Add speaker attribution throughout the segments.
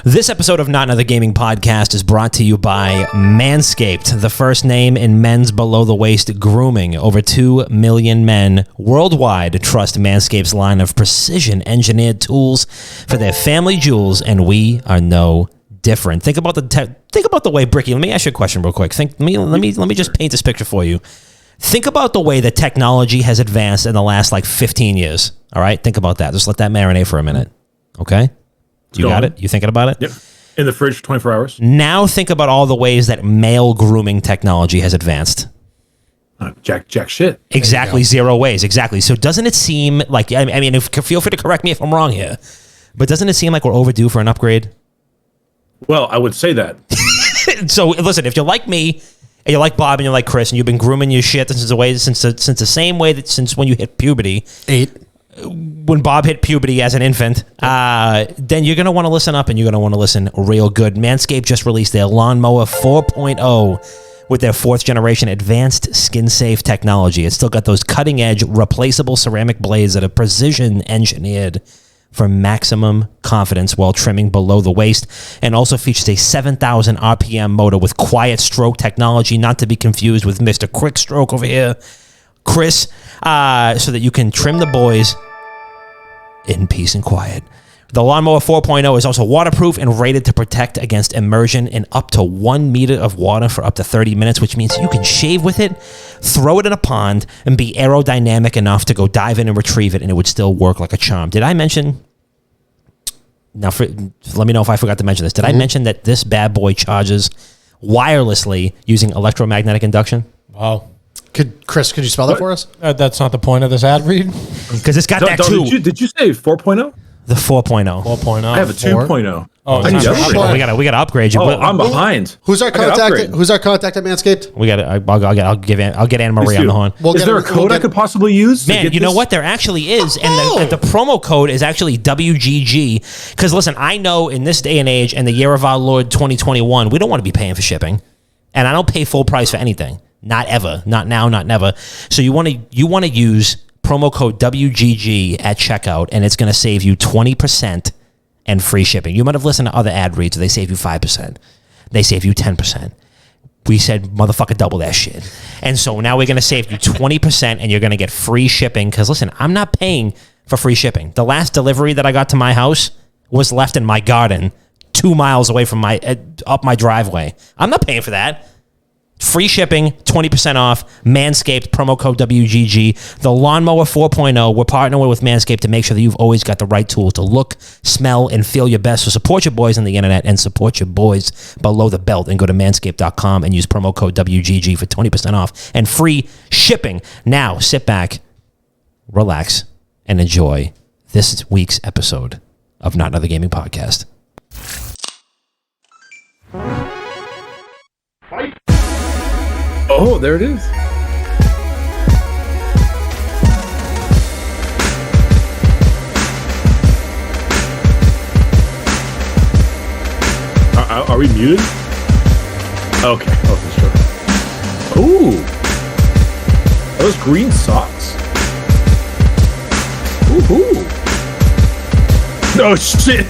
Speaker 1: This episode of Not Another Gaming Podcast is brought to you by Manscaped, the first name in men's below-the-waist grooming. Over 2 million men worldwide trust Manscaped's line of precision-engineered tools for their family jewels, and we are no different. Think about the way, Bricky. Let me ask you a question real quick. Let me just paint this picture for you. Think about the way that technology has advanced in the last 15 years. All right, think about that. Just let that marinate for a minute. Okay. You got it? You thinking about it?
Speaker 2: Yep. In the fridge for 24 hours.
Speaker 1: Now think about all the ways that male grooming technology has advanced.
Speaker 2: Jack shit.
Speaker 1: Exactly, 0 ways. Exactly. So doesn't it seem like, I mean, feel free to correct me if I'm wrong here, but doesn't it seem like we're overdue for an upgrade?
Speaker 2: Well, I would say that.
Speaker 1: So listen, if you're like me, and you're like Bob, and you're like Chris, and you've been grooming your shit since the same way that since when you hit puberty.
Speaker 3: 8.
Speaker 1: When Bob hit puberty as an infant, then you're going to want to listen up and you're going to want to listen real good. Manscaped just released their Lawnmower 4.0 with their 4th generation advanced skin-safe technology. It's still got those cutting-edge replaceable ceramic blades that are precision engineered for maximum confidence while trimming below the waist, and also features a 7,000 RPM motor with quiet stroke technology, not to be confused with Mr. Quick Stroke over here, Chris, so that you can trim the boys in peace and quiet. The Lawnmower 4.0 is also waterproof and rated to protect against immersion in up to 1 meter of water for up to 30 minutes, which means you can shave with it, throw it in a pond, and be aerodynamic enough to go dive in and retrieve it, and it would still work like a charm. Did I mention... Now, let me know if I forgot to mention this. Did I mention that this bad boy charges wirelessly using electromagnetic induction?
Speaker 3: Wow. Chris, could you spell that for us?
Speaker 4: That's not the point of this ad read.
Speaker 1: Because it's got that too.
Speaker 2: Did you say 4.0?
Speaker 1: The 4.0.
Speaker 4: 4.0.
Speaker 2: I have a 2.0.
Speaker 4: Oh,
Speaker 2: I need to upgrade.
Speaker 1: We got to upgrade you.
Speaker 2: Oh, I'm behind.
Speaker 3: Who's our contact at Manscaped?
Speaker 1: We got. I'll get Anna Marie on the horn.
Speaker 2: Is there a code I could possibly use?
Speaker 1: Man, you know what? There actually is, and the promo code is actually WGG. Because listen, I know in this day and age, and the year of our Lord 2021, we don't want to be paying for shipping, and I don't pay full price for anything. Not ever. Not now. Not never. So you want to use promo code WGG at checkout, and it's going to save you 20% and free shipping. You might have listened to other ad reads. They save you 5%. They save you 10%. We said, motherfucker, double that shit. And so now we're going to save you 20%, and you're going to get free shipping. Because listen, I'm not paying for free shipping. The last delivery that I got to my house was left in my garden 2 miles away from up my driveway. I'm not paying for that. Free shipping, 20% off, Manscaped, promo code WGG. The Lawnmower 4.0, we're partnering with Manscaped to make sure that you've always got the right tools to look, smell, and feel your best. So support your boys on the internet and support your boys below the belt, and go to manscaped.com and use promo code WGG for 20% off and free shipping. Now, sit back, relax, and enjoy this week's episode of Not Another Gaming Podcast.
Speaker 2: Oh, there it is. Are we muted? Okay. Oh, for sure. Ooh. Are those green socks? Ooh. Oh, shit.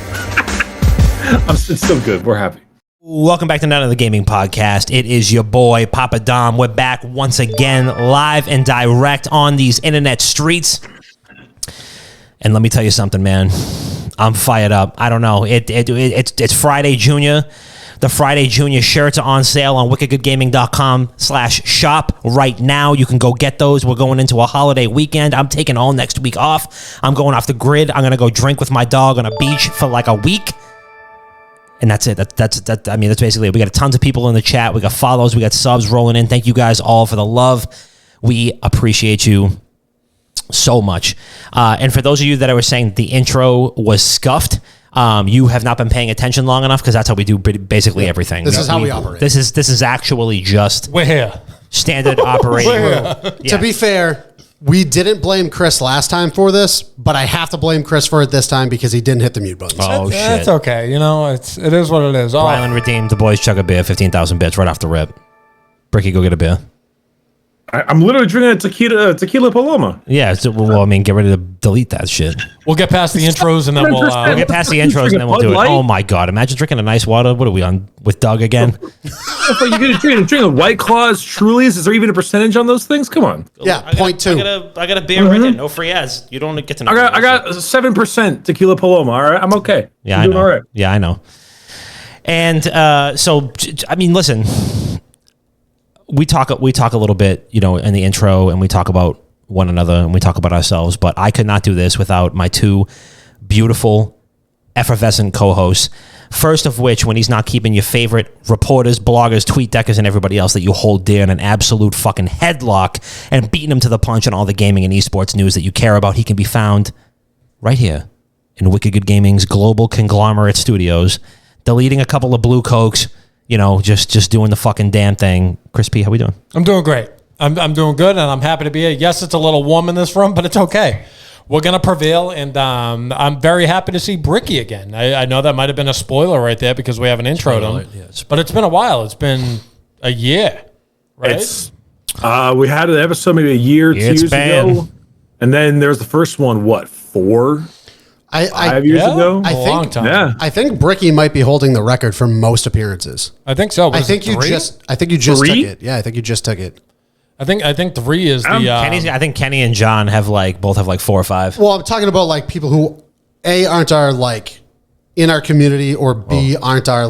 Speaker 2: It's still good. We're happy.
Speaker 1: Welcome back to Not Another Gaming Podcast. It is your boy, Papa Dom. We're back once again, live and direct on these internet streets. And let me tell you something, man. I'm fired up. I don't know. It's Friday Junior. The Friday Junior shirts are on sale on wickedgoodgaming.com/shop right now. You can go get those. We're going into a holiday weekend. I'm taking all next week off. I'm going off the grid. I'm going to go drink with my dog on a beach for like a week. And that's it. That's basically it. We got tons of people in the chat. We got follows. We got subs rolling in. Thank you guys all for the love. We appreciate you so much. And for those of you that were saying the intro was scuffed, you have not been paying attention long enough, because that's how we do basically everything.
Speaker 3: This is how we operate.
Speaker 1: This is actually just standard operating.
Speaker 3: Yeah. To be fair, we didn't blame Chris last time for this, but I have to blame Chris for it this time because he didn't hit the mute button.
Speaker 1: Oh, shit.
Speaker 4: That's okay. You know, it is what it is.
Speaker 1: Ryland redeemed the boys chug a beer, 15,000 bits right off the rip. Bricky, go get a beer.
Speaker 2: I'm literally drinking a tequila Paloma.
Speaker 1: Yeah. So, well, I mean, get ready to delete that shit.
Speaker 4: We'll get past the intros and then we'll
Speaker 1: Get past the intros and then we'll do it. Oh my god! Imagine drinking a nice water. What are we on with Doug again?
Speaker 2: You're gonna drink a White Claws, Trulies. Is there even a percentage on those things? Come on.
Speaker 3: Yeah, point two.
Speaker 1: I got a beer right there. No free ads. You don't get to know.
Speaker 2: I got 7% tequila Paloma. All right, I'm okay.
Speaker 1: Yeah,
Speaker 2: I'm
Speaker 1: I know.
Speaker 2: All right.
Speaker 1: Yeah, I know. And so, I mean, listen. We talk a little bit, in the intro, and we talk about one another and we talk about ourselves. But I could not do this without my two beautiful, effervescent co-hosts. First of which, when he's not keeping your favorite reporters, bloggers, tweet deckers, and everybody else that you hold dear in an absolute fucking headlock and beating them to the punch on all the gaming and esports news that you care about, he can be found right here in Wicked Good Gaming's global conglomerate studios, deleting a couple of blue cokes. Just doing the fucking damn thing. Chris P, how we doing?
Speaker 4: I'm doing great. I'm doing good, and I'm happy to be here. Yes, it's a little warm in this room, but it's okay. We're going to prevail, and I'm very happy to see Bricky again. I know that might have been a spoiler right there because we haven't introed him, but it's been a while. It's been a year, right?
Speaker 2: We had an episode maybe a year, 2 years ago, and then there's the first one, 5 years ago?
Speaker 4: A long time.
Speaker 2: Yeah.
Speaker 3: I think Bricky might be holding the record for most appearances.
Speaker 4: I think so.
Speaker 3: I think you just took it. Yeah, I think you just took it.
Speaker 4: I think 3 is the.
Speaker 1: I think Kenny and John both have 4 or 5.
Speaker 3: Well, I'm talking about like people who aren't our in our community, or B aren't our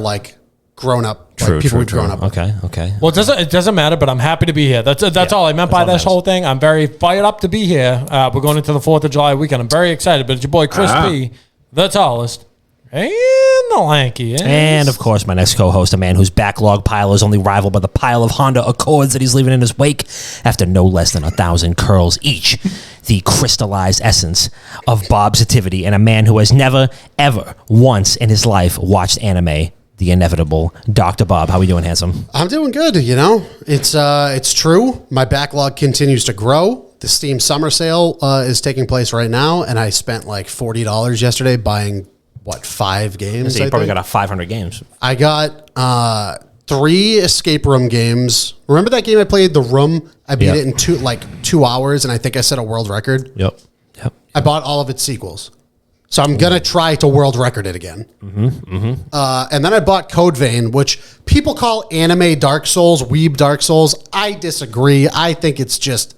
Speaker 3: grown up people we've grown up with.
Speaker 1: Okay.
Speaker 4: Well, it doesn't matter, but I'm happy to be here. That's all I meant by this whole thing. I'm very fired up to be here. We're going into the 4th of July weekend. I'm very excited. But it's your boy Chris P, the tallest, and the lankiest.
Speaker 1: And of course, my next co-host, a man whose backlog pile is only rivaled by the pile of Honda Accords that he's leaving in his wake after no less than 1,000 curls each. The crystallized essence of Bob Sativity, and a man who has never, ever once in his life watched anime. The inevitable Dr. Bob. How we doing, handsome?
Speaker 3: I'm doing good. It's true. My backlog continues to grow. The Steam Summer Sale is taking place right now, and I spent $40 yesterday buying 5 games.
Speaker 1: So you probably got 500 games.
Speaker 3: I got 3 escape room games. Remember that game I played, The Room? I beat it in 2 hours, and I think I set a world record.
Speaker 1: Yep.
Speaker 3: I bought all of its sequels. So I'm going to try to world record it again. And then I bought Code Vein, which people call anime Dark Souls, weeb Dark Souls. I disagree. I think it's just,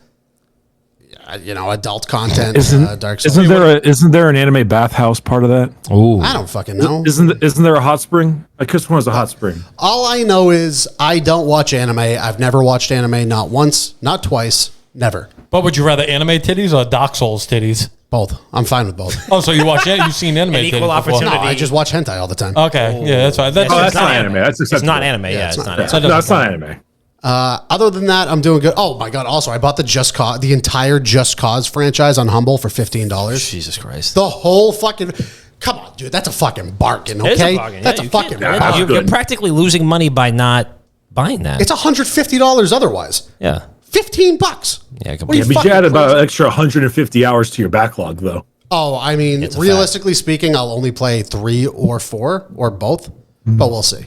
Speaker 3: adult content. Dark Souls.
Speaker 2: Isn't there an anime bathhouse part of that?
Speaker 1: Ooh.
Speaker 3: I don't fucking know.
Speaker 2: Isn't there a hot spring? I could have sworn it was a hot spring.
Speaker 3: All I know is I don't watch anime. I've never watched anime, not once, not twice, never.
Speaker 4: But would you rather anime titties or Dark Souls titties?
Speaker 3: Both. I'm fine with both.
Speaker 4: Oh, so you watch it? You've seen anime
Speaker 1: An equal
Speaker 4: titties
Speaker 1: opportunity.
Speaker 3: No, I just watch hentai all the time.
Speaker 4: Okay, yeah, that's fine.
Speaker 2: That's not anime. That's
Speaker 1: It's not anime. Yeah, it's not anime.
Speaker 2: No, it's not anime.
Speaker 3: Other than that, I'm doing good. Oh my god! Also, I bought the entire Just Cause franchise on Humble for $15.
Speaker 1: Jesus Christ.
Speaker 3: The whole fucking. Come on, dude. That's a fucking bargain. Okay,
Speaker 1: It is a bargain.
Speaker 3: That's
Speaker 1: Yeah,
Speaker 3: a
Speaker 1: you
Speaker 3: fucking.
Speaker 1: can't-
Speaker 3: bargain.
Speaker 1: You're practically losing money by not buying that.
Speaker 3: It's $150 otherwise.
Speaker 1: Yeah.
Speaker 3: $15.
Speaker 1: Yeah,
Speaker 3: What are you
Speaker 2: But you
Speaker 3: fucking
Speaker 2: add about
Speaker 3: crazy?
Speaker 2: an extra 150 hours to your backlog, though.
Speaker 3: Oh, I mean,
Speaker 1: It's a
Speaker 3: realistically speaking, I'll only play 3 or 4 or both, but we'll see.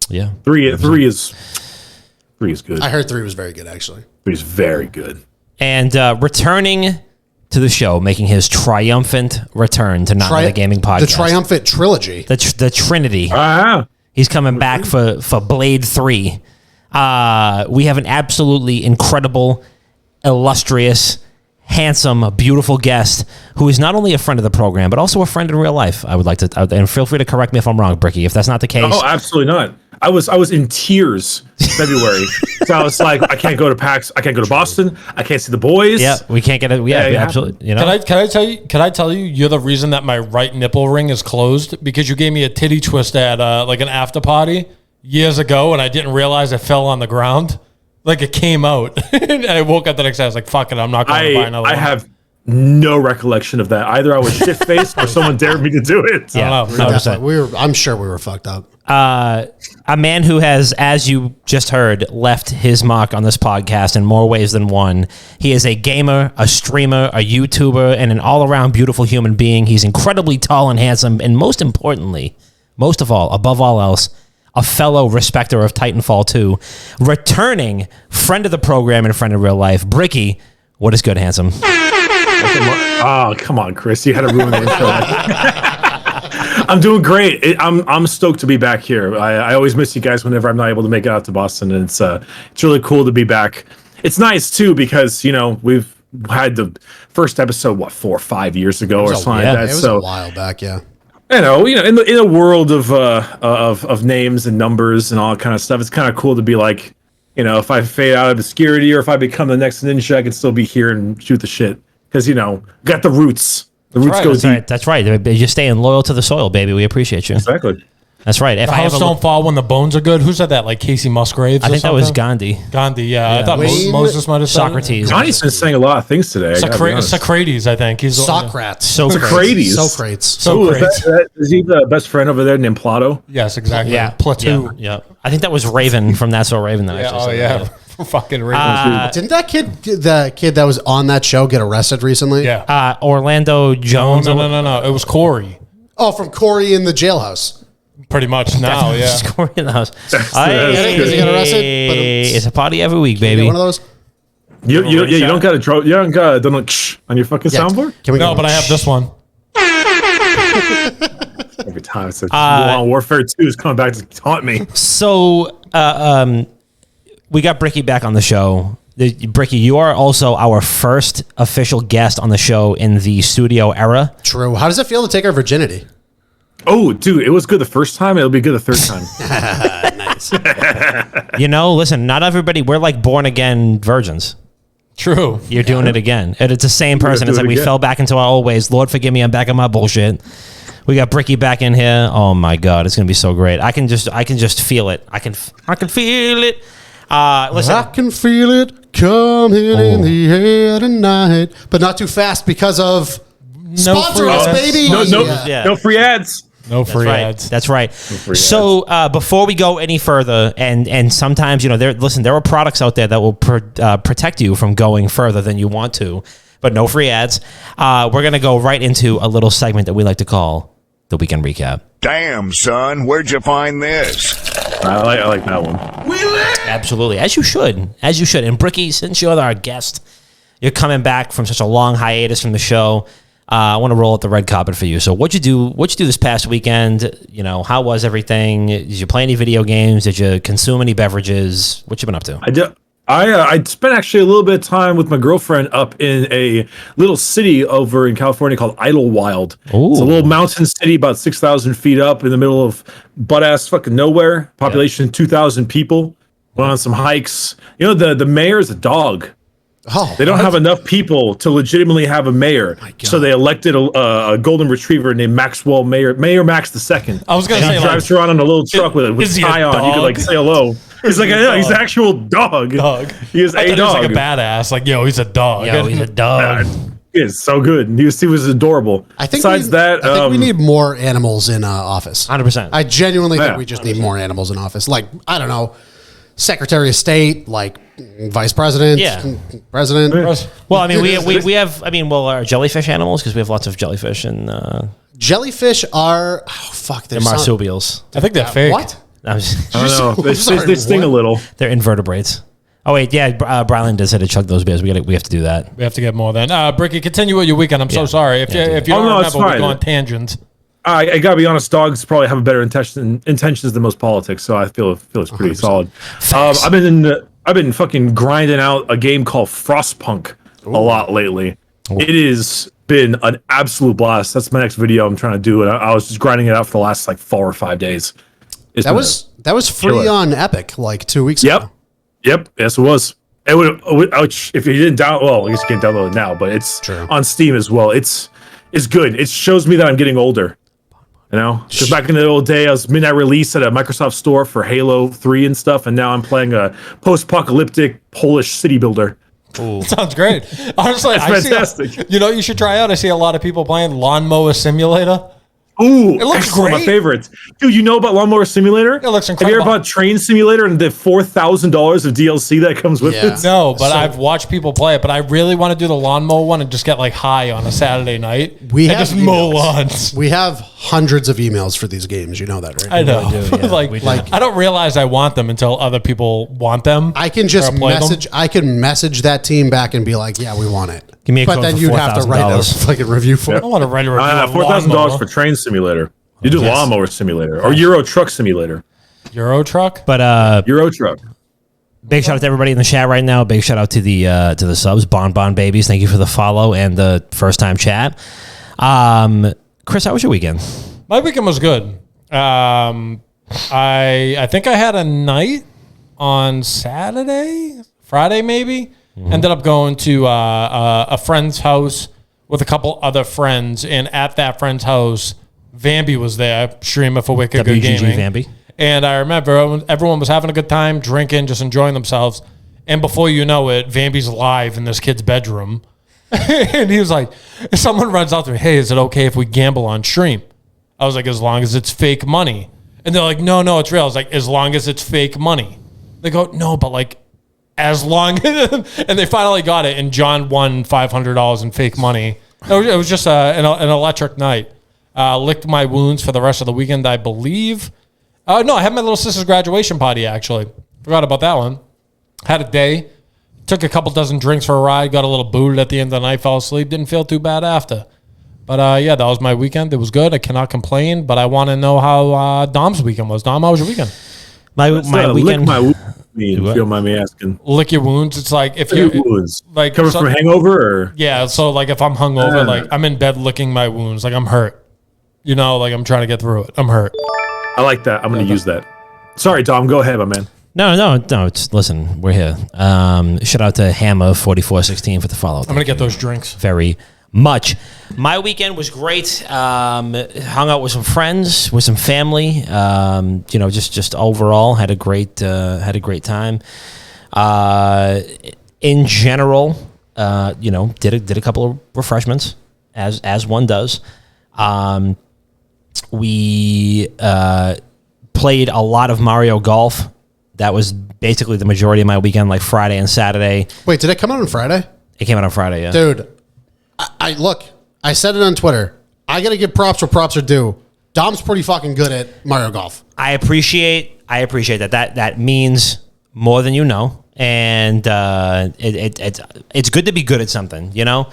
Speaker 1: Yeah.
Speaker 2: Three is good.
Speaker 3: I heard 3 was very good, actually.
Speaker 2: 3 is very good.
Speaker 1: And returning to the show, making his triumphant return to Not Another Gaming Podcast.
Speaker 3: The triumphant trilogy.
Speaker 1: The Trinity.
Speaker 2: Ah,
Speaker 1: He's coming back for Blade 3. We have an absolutely incredible, illustrious, handsome, beautiful guest who is not only a friend of the program, but also a friend in real life. I would like to, and feel free to correct me if I'm wrong, Bricky, if that's not the case.
Speaker 2: oh, absolutely not. I was in tears February. So I was like, I can't go to PAX. I can't go to Boston. I can't see the boys.
Speaker 1: Yeah, we can't get it. Yeah,
Speaker 2: Yeah.
Speaker 1: absolutely.
Speaker 4: Can I tell you you're the reason that my right nipple ring is closed because you gave me a titty twist at an after party years ago and I didn't realize it fell on the ground. Like it came out. And I woke up the next day. I was like, fuck it, I'm not going to buy another one.
Speaker 2: I have no recollection of that. Either I was shit faced or someone dared me to do it.
Speaker 1: Yeah,
Speaker 4: I don't know.
Speaker 1: 100%.
Speaker 3: I'm sure we were fucked up.
Speaker 1: A man who has, as you just heard, left his mark on this podcast in more ways than one. He is a gamer, a streamer, a YouTuber, and an all-around beautiful human being. He's incredibly tall and handsome, and most importantly, most of all, above all else, a fellow respecter of Titanfall 2, returning friend of the program and friend of real life, Bricky. What is good, handsome?
Speaker 2: Oh, come on, Chris. You had to ruin the intro. I'm doing great. I'm stoked to be back here. I always miss you guys whenever I'm not able to make it out to Boston, and it's really cool to be back. It's nice too because we've had the first episode 4 or 5 years ago or something like that.
Speaker 3: It was a while back, yeah.
Speaker 2: In a world of names and numbers and all that kind of stuff, it's kind of cool to be like, if I fade out of obscurity or if I become the next ninja, I can still be here and shoot the shit because got the roots. The roots go deep.
Speaker 1: That's right. You're staying loyal to the soil, baby. We appreciate you.
Speaker 2: Exactly.
Speaker 1: That's right. If
Speaker 4: the house don't fall when the bones are good. Who said that? Like Casey Musgraves?
Speaker 1: I think that was Gandhi.
Speaker 4: Gandhi, yeah. I thought Moses might have said
Speaker 1: Socrates.
Speaker 2: Gandhi's been saying a lot of things today.
Speaker 4: Socrates, I think. He's
Speaker 3: Socrates.
Speaker 2: Socrates. Is he the best friend over there named Plato?
Speaker 4: Yes, exactly.
Speaker 1: Yeah.
Speaker 4: Plato.
Speaker 1: Yeah. I think that was Raven from That's So Raven.
Speaker 4: Fucking Raven.
Speaker 3: Didn't the kid that was on that show get arrested recently?
Speaker 4: Yeah.
Speaker 1: Orlando Jones.
Speaker 4: No. It was Corey.
Speaker 3: Oh, from Corey in the jailhouse.
Speaker 4: Pretty much now, yeah.
Speaker 1: Corey in the house.
Speaker 3: Does he get arrested?
Speaker 1: It's a party every week, baby.
Speaker 3: One of those.
Speaker 2: You don't got a on your fucking soundboard.
Speaker 3: Can we?
Speaker 4: No, but I have this one.
Speaker 2: Every time it's Modern Warfare 2 is coming back to taunt me.
Speaker 1: So, we got Bricky back on the show. Bricky, you are also our first official guest on the show in the studio era.
Speaker 3: True. How does it feel to take our virginity?
Speaker 2: Oh, dude, it was good the first time. It'll be good the third time.
Speaker 3: Nice.
Speaker 1: Listen, not everybody, we're like born again virgins.
Speaker 4: True.
Speaker 1: You're doing it again. And it's the same person. It's like we fell back into our old ways. Lord, forgive me. I'm back on my bullshit. We got Bricky back in here. Oh my God. It's going to be so great. I can just feel it. I can feel it. Listen.
Speaker 3: I can feel it coming in the air tonight, but not too fast because of sponsor us, baby.
Speaker 2: No free ads.
Speaker 4: No free ads.
Speaker 1: That's right. So before we go any further, and sometimes there are products out there that will protect you from going further than you want to, but no free ads. We're gonna go right into a little segment that we like to call the Weekend Recap.
Speaker 5: Damn, son, where'd you find this?
Speaker 2: I like that one.
Speaker 1: Absolutely, as you should. And Bricky, since you're our guest, you're coming back from such a long hiatus from the show. I want to roll out the red carpet for you. So what'd you do this past weekend? How was everything? Did you play any video games? Did you consume any beverages? What you been up to?
Speaker 2: I did. I spent actually a little bit of time with my girlfriend up in a little city over in California called Idlewild. Ooh. It's a little mountain city about 6,000 feet up in the middle of butt-ass fucking nowhere. Population 2,000 people. Went on some hikes. The mayor is a dog.
Speaker 3: Oh,
Speaker 2: they don't have enough people to legitimately have a mayor, so they elected a golden retriever named Maxwell Mayor Max II.
Speaker 4: I was gonna say,
Speaker 2: he drives around on a little truck with a tie on. You could say hello. He's like, he's an actual dog. He is a dog. He was
Speaker 4: like a badass. Like, he's a dog.
Speaker 1: He's a dog.
Speaker 2: He is so good. He was adorable.
Speaker 3: I think
Speaker 2: we
Speaker 3: need more animals in office.
Speaker 1: 100%.
Speaker 3: I genuinely think we just need more animals in office. Like, I don't know, Secretary of State, like Vice President, President.
Speaker 1: Well, I mean, we have. I mean, are jellyfish animals? Because we have lots of jellyfish and
Speaker 3: jellyfish are
Speaker 1: they're marsupials.
Speaker 4: I think they're fake.
Speaker 3: What?
Speaker 2: I don't know. They sting a little.
Speaker 1: They're invertebrates. Oh wait, yeah. Brian does have to chug those beers. We have to do that.
Speaker 4: We have to get more than. Bricky, continue with your weekend. I'm so sorry if you don't remember, we go on tangents.
Speaker 2: I gotta be honest. Dogs probably have a better intentions than most politics, so I feel it's pretty 100%. Solid. I've been fucking grinding out a game called Frostpunk a lot lately. Ooh. It has been an absolute blast. That's my next video I'm trying to do, and I was just grinding it out for the last 4 or 5 days.
Speaker 3: That was free on Epic 2 weeks ago.
Speaker 2: Yep. Yes, it was. It would if you didn't download. Well, I guess you can't download it now, but it's on Steam as well. It's good. It shows me that I'm getting older. Because back in the old day, I was midnight release at a Microsoft store for Halo 3 and stuff, and now I'm playing a post-apocalyptic Polish city builder.
Speaker 4: Ooh. Sounds great. Honestly,
Speaker 2: it's fantastic.
Speaker 4: You should try out. I see a lot of people playing Lawnmower Simulator.
Speaker 2: Ooh,
Speaker 4: It looks
Speaker 2: excellent,
Speaker 4: great.
Speaker 2: My favorites. Dude, you know about Lawnmower Simulator?
Speaker 4: It looks
Speaker 2: Have you
Speaker 4: incredible.
Speaker 2: ever bought Train Simulator and the $4,000 of DLC that comes with
Speaker 3: Yeah.
Speaker 2: it?
Speaker 4: No, but I've watched people play it. But I really want to do the lawnmower one and just get like high on a Saturday night.
Speaker 3: We
Speaker 4: and
Speaker 3: have
Speaker 4: just mow
Speaker 3: emails.
Speaker 4: lawns.
Speaker 3: We have hundreds of emails for these games. You know that, right?
Speaker 4: I know.
Speaker 1: do, yeah,
Speaker 4: like,
Speaker 1: we do.
Speaker 4: I don't realize I want them until other people want them.
Speaker 3: I can just
Speaker 4: Or play them.
Speaker 3: message. I can message that team back and be like, "Yeah, we want it."
Speaker 1: Give me a
Speaker 3: but
Speaker 1: code
Speaker 3: then
Speaker 1: for
Speaker 3: you'd have to write a
Speaker 1: $4,000.
Speaker 3: fucking review for
Speaker 4: I
Speaker 3: it.
Speaker 4: don't want to write a review. on
Speaker 2: $4,000
Speaker 4: lawnmower.
Speaker 2: for Train Simulator. You do Lawnmower Simulator or Euro Truck Simulator.
Speaker 4: Euro truck.
Speaker 1: But
Speaker 2: Euro Truck.
Speaker 1: big shout out to everybody in the chat right now. Big shout out to the subs, Bon babies. Thank you for the follow and the first time chat. Chris, how was your weekend?
Speaker 4: My weekend was good. I think I had a night on Saturday, Friday maybe. Ended up going to a friend's house with a couple other friends, and at that friend's house, Vambi was there, streamer for Wicked Good
Speaker 1: WGG
Speaker 4: Gaming.
Speaker 1: Vambi.
Speaker 4: And I remember everyone was having a good time, drinking, just enjoying themselves. And before you know it, Vambi's live in this kid's bedroom. And he was like, someone runs out to me, hey, is it okay if we gamble on stream? I was like, as long as it's fake money. And they're like, no, it's real. I was like, as long as it's fake money. They go, no, but like, as long and they finally got it. And John won $500 in fake money. It was just an electric night. Licked my wounds for the rest of the weekend, I believe. No, I had my little sister's graduation party, actually. Forgot about that one. Had a day. Took a couple dozen drinks for a ride. Got a little booted at the end of the night. Fell asleep. Didn't feel too bad after. But yeah, that was my weekend. It was good. I cannot complain. But I want to know how Dom's weekend was. Dom, how was your weekend?
Speaker 1: My
Speaker 2: Lick
Speaker 1: weekend.
Speaker 2: my wounds, if you don't mind me asking.
Speaker 4: Lick your wounds. It's like if you
Speaker 2: Wounds.
Speaker 4: like
Speaker 2: Coming from a hangover or?
Speaker 4: yeah. So like if I'm hungover, like I'm in bed licking my wounds, like I'm hurt. You know, like I'm trying to get through it. I'm hurt.
Speaker 2: I like that. I'm going to use that. Sorry, Tom. Go ahead, my man.
Speaker 1: No. It's listen. We're here. Shout out to Hammer 4416 for the follow.
Speaker 4: I'm gonna get those drinks.
Speaker 1: Very much. My weekend was great. Hung out with some friends, with some family. Just overall had a great time. In general, did a couple of refreshments as one does. We played a lot of Mario Golf. That was basically the majority of my weekend, like Friday and Saturday.
Speaker 3: Wait, did it come out on Friday?
Speaker 1: It came out on Friday, yeah.
Speaker 3: Dude, I look. I said it on Twitter. I gotta give props where props are due. Dom's pretty fucking good at Mario Golf.
Speaker 1: I appreciate that. That means more than you know, and it's good to be good at something, you know.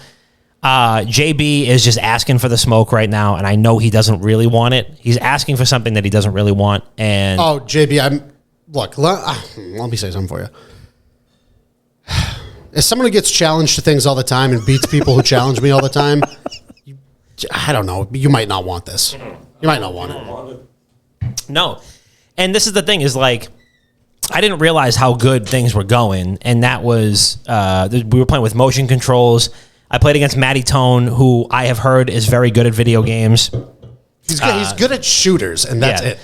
Speaker 1: JB is just asking for the smoke right now, and I know he doesn't really want it. He's asking for something that he doesn't really want, and
Speaker 3: Oh, JB, look. Let me say something for you. As someone who gets challenged to things all the time and beats people who challenge me all the time, I don't know. You might not want this. You might not want it.
Speaker 1: no. And this is the thing: is like I didn't realize how good things were going, and that was we were playing with motion controls. I played against Matty Tone, who I have heard is very good at video games.
Speaker 3: He's good at shooters, and that's
Speaker 1: Yeah.
Speaker 3: it.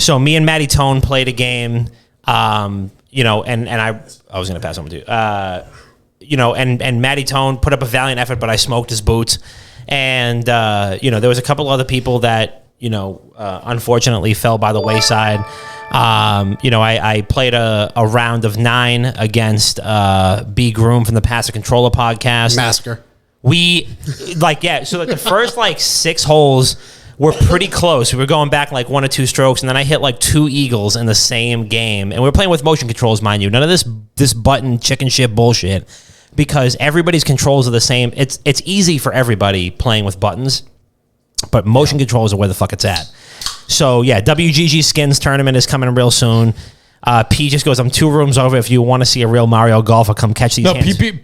Speaker 1: So me and Matty Tone played a game, and I was going to pass on to and Matty Tone put up a valiant effort, but I smoked his boots. And, there was a couple other people that, unfortunately fell by the wayside. I played a round of 9 against B. Groom from the Passive Controller podcast.
Speaker 3: Massacre.
Speaker 1: So the first 6 holes were pretty close. We were going back 1 or 2 strokes, and then I hit 2 eagles in the same game. And we were playing with motion controls, mind you. None of this button chicken shit bullshit, because everybody's controls are the same. It's easy for everybody playing with buttons, but motion controls are where the fuck it's at. So yeah, WGG Skins tournament is coming real soon. P just goes, I'm 2 rooms over. If you want to see a real Mario golfer, come catch these hands.
Speaker 4: Pete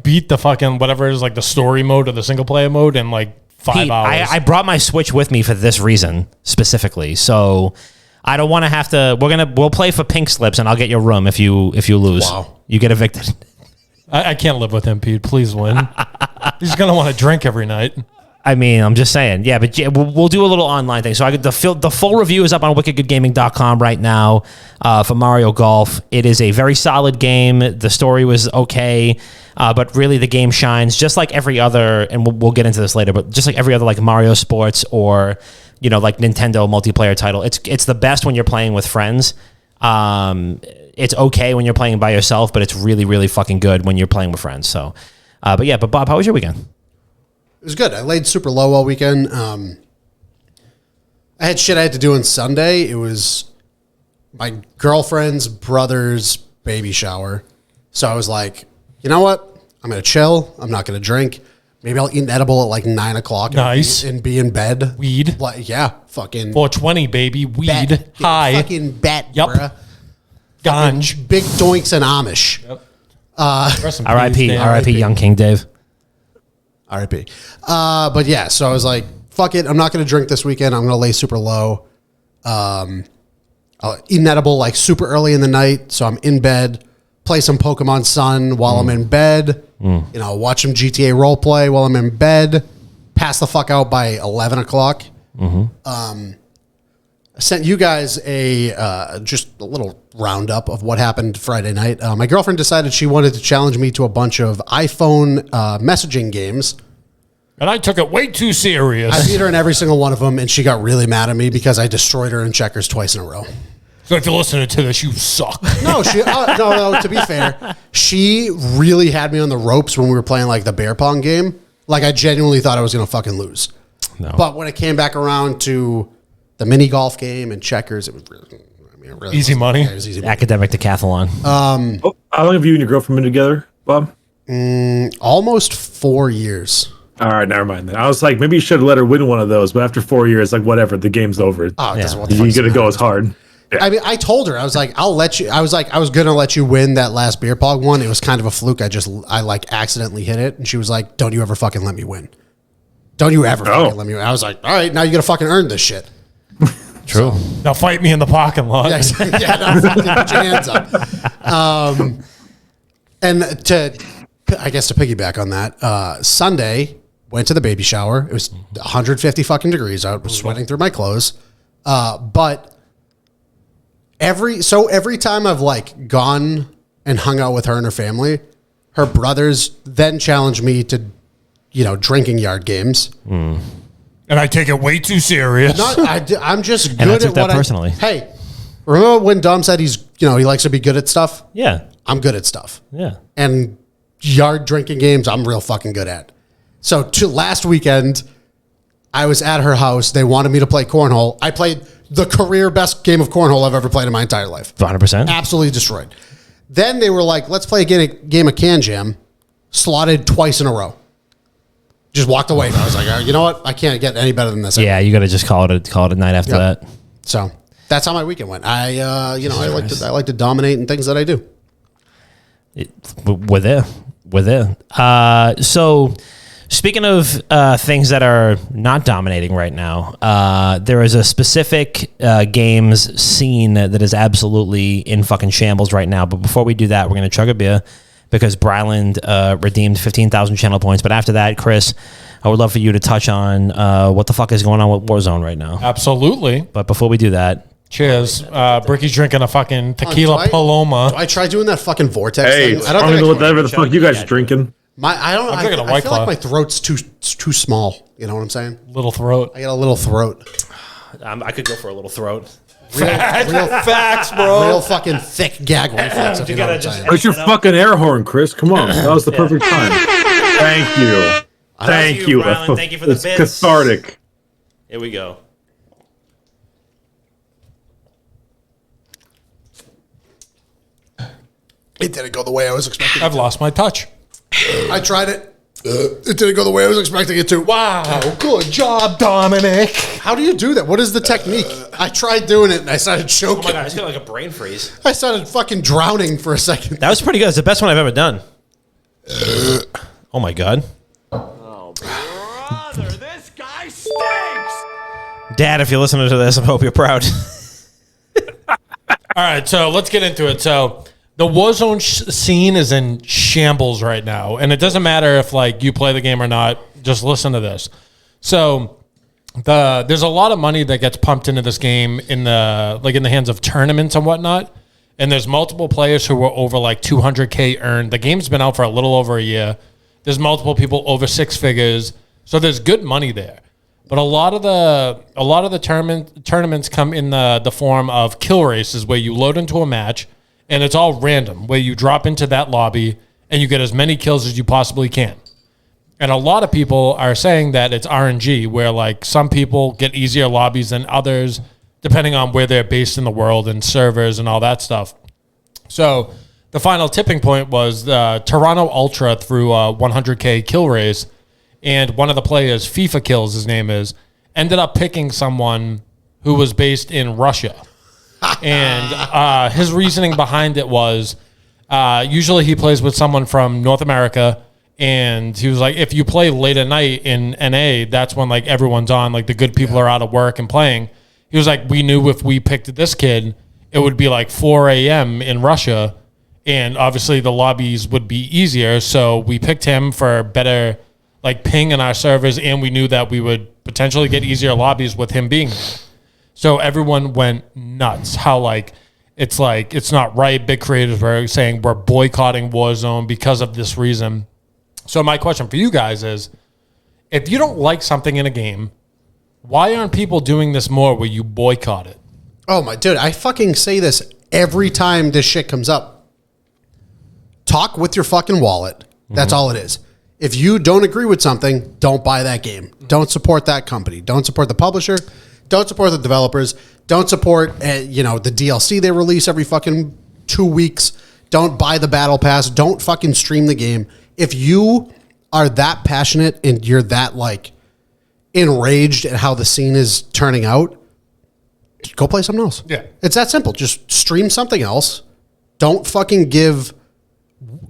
Speaker 4: beat the fucking whatever it is, the story mode or the single player mode in 5
Speaker 1: Pete,
Speaker 4: hours.
Speaker 1: I brought my Switch with me for this reason specifically. So I don't want to have to. We'll play for pink slips, and I'll get your room if you lose.
Speaker 3: Wow.
Speaker 1: You get evicted.
Speaker 4: I can't live with him, Pete. Please win. He's gonna want to drink every night.
Speaker 1: I mean, I'm just saying. Yeah, but we'll do a little online thing. So the full review is up on wickedgoodgaming.com right now for Mario Golf. It is a very solid game. The story was okay, but really the game shines just like every other, and we'll get into this later, but just like every other Mario Sports or like Nintendo multiplayer title. It's the best when you're playing with friends. It's okay when you're playing by yourself, but it's really, really fucking good when you're playing with friends. So, but Bob, how was your weekend?
Speaker 3: It was good. I laid super low all weekend. I had shit I had to do on Sunday. It was my girlfriend's brother's baby shower. So I was like, you know what? I'm going to chill. I'm not going to drink. Maybe I'll eat an edible at like 9 o'clock.
Speaker 4: Nice.
Speaker 3: And be in bed.
Speaker 4: Weed.
Speaker 3: Like, yeah, fucking.
Speaker 4: 420, baby. Weed.
Speaker 3: Bet.
Speaker 4: High.
Speaker 3: Fucking bet,
Speaker 4: Yep.
Speaker 3: bruh.
Speaker 4: Ganj.
Speaker 3: Big doinks and Amish.
Speaker 4: Yep.
Speaker 1: R.I.P. Young King Dave.
Speaker 3: R.I.P. But yeah, so I was like, fuck it. I'm not going to drink this weekend. I'm going to lay super low. I'll eat an edible like super early in the night. So I'm in bed, play some Pokemon Sun while I'm in bed. Watch some GTA roleplay while I'm in bed. Pass the fuck out by 11 o'clock. I sent you guys just a little roundup of what happened Friday night. My girlfriend decided she wanted to challenge me to a bunch of iPhone messaging games.
Speaker 4: And I took it way too serious.
Speaker 3: I beat her in every single one of them, and she got really mad at me because I destroyed her in checkers twice in a row.
Speaker 4: So if you're listening to this, you suck.
Speaker 3: No, no. To be fair, she really had me on the ropes when we were playing like the bear pong game. Like I genuinely thought I was going to fucking lose.
Speaker 1: No.
Speaker 3: But when it came back around to the mini golf game and checkers, it was really
Speaker 4: Easy money.
Speaker 3: Yeah, it was easy money.
Speaker 1: Academic decathlon.
Speaker 2: How long have you and your girlfriend been together, Bob?
Speaker 3: Almost 4 years.
Speaker 2: All right, never mind then. I was like, maybe you should have let her win one of those, but after 4 years, like whatever, the game's over.
Speaker 3: Oh, it doesn't what the
Speaker 2: You're
Speaker 3: fuck's
Speaker 2: gonna
Speaker 3: the
Speaker 2: go
Speaker 3: matter?
Speaker 2: as hard. Yeah.
Speaker 3: I mean, I told her, I was like, I'll let you. I was gonna let you win that last beer pong one. It was kind of a fluke. I like accidentally hit it, and she was like, "Don't you ever fucking let me win? Don't you ever fucking let me win?" I was like, "All right, now you gotta fucking earn this shit."
Speaker 1: True.
Speaker 4: Now fight me in the parking lot.
Speaker 3: Yeah, now fucking put your hands up. And to piggyback on that, Sunday went to the baby shower. It was 150 fucking degrees out. Was sweating through my clothes, but. Every time I've like gone and hung out with her and her family, her brothers then challenge me to, drinking yard games.
Speaker 4: And I take it way too serious.
Speaker 3: I'm just good
Speaker 1: And I
Speaker 3: at
Speaker 1: took that
Speaker 3: what
Speaker 1: personally.
Speaker 3: Hey, remember when Dom said he likes to be good at stuff?
Speaker 1: Yeah.
Speaker 3: I'm good at stuff.
Speaker 1: Yeah.
Speaker 3: And yard drinking games, I'm real fucking good at. So last weekend, I was at her house. They wanted me to play cornhole. I played the career best game of cornhole I've ever played in my entire life.
Speaker 1: 100%.
Speaker 3: Absolutely destroyed. Then they were like, let's play a game of Can Jam. Slotted twice in a row. Just walked away. I was like, you know what? I can't get any better than this.
Speaker 1: Yeah, you got to just call it a night after that.
Speaker 3: So that's how my weekend went. I like to dominate in things that I do.
Speaker 1: We're there. So speaking of things that are not dominating right now, there is a specific games scene that is absolutely in fucking shambles right now. But before we do that, we're going to chug a beer because Bryland redeemed 15,000 channel points. But after that, Chris, I would love for you to touch on what the fuck is going on with Warzone right now.
Speaker 4: Absolutely.
Speaker 1: But before we do that,
Speaker 4: cheers. Bricky's drinking a fucking tequila Paloma.
Speaker 3: I tried doing that fucking vortex
Speaker 2: Hey,
Speaker 3: thing.
Speaker 2: I don't know whatever the fuck you guys drinking.
Speaker 4: I'm drinking a
Speaker 3: I
Speaker 4: White
Speaker 3: feel like
Speaker 4: Claw.
Speaker 3: my throat's too small. You know what I'm saying?
Speaker 4: Little throat.
Speaker 3: I got a little throat.
Speaker 1: I could go for a little throat.
Speaker 3: Real
Speaker 4: Facts, bro.
Speaker 3: real fucking thick gag reflex. If you know what I'm saying.
Speaker 2: Where's your fucking air horn, Chris? Come on. That was the perfect time. Thank you. Thank you.
Speaker 1: Rylan. Thank you for the
Speaker 2: It's
Speaker 1: bits.
Speaker 2: cathartic.
Speaker 1: Here we go.
Speaker 3: It didn't go the way I was expecting.
Speaker 4: I've lost my touch.
Speaker 3: I tried it. It didn't go the way I was expecting it to.
Speaker 4: Wow. Good job, Dominic.
Speaker 3: How do you do that? What is the technique? I tried doing it and I started choking.
Speaker 1: Oh my god, I just got like a brain freeze.
Speaker 3: I started fucking drowning for a second.
Speaker 1: That was pretty good. It's the best one I've ever done. Oh my god.
Speaker 5: Brother, this guy stinks!
Speaker 1: Dad, if you're listening to this, I hope you're proud.
Speaker 4: All right, so let's get into it. So the Warzone scene is in shambles right now, and it doesn't matter if like you play the game or not. Just listen to this. So there's a lot of money that gets pumped into this game in the hands of tournaments and whatnot. And there's multiple players who were over like 200K earned. The game's been out for a little over a year. There's multiple people over six figures. So there's good money there. But a lot of the tournaments come in the form of kill races where you load into a match and it's all random, where you drop into that lobby and you get as many kills as you possibly can. And a lot of people are saying that it's RNG, where like some people get easier lobbies than others, depending on where they're based in the world and servers and all that stuff. So the final tipping point was the Toronto Ultra through a 100K kill race. And one of the players, FIFA Kills, his name is, ended up picking someone who was based in Russia. And his reasoning behind it was usually he plays with someone from North America. And he was like, if you play late at night in NA, that's when like everyone's on, like the good people are out of work and playing. He was like, we knew if we picked this kid, it would be like 4 a.m. in Russia. And obviously the lobbies would be easier. So we picked him for better like ping in our servers. And we knew that we would potentially get easier lobbies with him being there. So everyone went nuts. How it's not right. Big creators were saying we're boycotting Warzone because of this reason. So my question for you guys is, if you don't like something in a game, why aren't people doing this more where you boycott it?
Speaker 3: Oh my dude, I fucking say this every time this shit comes up. Talk with your fucking wallet. That's all it is. If you don't agree with something, don't buy that game. Don't support that company. Don't support the publisher. Don't support the developers. Don't support the DLC they release every fucking 2 weeks. Don't buy the battle pass. Don't fucking stream the game. If you are that passionate and you're that like enraged at how the scene is turning out, go play something else.
Speaker 4: Yeah.
Speaker 3: It's that simple. Just stream something else. Don't fucking give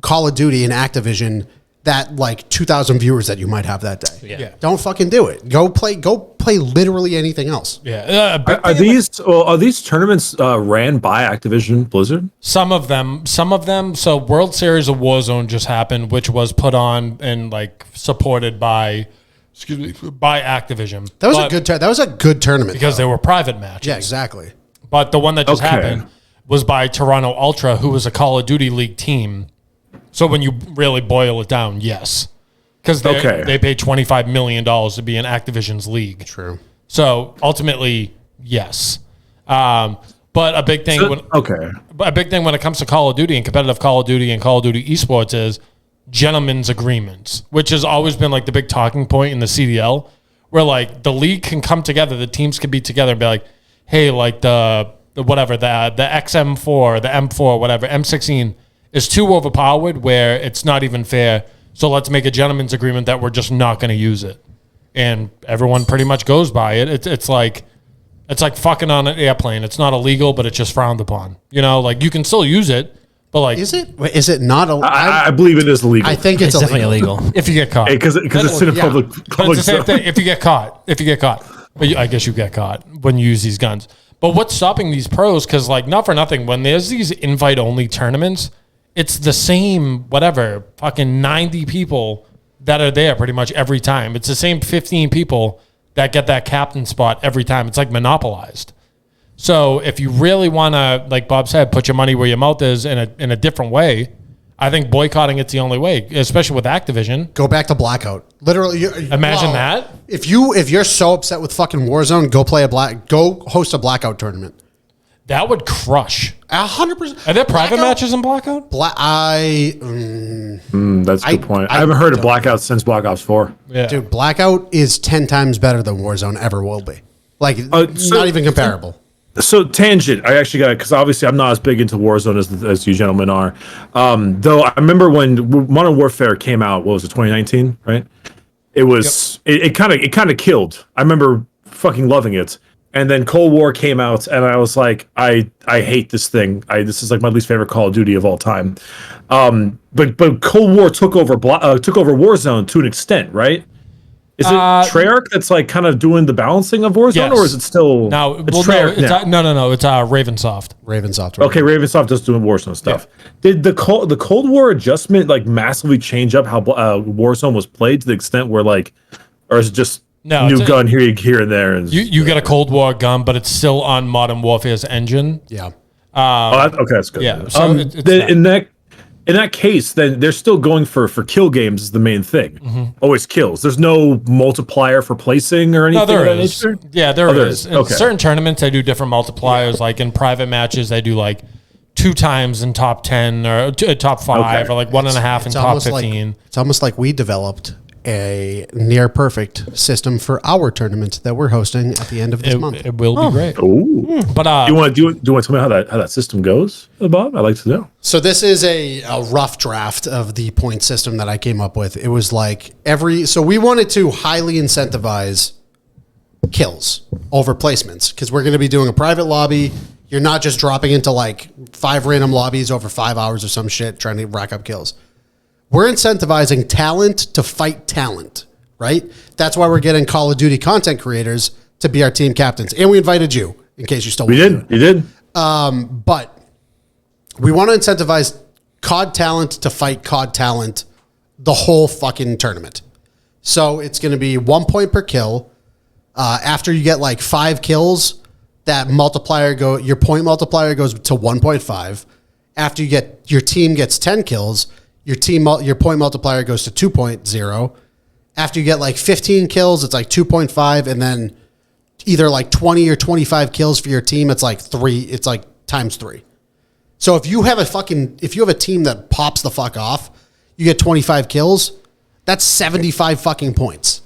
Speaker 3: Call of Duty and Activision that like 2,000 viewers that you might have that day.
Speaker 4: Yeah.
Speaker 3: Don't fucking do it. Go play literally anything else.
Speaker 4: Yeah.
Speaker 2: Are these tournaments ran by Activision Blizzard?
Speaker 4: Some of them. So World Series of Warzone just happened, which was put on and like supported by Activision.
Speaker 3: That was a good tournament
Speaker 4: because they were private matches.
Speaker 3: Yeah, exactly.
Speaker 4: But the one that just happened was by Toronto Ultra, who was a Call of Duty League team. So when you really boil it down, yes. Because they paid $25 million to be in Activision's league.
Speaker 3: True.
Speaker 4: So ultimately, yes. But a big thing when it comes to Call of Duty and competitive Call of Duty and Call of Duty esports is gentlemen's agreements, which has always been like the big talking point in the CDL, where like the league can come together, the teams can be together and be like, hey, like the XM4, the M4, whatever, M16 is too overpowered where it's not even fair. So let's make a gentleman's agreement that we're just not going to use it. And everyone pretty much goes by it. It's like fucking on an airplane. It's not illegal, but it's just frowned upon. You know, like you can still use it, but like...
Speaker 3: Is it? Wait, is it not illegal?
Speaker 2: I believe it is illegal.
Speaker 3: I think it's
Speaker 1: definitely illegal.
Speaker 4: If you get caught.
Speaker 2: Because it's in a public
Speaker 4: But it's the same thing. If you get caught. But I guess you get caught when you use these guns. But what's stopping these pros? Because like not for nothing, when there's these invite-only tournaments, it's the same, fucking 90 people that are there pretty much every time. It's the same 15 people that get that captain spot every time. It's like monopolized. So if you really want to, like Bob said, put your money where your mouth is in a different way, I think boycotting it's the only way, especially with Activision.
Speaker 3: Go back to Blackout. Literally,
Speaker 4: Imagine that.
Speaker 3: If you're so upset with fucking Warzone, go host a Blackout tournament.
Speaker 4: That would crush.
Speaker 3: 100%.
Speaker 4: Are there private matches in Blackout?
Speaker 2: That's a good point. I haven't heard of Blackout since Black Ops 4.
Speaker 4: Yeah.
Speaker 3: Dude, Blackout is 10 times better than Warzone ever will be. Like, not even comparable.
Speaker 2: So tangent, I actually got it because obviously I'm not as big into Warzone as you gentlemen are. Though I remember when Modern Warfare came out, what was it, 2019, right? It was it kind of killed. I remember fucking loving it. And then Cold War came out, and I was like, I hate this thing. This is like my least favorite Call of Duty of all time. But Cold War took over Warzone to an extent, right? Is it Treyarch that's like kind of doing the balancing of Warzone,
Speaker 4: yes.
Speaker 2: or is it still?
Speaker 4: No,
Speaker 2: it's Treyarch now.
Speaker 4: No. It's Ravensoft.
Speaker 3: Ravensoft.
Speaker 2: Okay, Ravensoft just doing Warzone stuff. Yeah. Did the Cold War adjustment like massively change up how Warzone was played to the extent where like, or is it just?
Speaker 4: No,
Speaker 2: new gun here and there. And
Speaker 4: you get a Cold War gun, but it's still on Modern Warfare's engine.
Speaker 3: Yeah.
Speaker 2: okay, that's good.
Speaker 4: Yeah. So
Speaker 2: In that case, then they're still going for kill games is the main thing. Always kills. There's no multiplier for placing or anything.
Speaker 4: No, there
Speaker 2: of that
Speaker 4: is.
Speaker 2: nature?
Speaker 4: Yeah, there is. In
Speaker 2: Okay.
Speaker 4: certain tournaments, they do different multipliers. Like in private matches, they do like 2 times in top 10 or top 5
Speaker 2: Okay.
Speaker 4: or like 1.5 in top 15.
Speaker 3: It's almost like we developed a near perfect system for our tournament that we're hosting at the end of this month.
Speaker 4: It will be great.
Speaker 2: Ooh.
Speaker 4: But
Speaker 2: Do you want to tell me how that system goes, Bob? I'd like to know.
Speaker 3: So this is a rough draft of the point system that I came up with. It was like so we wanted to highly incentivize kills over placements because we're going to be doing a private lobby. You're not just dropping into like 5 random lobbies over 5 hours or some shit trying to rack up kills. We're incentivizing talent to fight talent, right? That's why we're getting Call of Duty content creators to be our team captains. And we invited you in case you still
Speaker 2: We did. You did.
Speaker 3: But we want to incentivize COD talent to fight COD talent the whole fucking tournament. So it's going to be 1 point per kill. After you get like 5 kills, that your point multiplier goes to 1.5. After your team gets 10 kills, your point multiplier goes to 2.0. After you get like 15 kills, it's like 2.5, and then either like 20 or 25 kills for your team, it's like times 3. So if you have a team that pops the fuck off, you get 25 kills, that's 75 fucking points.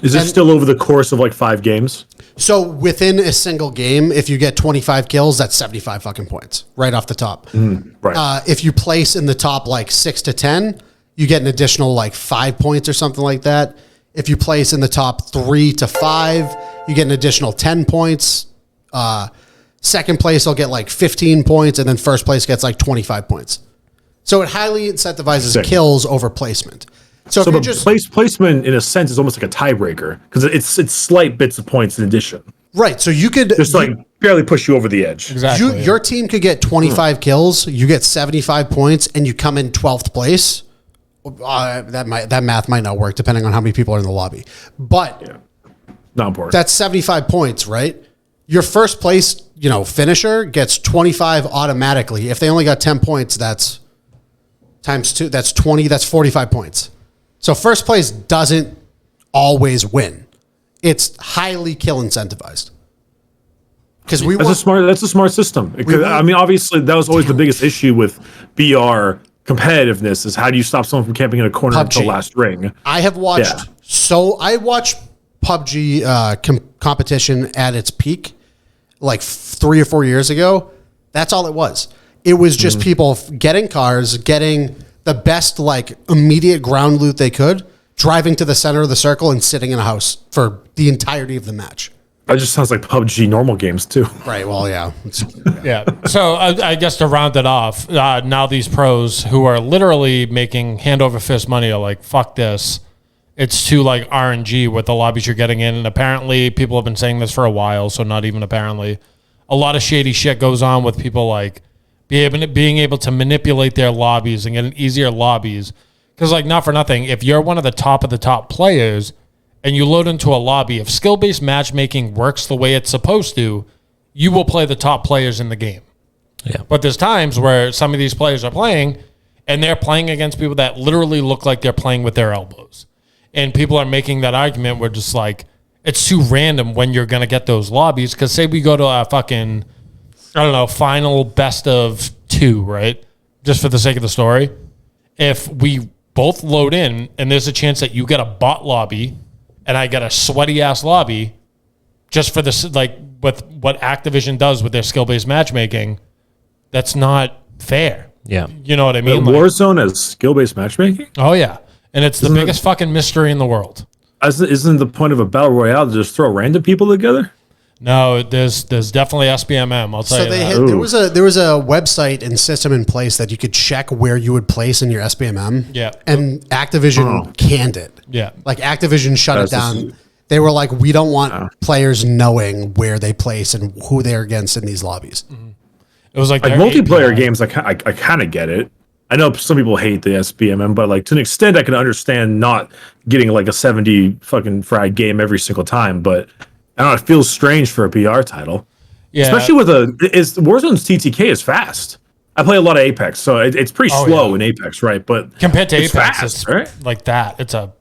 Speaker 2: Is it still over the course of like 5 games?
Speaker 3: So within a single game, if you get 25 kills, that's 75 fucking points right off the top.
Speaker 2: Right.
Speaker 3: If you place in the top like 6 to 10, you get an additional like 5 points or something like that. If you place in the top 3 to 5, you get an additional 10 points. Second place will get like 15 points, and then first place gets like 25 points. So it highly incentivizes
Speaker 2: Sick.
Speaker 3: kills over placement. So if
Speaker 2: So
Speaker 3: you
Speaker 2: the
Speaker 3: just
Speaker 2: placement, in a sense, is almost like a tiebreaker because it's slight bits of points in addition,
Speaker 3: right, so you could
Speaker 2: just like barely push you over the edge.
Speaker 4: exactly.
Speaker 3: your team could get 25 kills, you get 75 points, and you come in 12th place. That math might not work depending on how many people are in the lobby. But
Speaker 2: Not important.
Speaker 3: that's 75 points, right? Your first place, finisher gets 25 automatically. If they only got 10 points, that's times 2, that's 20, that's 45 points. So first place doesn't always win. It's highly kill incentivized. Because
Speaker 2: That's a smart system. I mean, obviously, that was always the biggest issue with BR competitiveness is how do you stop someone from camping in a corner until
Speaker 3: PUBG.
Speaker 2: last ring?
Speaker 3: I have watched I watched PUBG competition at its peak like 3 or 4 years ago. That's all it was. It was just people getting cars, getting the best like immediate ground loot they could, driving to the center of the circle and sitting in a house for the entirety of the match.
Speaker 2: That just sounds like PUBG normal games too.
Speaker 3: Right. Well, yeah.
Speaker 4: Yeah. So I guess to round it off, now these pros who are literally making hand over fist money are like, fuck this. It's too like RNG with the lobbies you're getting in. And apparently people have been saying this for a while. So not even apparently. A lot of shady shit goes on with people like being able to manipulate their lobbies and get easier lobbies. Because like not for nothing, if you're one of the top players and you load into a lobby, if skill-based matchmaking works the way it's supposed to, you will play the top players in the game.
Speaker 1: Yeah.
Speaker 4: But there's times where some of these players are playing and they're playing against people that literally look like they're playing with their elbows. And people are making that argument where just like, it's too random when you're going to get those lobbies. Because say we go to a fucking, I don't know, final best of 2, right? Just for the sake of the story. If we both load in and there's a chance that you get a bot lobby and I get a sweaty ass lobby just for this, like with what Activision does with their skill-based matchmaking, that's not fair.
Speaker 1: Yeah.
Speaker 4: You know what I mean?
Speaker 2: Like, Warzone has skill-based matchmaking?
Speaker 4: Oh yeah. And it's the biggest fucking mystery in the world.
Speaker 2: Isn't the point of a battle royale to just throw random people together?
Speaker 4: No, there's definitely SBMM. I'll tell
Speaker 3: So
Speaker 4: you
Speaker 3: they
Speaker 4: that.
Speaker 3: had, there was a website and system in place that you could check where you would place in your SBMM.
Speaker 4: Yeah.
Speaker 3: And Activision canned it.
Speaker 4: Yeah.
Speaker 3: Like Activision shut it
Speaker 2: That's
Speaker 3: down. They were like, we don't want players knowing where they place and who they're against in these lobbies.
Speaker 4: It was like
Speaker 2: Like
Speaker 4: their
Speaker 2: multiplayer
Speaker 4: API.
Speaker 2: games, I kind of get it. I know some people hate the SBMM, but like to an extent, I can understand not getting like a 70 fucking fried game every single time. But I don't know, it feels strange for a PR title,
Speaker 4: Yeah.
Speaker 2: especially with Warzone's TTK is fast. I play a lot of Apex, so it's pretty slow
Speaker 4: yeah.
Speaker 2: in Apex, right? But
Speaker 4: Compared to Apex,
Speaker 2: fast,
Speaker 4: it's
Speaker 2: right?
Speaker 4: like that. It's a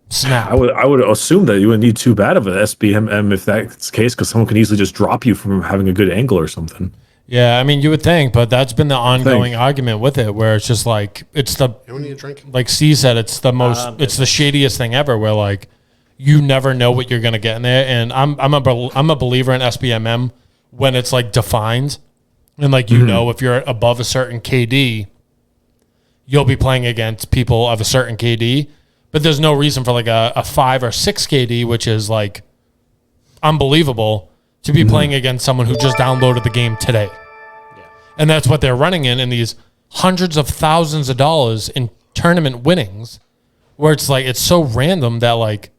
Speaker 4: snap.
Speaker 2: I would assume that you wouldn't need too bad of an SBM if that's the case, because someone can easily just drop you from having a good angle or something.
Speaker 4: Yeah, I mean, you would think, but that's been the ongoing argument with it, where it's just like it's the
Speaker 3: You don't need a drink.
Speaker 4: like C said, it's the most, it's the shadiest thing ever. Where like you never know what you're gonna get in there, and I'm a believer in SBMM when it's like defined, and like you know if you're above a certain KD, you'll be playing against people of a certain KD, but there's no reason for like a 5 or 6 KD, which is like unbelievable, to be playing against someone who just downloaded the game today. And that's what they're running in these hundreds of thousands of dollars in tournament winnings, where it's like, it's so random that like,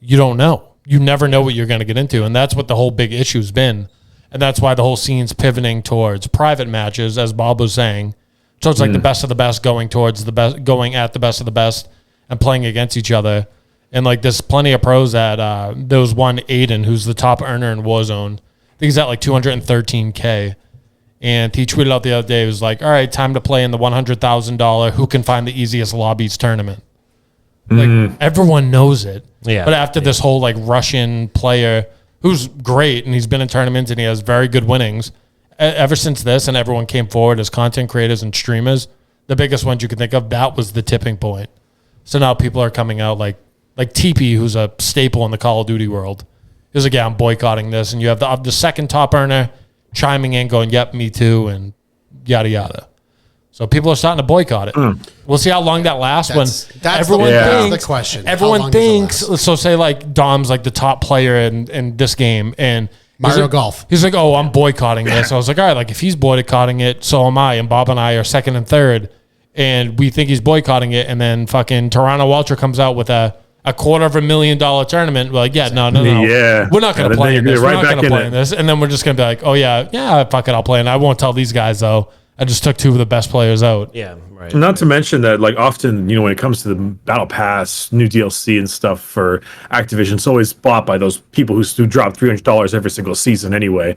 Speaker 4: you don't know. You never know what you're going to get into. And that's what the whole big issue's been. And that's why the whole scene's pivoting towards private matches, as Bob was saying. So it's like the best of the best going towards the best, going at the best of the best and playing against each other. And like, there's plenty of pros that, there was one Aiden, who's the top earner in Warzone. I think he's at like 213K. And he tweeted out the other day, he was like, all right, time to play in the $100,000 who can find the easiest lobbies tournament. Like, everyone knows it.
Speaker 1: Yeah.
Speaker 4: But after this whole like Russian player who's great and he's been in tournaments and he has very good winnings, ever since this and everyone came forward as content creators and streamers, the biggest ones you can think of, that was the tipping point. So now people are coming out like TP, who's a staple in the Call of Duty world. He's like, yeah, I'm boycotting this. And you have the second top earner chiming in going, yep, me too, and yada, yada. So people are starting to boycott it. We'll see how long that lasts.
Speaker 3: That's
Speaker 4: Everyone
Speaker 3: the
Speaker 4: thinks,
Speaker 3: question.
Speaker 4: everyone thinks, so say like Dom's like the top player in this game, and
Speaker 3: Mario Golf.
Speaker 4: He's like, oh, I'm boycotting this. I was like, all right, like if he's boycotting it, so am I. And Bob and I are second and third, and we think he's boycotting it. And then fucking Toronto Ultra comes out with a $250,000 tournament. We're like, yeah, no.
Speaker 2: Yeah.
Speaker 4: We're not going to play in this.
Speaker 2: Right
Speaker 4: We're not going to play in this. And then we're just going to be like, oh, yeah, fuck it, I'll play. And I won't tell these guys, though. I just took 2 of the best players out.
Speaker 1: Yeah, right.
Speaker 2: Not to mention that, like, often, when it comes to the Battle Pass, new DLC and stuff for Activision, it's always bought by those people who drop $300 every single season anyway.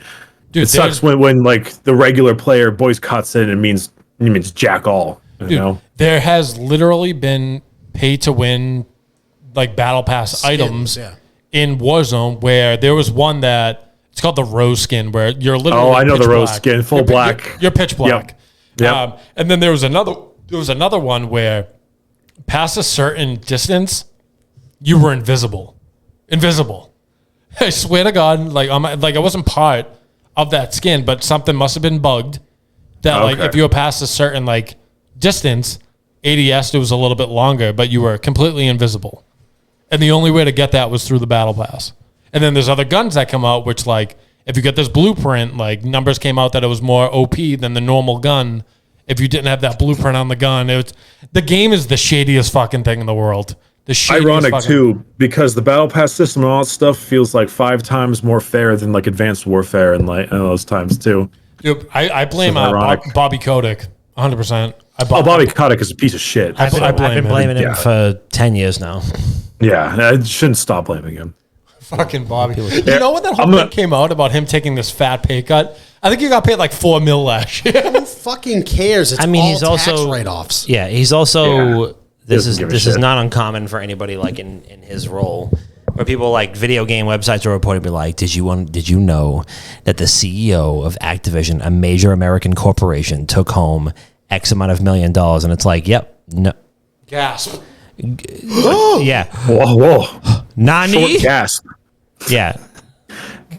Speaker 4: Dude,
Speaker 2: it sucks when like the regular player boycotts it and it means jack all. You know?
Speaker 4: There has literally been pay to win like Battle Pass items in Warzone, where there was one that it's called the rose skin, where you're literally
Speaker 2: I know the rose
Speaker 4: black.
Speaker 2: skin, full black.
Speaker 4: You're pitch black.
Speaker 2: Yep.
Speaker 4: And then there was another one where past a certain distance, you were invisible. I swear to God, like I wasn't part of that skin, but something must have been bugged. That like if you were past a certain like distance, ADS it was a little bit longer, but you were completely invisible. And the only way to get that was through the Battle Pass. And then there's other guns that come out, which like if you get this blueprint, like numbers came out that it was more OP than the normal gun. If you didn't have that blueprint on the gun, the game is the shadiest fucking thing in the world.
Speaker 2: Ironic too, because the Battle Pass system and all that stuff feels like 5 times more fair than like Advanced Warfare and like in those times too.
Speaker 4: Dude, I blame Bobby Kotick 100%.
Speaker 2: Bobby Kotick is a piece of shit.
Speaker 4: I've
Speaker 1: been blaming him for 10 years now.
Speaker 2: Yeah, I shouldn't stop blaming him.
Speaker 4: Fucking Bobby. You know when that whole thing came out about him taking this fat pay cut? I think he got paid like $4 million last year.
Speaker 3: Who fucking cares? It's
Speaker 1: he's
Speaker 3: tax
Speaker 1: also
Speaker 3: write-offs.
Speaker 1: Yeah, he's also.
Speaker 2: Yeah.
Speaker 1: This
Speaker 2: Doesn't give a
Speaker 1: is
Speaker 2: shit.
Speaker 1: not uncommon for anybody like in his role, where people like video game websites are reporting be like, did you know that the CEO of Activision, a major American corporation, took home X amount of $1 million, and it's like, yep, no,
Speaker 4: Gasp.
Speaker 1: yeah,
Speaker 2: Whoa.
Speaker 1: Nani,
Speaker 2: Short gasp.
Speaker 1: yeah.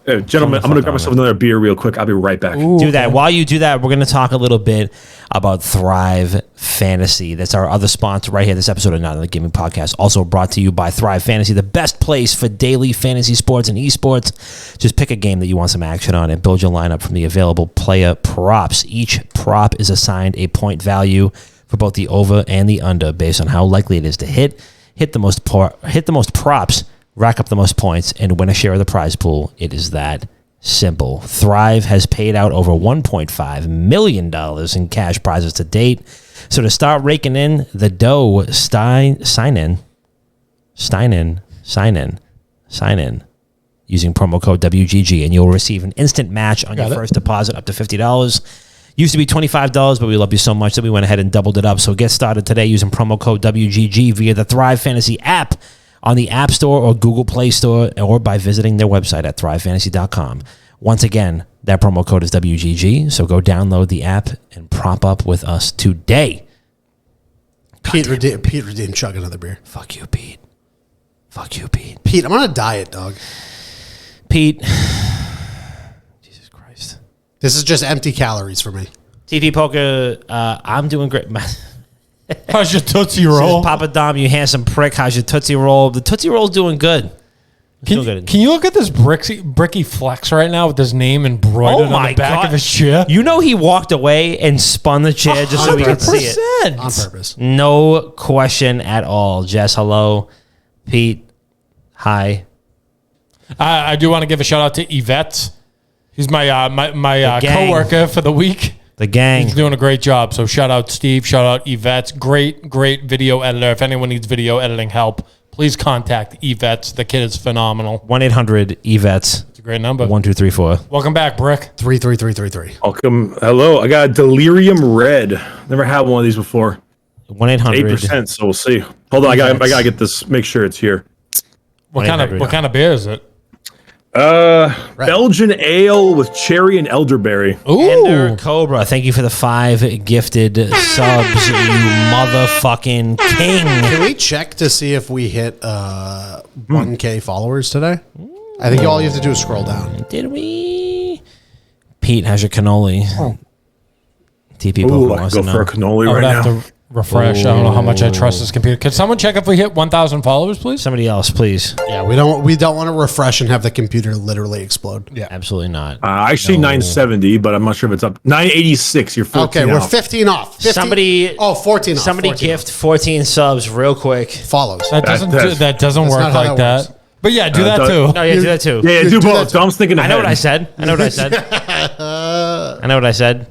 Speaker 2: Gentlemen, I'm going to grab myself another beer real quick. I'll be right back.
Speaker 1: Do that. While you do that, we're going to talk a little bit about Thrive Fantasy. That's our other sponsor right here. This episode of Not Another Gaming Podcast, also brought to you by Thrive Fantasy, the best place for daily fantasy sports and esports. Just pick a game that you want some action on and build your lineup from the available player props. Each prop is assigned a point value for both the over and the under based on how likely it is to hit the most props, rack up the most points, and win a share of the prize pool. It is that simple. Thrive has paid out over $1.5 million in cash prizes to date. So to start raking in the dough, sign in using promo code WGG, and you'll receive an instant match on your first deposit up to $50. Used to be $25, but we love you so much that we went ahead and doubled it up. So get started today using promo code WGG via the Thrive Fantasy app on the App Store or Google Play Store, or by visiting their website at thrivefantasy.com. Once again, that promo code is WGG. So go download the app and prop up with us today.
Speaker 3: Pete redeemed chug another beer.
Speaker 1: Fuck you, Pete. Fuck you, Pete.
Speaker 3: Pete, I'm on a diet, dog.
Speaker 1: Pete. Jesus Christ.
Speaker 3: This is just empty calories for me.
Speaker 1: TV Poker, I'm doing great.
Speaker 4: How's your Tootsie Roll?
Speaker 1: Papa Dom, you handsome prick. How's your Tootsie Roll? The Tootsie Roll's doing good.
Speaker 4: Can you look at this Bricky flex right now with his name embroidered on the back of his chair?
Speaker 1: You know he walked away and spun the chair just so we could see it.
Speaker 3: On purpose.
Speaker 1: No question at all. Jess, hello. Pete, hi.
Speaker 4: I do want to give a shout out to Yvette. He's my my
Speaker 1: gang.
Speaker 4: coworker for the week.
Speaker 1: The gang.
Speaker 4: He's doing a great job. So shout out Steve. Shout out Yvette. Great video editor. If anyone needs video editing help, please contact Yvette. The kid is phenomenal.
Speaker 1: 1-800-EVETS.
Speaker 4: It's a great number.
Speaker 1: 1234.
Speaker 4: Welcome back, Brick.
Speaker 3: 33333.
Speaker 2: Welcome. Hello. I got Delirium Red. Never had one of these before.
Speaker 1: 1-800.
Speaker 2: 8%. So we'll see. Hold on. I gotta get this. Make sure it's here.
Speaker 4: What kind of beer is it?
Speaker 2: Belgian ale with cherry and elderberry.
Speaker 1: Ender Cobra, thank you for the 5 gifted subs, you motherfucking king.
Speaker 3: Can we check to see if we hit 1K followers today? I think all you have to do is scroll down.
Speaker 1: Did we? Pete, how's your cannoli? TP
Speaker 2: Ooh,
Speaker 1: Poker
Speaker 2: I
Speaker 1: wants
Speaker 2: go
Speaker 1: to
Speaker 2: for
Speaker 1: know.
Speaker 2: a cannoli
Speaker 4: I would
Speaker 2: right
Speaker 4: have
Speaker 2: now.
Speaker 4: to refresh. I don't know how much I trust this computer. Could someone check if we hit 1,000 followers, please?
Speaker 1: Somebody else, please.
Speaker 3: Yeah, we don't want to refresh and have the computer literally explode.
Speaker 4: Yeah.
Speaker 1: Absolutely not.
Speaker 2: Actually, 970, but I'm not sure if it's up. 986. You're 14
Speaker 3: Okay, we're
Speaker 2: off.
Speaker 3: 15 off. 15,
Speaker 1: Somebody-
Speaker 3: 14 off.
Speaker 1: Somebody
Speaker 3: 14
Speaker 1: gift 14 subs real quick.
Speaker 3: off. Follows.
Speaker 4: That doesn't
Speaker 2: that's
Speaker 4: work
Speaker 3: not how
Speaker 4: like
Speaker 3: that
Speaker 4: that. But yeah, do that
Speaker 2: does-
Speaker 4: too.
Speaker 1: No, yeah, do that too.
Speaker 2: Yeah, do
Speaker 3: do
Speaker 2: both.
Speaker 3: that.
Speaker 2: Dom's thinking
Speaker 1: I
Speaker 2: ahead.
Speaker 1: know what I said. I know what I said. I know what I said.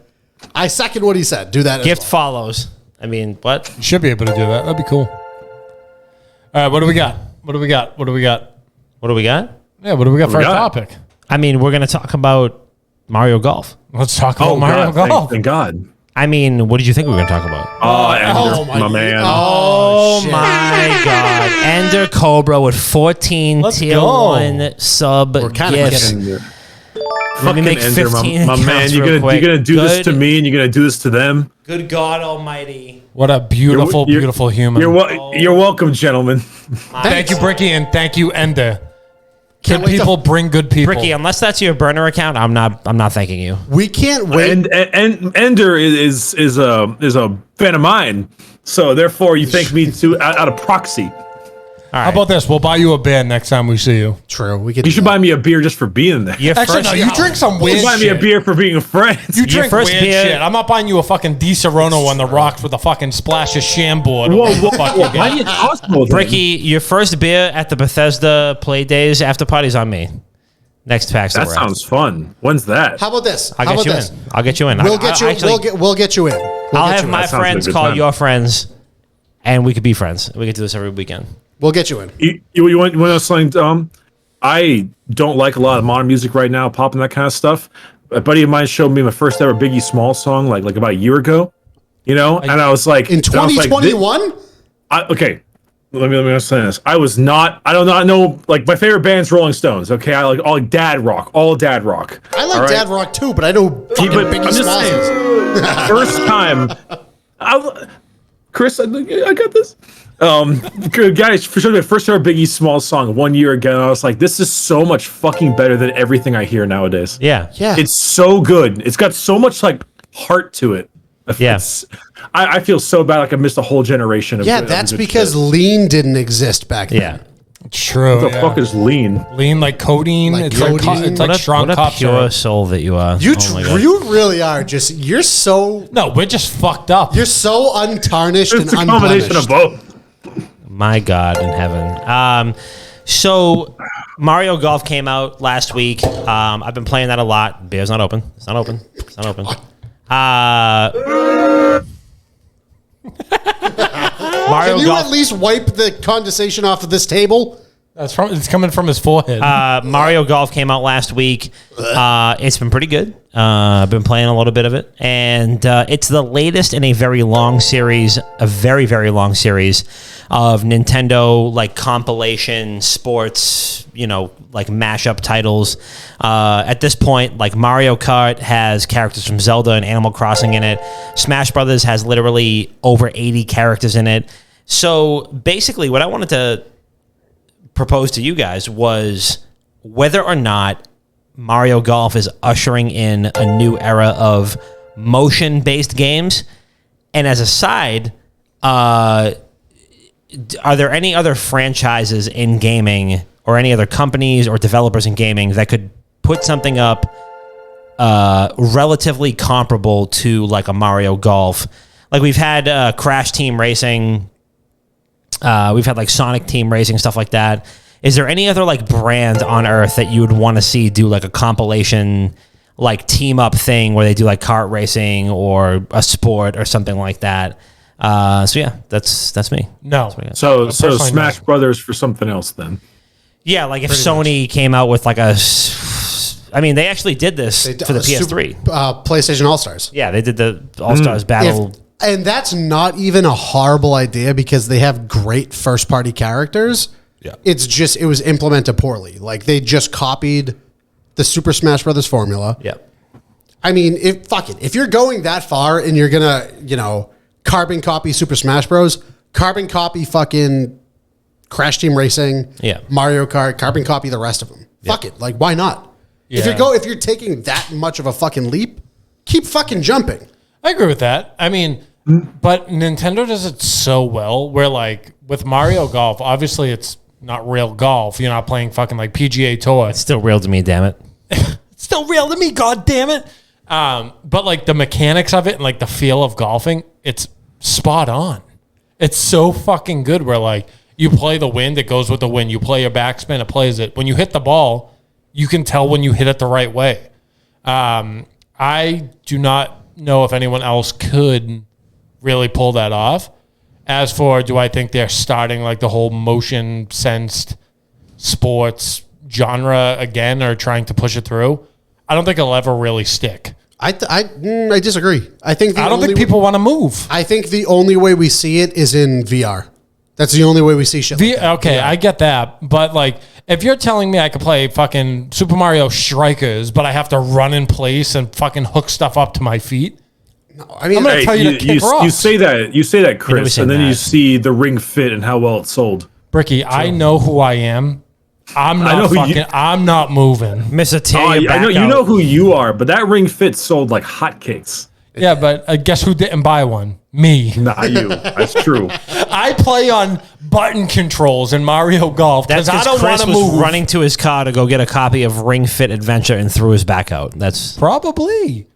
Speaker 3: I second what he said. Do that.
Speaker 1: Gift
Speaker 3: as well.
Speaker 1: follows. I mean, what?
Speaker 4: You should be able to do that. That'd be cool. All right, what do we got? What do we got?
Speaker 1: What do we got?
Speaker 4: Yeah, what do we got for our
Speaker 2: got?
Speaker 4: topic?
Speaker 1: I mean, we're going to talk about Mario Golf.
Speaker 4: Let's talk about
Speaker 2: Oh,
Speaker 4: Mario
Speaker 2: God.
Speaker 4: Golf.
Speaker 2: Thank God.
Speaker 1: I mean, what did you think we were going to talk about?
Speaker 2: Ender, my man.
Speaker 1: Oh
Speaker 3: shit.
Speaker 1: my God. Ender Cobra with 14
Speaker 4: Let's
Speaker 1: tier
Speaker 4: go.
Speaker 1: 1 sub
Speaker 3: We're kinda
Speaker 1: gifts.
Speaker 3: getting-
Speaker 1: Let me make
Speaker 2: Ender,
Speaker 1: 15
Speaker 2: my man.
Speaker 1: accounts
Speaker 2: You're
Speaker 1: real
Speaker 2: gonna
Speaker 1: quick.
Speaker 2: do this to
Speaker 1: Good-
Speaker 2: me, and you're gonna do this to them.
Speaker 1: Good God Almighty.
Speaker 4: What a beautiful, beautiful human.
Speaker 2: You're welcome, gentlemen.
Speaker 4: Thank you, Bricky, and thank you, Ender.
Speaker 3: Can't
Speaker 4: Good
Speaker 3: wait to-
Speaker 4: people bring good people.
Speaker 1: Bricky, unless that's your burner account, I'm not thanking you.
Speaker 3: We can't wait.
Speaker 2: And Ender is a fan of mine, so therefore you thank me out of proxy.
Speaker 1: All right.
Speaker 4: How about this? We'll buy you a beer next time we see you.
Speaker 3: True. We could.
Speaker 2: You should buy me a beer just for being there.
Speaker 1: Your
Speaker 4: Actually,
Speaker 1: first,
Speaker 4: no, you drink some
Speaker 2: You
Speaker 4: weird
Speaker 2: buy me a
Speaker 4: shit.
Speaker 2: beer for being friends.
Speaker 4: You drink
Speaker 1: first
Speaker 4: weird
Speaker 1: beer-
Speaker 4: shit. I'm not buying you a fucking Di Serono on the rocks with a fucking splash of Chambord.
Speaker 2: Whoa,
Speaker 4: Fuck you,
Speaker 2: why
Speaker 4: guy.
Speaker 2: do you possible?
Speaker 1: Bricky, your first beer at the Bethesda Play Days after party's on me. Next PAX.
Speaker 2: That sounds fun. When's that?
Speaker 3: How about this?
Speaker 1: I'll
Speaker 3: How
Speaker 1: get
Speaker 3: about
Speaker 1: you
Speaker 3: this?
Speaker 1: in. I'll get you in.
Speaker 3: We'll get you.
Speaker 1: Actually,
Speaker 3: We'll get you in.
Speaker 1: I'll have my
Speaker 2: That sounds like a
Speaker 1: friends
Speaker 2: good
Speaker 1: call
Speaker 2: time.
Speaker 1: your friends, and we could be friends. We could do this every weekend.
Speaker 3: We'll get you in.
Speaker 2: You want to know something? I don't like a lot of modern music right now, pop and that kind of stuff. A buddy of mine showed me my first ever Biggie Smalls song, like about a year ago. And I was like,
Speaker 3: In 2021.
Speaker 2: Okay, let me say this. I do not know, like, my favorite band's Rolling Stones. Okay, I like all dad rock.
Speaker 3: I like
Speaker 2: All right?
Speaker 3: dad rock too, but I know fucking
Speaker 2: But
Speaker 3: Biggie
Speaker 2: I'm just
Speaker 3: Smalls is.
Speaker 2: saying, first time, Chris, I got this. Guys, for sure, the first ever Biggie Smalls song 1 year ago, and I was like, this is so much fucking better than everything I hear nowadays.
Speaker 1: Yeah.
Speaker 3: Yeah.
Speaker 2: It's so good. It's got so much like heart to it.
Speaker 1: Yeah.
Speaker 2: I feel so bad, like I missed a whole generation of
Speaker 3: Yeah,
Speaker 2: of
Speaker 3: that's
Speaker 2: good
Speaker 3: because
Speaker 2: shit.
Speaker 3: lean didn't exist back then.
Speaker 1: Yeah.
Speaker 4: True.
Speaker 2: What the fuck is lean?
Speaker 4: lean like codeine?
Speaker 3: Like
Speaker 4: it's
Speaker 3: codeine.
Speaker 4: like it's like
Speaker 1: What
Speaker 4: strong
Speaker 1: a
Speaker 4: cough
Speaker 1: pure
Speaker 4: syrup.
Speaker 1: soul that you are.
Speaker 3: You
Speaker 1: Oh my God.
Speaker 3: you really are just you're so
Speaker 4: No, we're just fucked up.
Speaker 3: you're so untarnished and
Speaker 2: It's a combination of
Speaker 3: unblemished.
Speaker 2: both.
Speaker 1: My God in heaven. So Mario Golf came out last week. I've been playing that a lot. Beer's not open. It's not open. It's not open. Mario
Speaker 3: Can you
Speaker 1: Golf.
Speaker 3: at least wipe the condensation off of this table?
Speaker 4: It's coming from his forehead.
Speaker 1: Mario Golf came out last week. It's been pretty good. I've been playing a little bit of it, and it's the latest in a very long series, a very, very long series of Nintendo like compilation sports, like mashup titles. At this point, like Mario Kart has characters from Zelda and Animal Crossing in it. Smash Brothers has literally over 80 characters in it. So basically, what I wanted to propose to you guys was whether or not Mario Golf is ushering in a new era of motion-based games. And as a side, are there any other franchises in gaming or any other companies or developers in gaming that could put something up relatively comparable to like a Mario Golf? Like we've had Crash Team Racing. We've had like Sonic Team Racing, stuff like that. Is there any other like brand on earth that you would want to see do like a compilation, like team up thing where they do like kart racing or a sport or something like that? So yeah, that's me.
Speaker 4: No.
Speaker 1: That's
Speaker 2: So Smash Brothers for something else then.
Speaker 1: yeah, like if Sony came out with like I mean, they actually did this for the PS3.
Speaker 3: PlayStation All Stars.
Speaker 1: Yeah, they did the All Stars battle.
Speaker 3: And that's not even a horrible idea because they have great first party characters.
Speaker 4: Yeah.
Speaker 3: It's just, it was implemented poorly. Like they just copied the Super Smash Brothers formula.
Speaker 1: Yeah.
Speaker 3: I mean, if you're going that far and you're going to, carbon copy Super Smash Bros., carbon copy fucking Crash Team Racing, Mario Kart, carbon copy the rest of them. Fuck it. Like, why not?
Speaker 4: Yeah.
Speaker 3: If you're taking that much of a fucking leap, keep fucking jumping.
Speaker 4: I agree with that. I mean, but Nintendo does it so well where like with Mario Golf, obviously it's not real golf. You're not playing fucking like PGA Tour.
Speaker 1: It's still real to me, damn it.
Speaker 4: It's still real to me, god damn it. But like the mechanics of it and like the feel of golfing, it's spot on. It's so fucking good where like you play the wind, it goes with the wind. You play your backspin, it plays it. When you hit the ball, you can tell when you hit it the right way. I do not know if anyone else could really pull that off. As for, do I think they're starting like the whole motion sensed sports genre again or trying to push it through? I don't think it'll ever really stick.
Speaker 3: I disagree. I don't
Speaker 4: think people want to move.
Speaker 3: I think the only way we see it is in VR. That's the only way we see shit.
Speaker 4: Okay, I get that. But like, if you're telling me I could play fucking Super Mario Strikers, but I have to run in place and fucking hook stuff up to my feet.
Speaker 3: No, I mean,
Speaker 4: I'm going to tell you to kick rocks.
Speaker 2: You say that, Chris, and then you see the Ring Fit and how well it sold.
Speaker 4: Bricky, I know who I am. I'm not moving.
Speaker 1: Mr. T,
Speaker 2: I know you know who you are, but that Ring Fit sold like hotcakes.
Speaker 4: Yeah, but guess who didn't buy one? Me.
Speaker 2: Not you. That's true.
Speaker 4: I play on button controls in Mario Golf because I don't want to move.
Speaker 1: Running to his car to go get a copy of Ring Fit Adventure and threw his back out. That's
Speaker 4: probably.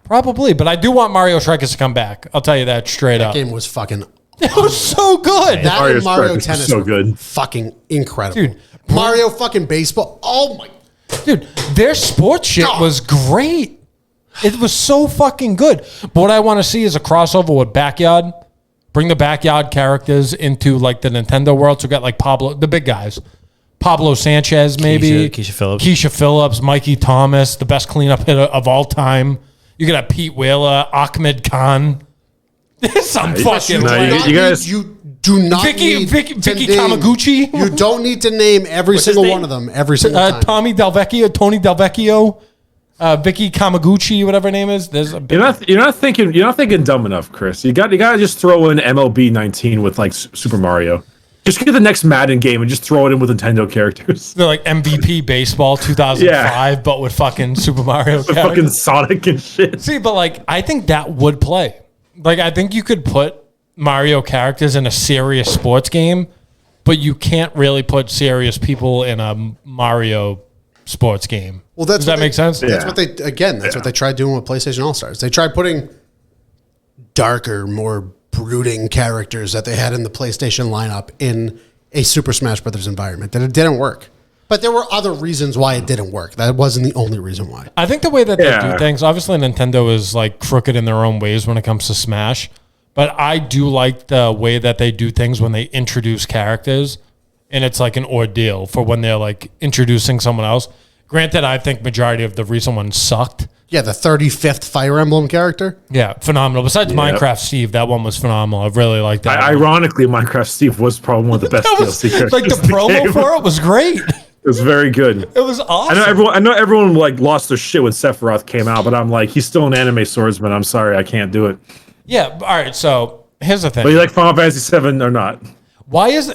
Speaker 4: But I do want Mario Strikers to come back. I'll tell you that straight up.
Speaker 3: That game was fucking.
Speaker 4: It was so good.
Speaker 3: That
Speaker 2: Mario
Speaker 3: and Mario
Speaker 2: Strikers
Speaker 3: Tennis
Speaker 2: was so
Speaker 3: were
Speaker 2: good.
Speaker 3: Fucking incredible.
Speaker 4: Dude,
Speaker 3: Mario fucking baseball. Oh my.
Speaker 4: Dude, their sports shit was great. It was so fucking good. But what I want to see is a crossover with Backyard. Bring the Backyard characters into like the Nintendo world. So we got like Pablo, the big guys. Pablo Sanchez, maybe.
Speaker 1: Keisha
Speaker 4: Phillips, Mikey Thomas, the best cleanup hitter of all time. You could have Pete Wheeler, Ahmed Khan. There's some fucking
Speaker 3: You do not
Speaker 4: Vicky
Speaker 3: need to name,
Speaker 4: Kamaguchi.
Speaker 3: You don't need to name every single one of them every single time.
Speaker 4: Tony Del Vecchio, Vicky Kamaguchi, whatever her name is.
Speaker 2: You're not thinking dumb enough, Chris. You got to just throw in MLB 19 with like Super Mario. Just get the next Madden game and just throw it in with Nintendo characters.
Speaker 4: They're like MVP Baseball 2005, but with fucking Super Mario
Speaker 2: with fucking Sonic and shit.
Speaker 4: See, but like, I think that would play. Like, I think you could put Mario characters in a serious sports game, but you can't really put serious people in a Mario sports game.
Speaker 3: Well,
Speaker 4: does that make sense?
Speaker 3: That's what they tried doing with PlayStation All Stars. They tried putting darker, more brooding characters that they had in the PlayStation lineup in a Super Smash Brothers environment. That it didn't work. But there were other reasons why it didn't work. That wasn't the only reason why.
Speaker 4: I think the way that they do things, obviously Nintendo is like crooked in their own ways when it comes to Smash, but I do like the way that they do things when they introduce characters and it's like an ordeal for when they're like introducing someone else. Granted, I think majority of the recent ones sucked.
Speaker 3: Yeah, the 35th Fire Emblem character.
Speaker 4: Yeah, phenomenal. Besides Minecraft Steve, that one was phenomenal. I really liked that.
Speaker 2: Ironically, Minecraft Steve was probably one of the best DLC characters.
Speaker 4: Like the promo for it was great.
Speaker 2: It was very good.
Speaker 4: It was awesome.
Speaker 2: I know everyone like lost their shit when Sephiroth came out, but I'm like, he's still an anime swordsman. I'm sorry, I can't do it.
Speaker 4: Yeah. All right. So here's the thing.
Speaker 2: But you like Final Fantasy VII or not?
Speaker 4: Why is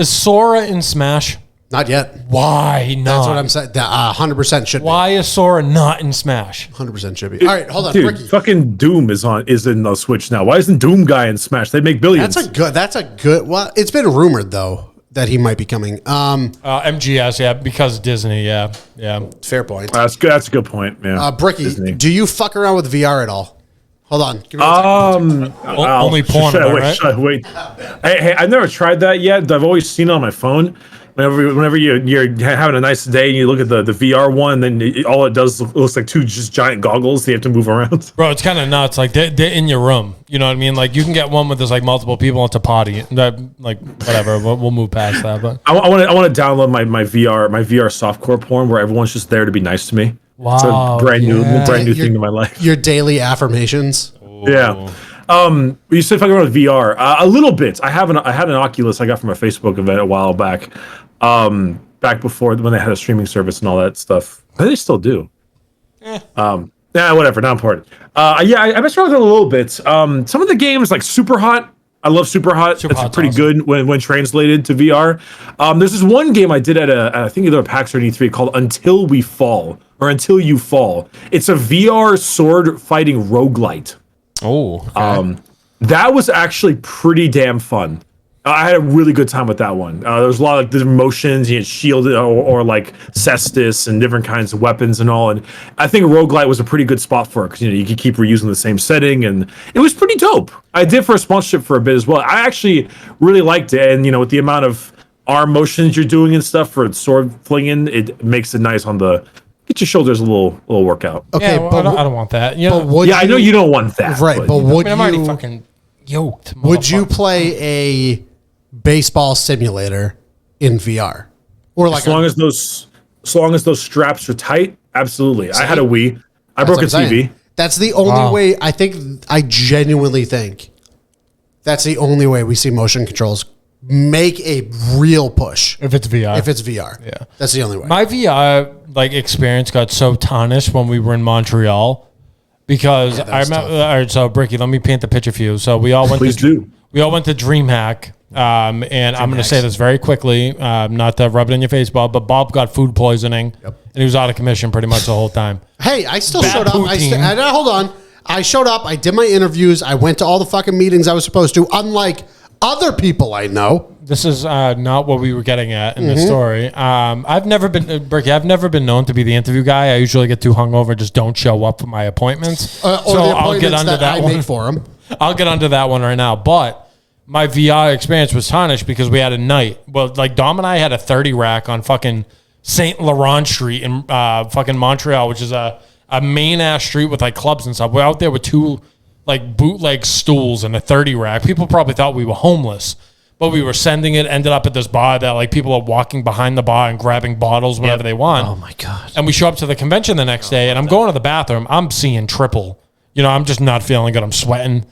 Speaker 4: Sora in Smash?
Speaker 3: Not yet.
Speaker 4: Why not?
Speaker 3: That's what I'm saying. 100% should be.
Speaker 4: Why is Sora not in Smash?
Speaker 3: 100% should be. All right, hold on,
Speaker 2: Dude,
Speaker 3: Bricky.
Speaker 2: fucking Doom is in the Switch now. Why isn't Doom guy in Smash? They make billions.
Speaker 3: That's a good. Well, it's been rumored though that he might be coming.
Speaker 4: MGS, yeah, because Disney, yeah.
Speaker 3: Fair point.
Speaker 2: That's good. That's a good point. Yeah.
Speaker 3: Bricky,
Speaker 2: Disney.
Speaker 3: do you fuck around with VR at all? Hold on. Give me
Speaker 4: Only porn,
Speaker 2: should I wait?
Speaker 4: right?
Speaker 2: Should I wait? Hey, I've never tried that yet. I've always seen it on my phone. Whenever you're having a nice day and you look at the VR one, then all it does looks like two just giant goggles. So you have to move around.
Speaker 4: Bro, it's kind of nuts. Like they're in your room. You know what I mean? Like you can get one with there's like multiple people. It's a potty. Like whatever. We'll move past that. But
Speaker 2: I want to download my VR softcore porn where everyone's just there to be nice to me.
Speaker 4: Wow,
Speaker 2: It's a brand new thing to my life.
Speaker 3: your daily affirmations.
Speaker 2: Yeah. You said fucking around with VR a little bit. I had an Oculus I got from a Facebook event a while back. Back before when they had a streaming service and all that stuff. They still do. Whatever, not important. I messed around with it a little bit. Some of the games like Super Hot. I love Super Hot. It's pretty
Speaker 4: awesome.
Speaker 2: good when translated to VR. There's this one game I did at I think either a PAX or an E3 called Until We Fall or Until You Fall. It's a VR sword fighting roguelite.
Speaker 1: Oh, okay.
Speaker 2: That was actually pretty damn fun. I had a really good time with that one. There was a lot of different motions. You had shielded or like cestus and different kinds of weapons and all. And I think roguelite was a pretty good spot for it because you could keep reusing the same setting, and it was pretty dope. I did for a sponsorship for a bit as well. I actually really liked it, and with the amount of arm motions you're doing and stuff for sword flinging, it makes it nice on the. Get your shoulders a little workout.
Speaker 3: Okay,
Speaker 4: yeah, well, I don't want that. You know,
Speaker 2: I know you don't want that.
Speaker 3: Right, but would
Speaker 4: I'm already
Speaker 3: you?
Speaker 4: fucking yoked.
Speaker 3: Would you
Speaker 4: motherfucker.
Speaker 3: play a baseball simulator in VR, or like
Speaker 2: As long as those straps are tight, absolutely. I had a Wii. I broke a TV.
Speaker 3: That's the only way. I genuinely think that's the only way we see motion controls make a real push.
Speaker 4: if it's VR?
Speaker 3: If it's VR,
Speaker 4: Yeah.
Speaker 3: that's the only way.
Speaker 4: My VR experience got so tarnished when we were in Montreal because I remember. All right, so Bricky, let me paint the picture for you. So we all went.
Speaker 2: Please do.
Speaker 4: We all went to DreamHack, and I'm going to say this very quickly, not to rub it in your face, Bob, but Bob got food poisoning, and he was out of commission pretty much the whole time.
Speaker 3: Hey, I still
Speaker 4: Bad
Speaker 3: showed up.
Speaker 4: poutine.
Speaker 3: Hold on. I showed up. I did my interviews. I went to all the fucking meetings I was supposed to. Unlike other people I know.
Speaker 4: This is not what we were getting at in the story. I've never been, Bricky, I've never been known to be the interview guy. I usually get too hungover, just don't show up for my appointments.
Speaker 3: Or the
Speaker 4: I'll get
Speaker 3: appointments
Speaker 4: onto
Speaker 3: that
Speaker 4: that
Speaker 3: I
Speaker 4: one.
Speaker 3: make for them.
Speaker 4: I'll get onto that one right now. But my VR experience was tarnished because we had a night. Well, like Dom and I had a 30 rack on fucking Saint Laurent Street in fucking Montreal, which is a main ass street with like clubs and stuff. We're out there with two like bootleg stools and a 30 rack. People probably thought we were homeless, but we were sending it. Ended up at this bar that like people are walking behind the bar and grabbing bottles whenever they want.
Speaker 1: Oh my God.
Speaker 4: And we show up to the convention the next day, and I'm going to the bathroom. I'm seeing triple. I'm just not feeling good. I'm sweating.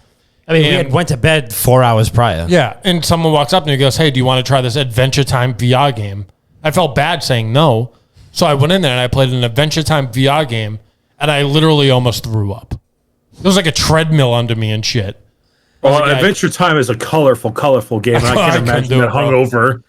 Speaker 1: I mean, we went to bed 4 hours prior.
Speaker 4: Yeah, and someone walks up and he goes, "Hey, do you want to try this Adventure Time VR game?" I felt bad saying no, so I went in there and I played an Adventure Time VR game, and I literally almost threw up. There was like a treadmill under me and shit.
Speaker 2: Well, Adventure Time is a colorful game. And I can't
Speaker 4: couldn't
Speaker 2: imagine
Speaker 4: do
Speaker 2: that
Speaker 4: it, bro.
Speaker 2: hungover.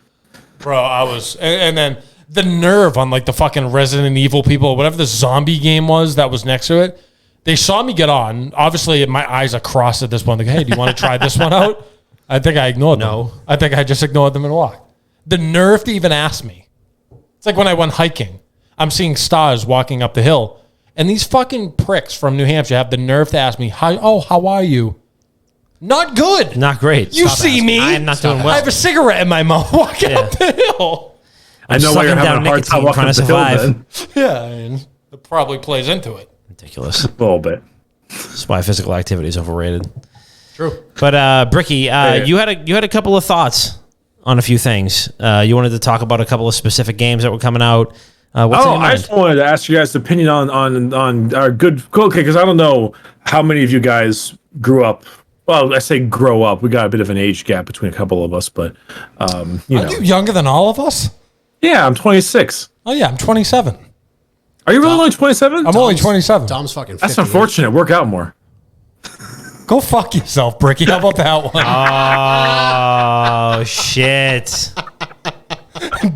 Speaker 4: Bro, I was, and then the nerve on like the fucking Resident Evil people, or whatever the zombie game was that was next to it. They saw me get on. Obviously, my eyes are crossed at this point. Like, hey, do you want to try this one out? I think I ignored them. I think I just ignored them and walked. The nerve to even ask me. It's like when I went hiking. I'm seeing stars walking up the hill. And these fucking pricks from New Hampshire have the nerve to ask me, how are you? Not good.
Speaker 1: Not great.
Speaker 4: You
Speaker 1: Stop
Speaker 4: see
Speaker 1: asking.
Speaker 4: me.
Speaker 1: I am not doing well.
Speaker 4: I have a cigarette in my mouth walking up the hill.
Speaker 2: I know why you're
Speaker 1: sucking
Speaker 2: having
Speaker 1: down
Speaker 2: a hard time
Speaker 1: nicotine,
Speaker 2: walking
Speaker 1: trying
Speaker 2: up
Speaker 1: to
Speaker 2: the hill
Speaker 1: survive.
Speaker 2: then.
Speaker 4: Yeah, I mean, it probably plays into it.
Speaker 1: Ridiculous.
Speaker 2: A little bit.
Speaker 1: That's why physical activity is overrated.
Speaker 4: True.
Speaker 1: But Bricky, you had a couple of thoughts on a few things. You wanted to talk about a couple of specific games that were coming out. What's in your
Speaker 2: I
Speaker 1: mind?
Speaker 2: just wanted to ask you guys' opinion on our good. Okay, because I don't know how many of you guys grew up. Well, I say grow up. We got a bit of an age gap between a couple of us, but you know.
Speaker 4: Are you younger than all of us?
Speaker 2: Yeah, I'm 26.
Speaker 4: Oh yeah, I'm 27.
Speaker 2: Are you really only 27?
Speaker 4: I'm only 27.
Speaker 3: Dom's fucking 58.
Speaker 2: That's unfortunate. Work out more.
Speaker 4: Go fuck yourself, Bricky. How about that one?
Speaker 1: Oh, shit.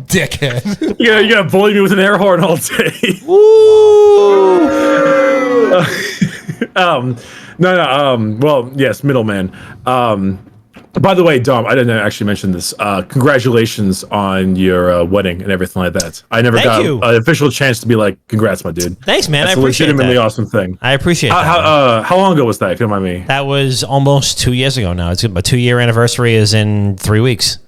Speaker 4: Dickhead.
Speaker 2: You gotta bully me with an air horn all day. Well, yes, middleman. By the way, Dom, I didn't actually mention this. Congratulations on your wedding and everything like that. I never
Speaker 1: Thank
Speaker 2: got
Speaker 1: you.
Speaker 2: an official chance to be like, congrats, my dude.
Speaker 1: Thanks, man.
Speaker 2: That's
Speaker 1: I appreciate
Speaker 2: a legitimately
Speaker 1: that.
Speaker 2: awesome thing.
Speaker 1: I appreciate that.
Speaker 2: How long ago was that, if you don't mind me?
Speaker 1: That was almost 2 years ago now. It's my 2-year anniversary is in 3 weeks.